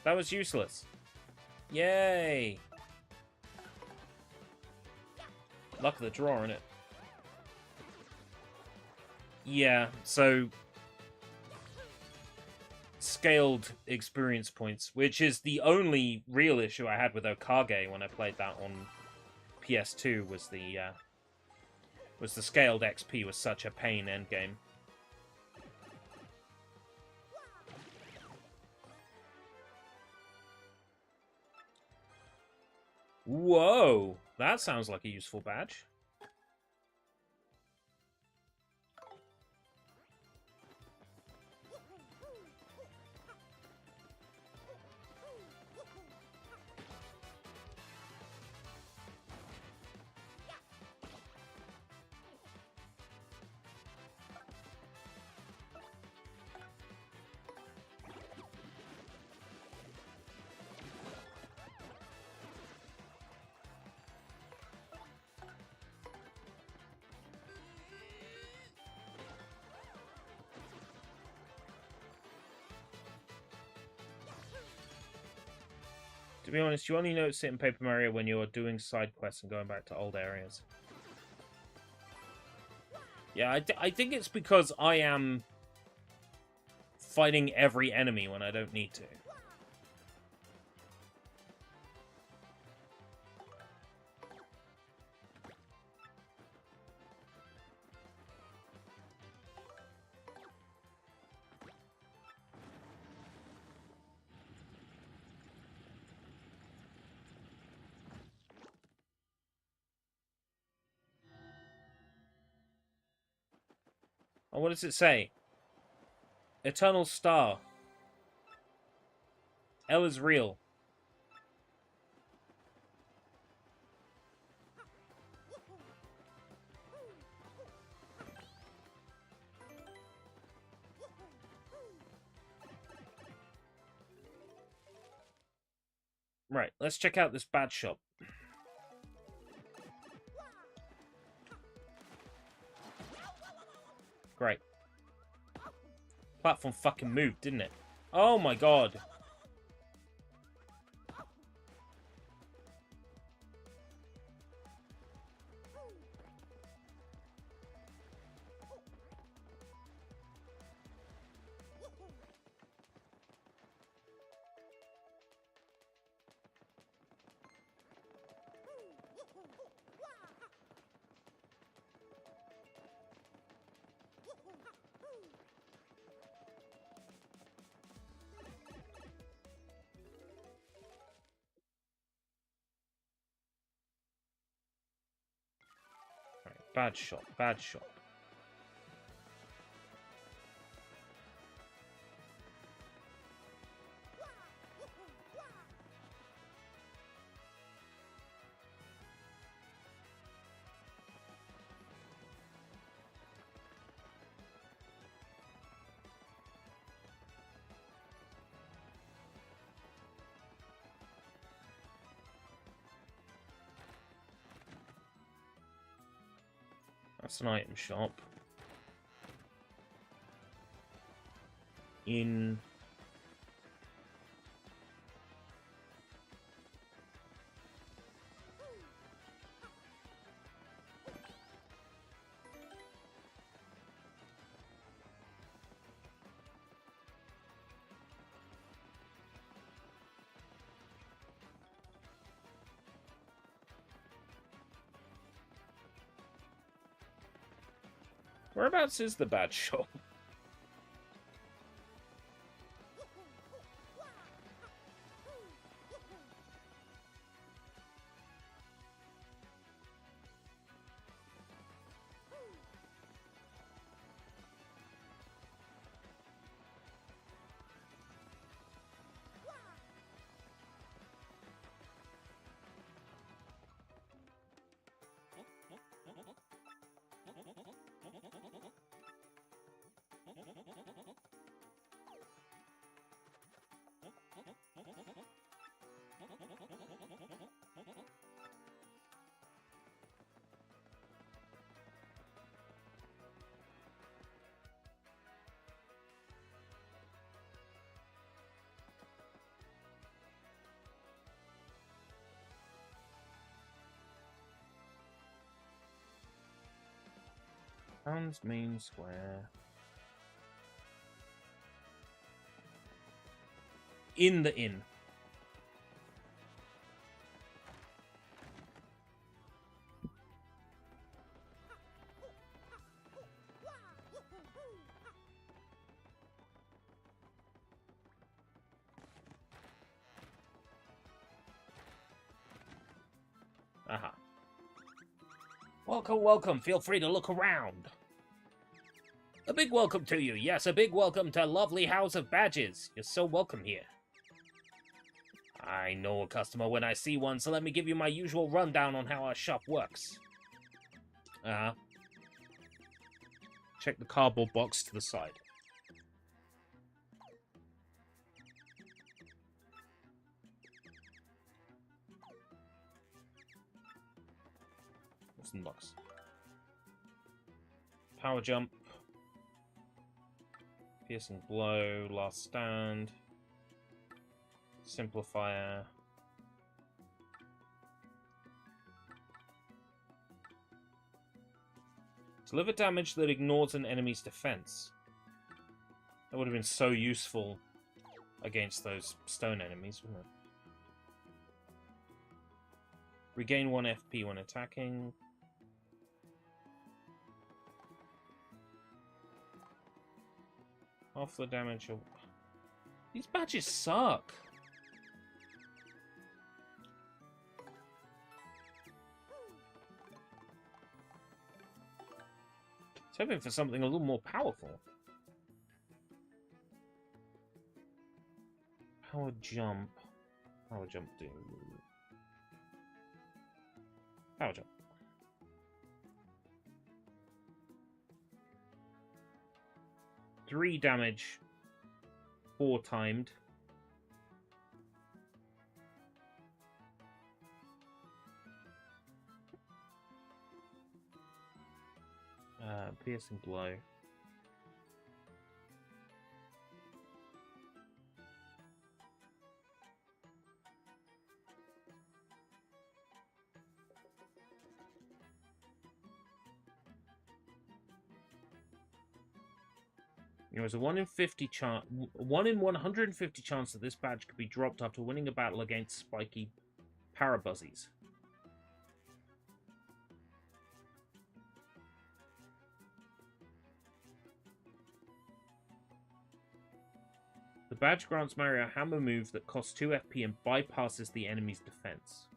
That was useless. Yay! Luck of the draw, innit? Yeah, so... Scaled experience points, which is the only real issue I had with Okage when I played that on PS2, was the scaled XP was such a pain endgame. Whoa! That sounds like a useful badge. To be honest, you only notice it in Paper Mario when you're doing side quests and going back to old areas. Yeah, I think it's because I am fighting every enemy when I don't need to. Oh, what does it say? Eternal Star. L is real. Right, let's check out this badge shop. Great. Platform fucking moved, didn't it? Oh my god. Right, badge shop, badge shop. That's an item shop. In... Whereabouts is the badge shop? Town's main square. In the inn. Aha. Welcome, welcome. Feel free to look around. A big welcome to you. Yes, a big welcome to lovely House of Badges. You're so welcome here. I know a customer when I see one, so let me give you my usual rundown on how our shop works. Check the cardboard box to the side. What's in the box? Power jump. Piercing blow. Last stand. Simplifier. Deliver damage that ignores an enemy's defense. That would have been so useful against those stone enemies, wouldn't it? Regain 1 FP when attacking. Half the damage. These badges suck. I was hoping for something a little more powerful. Power jump. Power jump do. Power jump. Three damage. 4 timed. Piercing blow. There was a 1 in 50 chance, 1 in 150 chance that this badge could be dropped after winning a battle against spiky parabuzzies. The badge grants Mario a hammer move that costs 2 FP and bypasses the enemy's defense.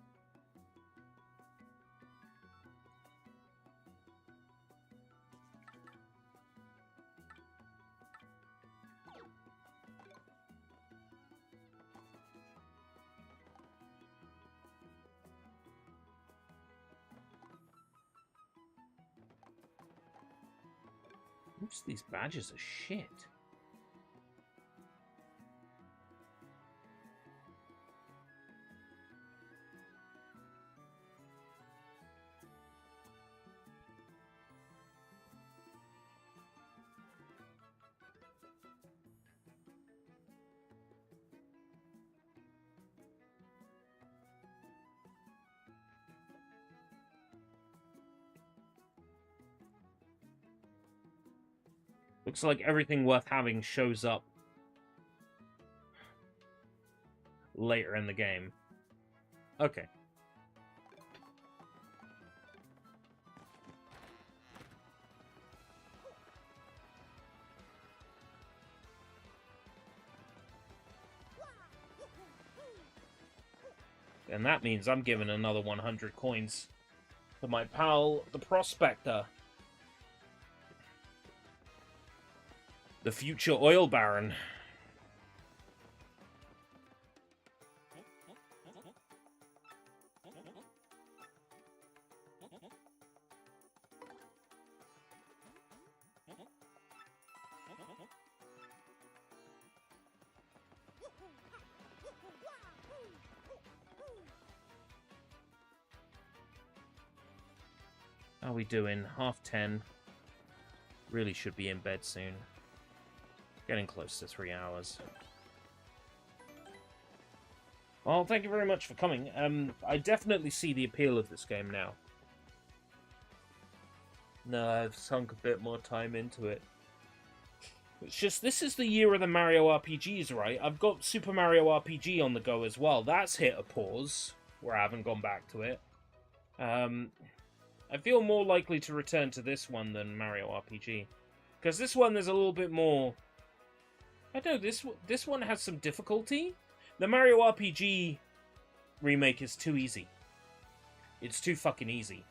Oops, these badges are shit. Looks like everything worth having shows up later in the game. Okay. And that means I'm giving another 100 coins to my pal, the Prospector. The future oil baron. How are we doing? 10:30. Really should be in bed soon. Getting close to 3 hours. Well, thank you very much for coming. I definitely see the appeal of this game now. No, I've sunk a bit more time into it. It's just, this is the year of the Mario RPGs, right? I've got Super Mario RPG on the go as well. That's hit a pause, where I haven't gone back to it. I feel more likely to return to this one than Mario RPG. Because this one, there's a little bit more... I don't know, this one has some difficulty. The Mario RPG remake is too easy. It's too fucking easy.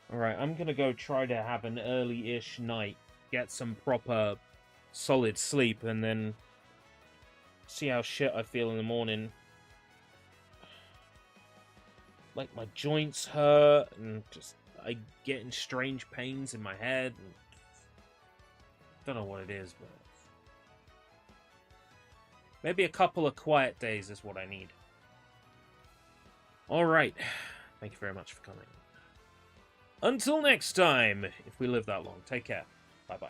Alright, I'm gonna go try to have an early-ish night, get some proper, solid sleep, and then see how shit I feel in the morning. Like, my joints hurt, and just, I get in strange pains in my head. And don't know what it is, but maybe a couple of quiet days is what I need. Alright, thank you very much for coming. Until next time, if we live that long, take care. Bye-bye.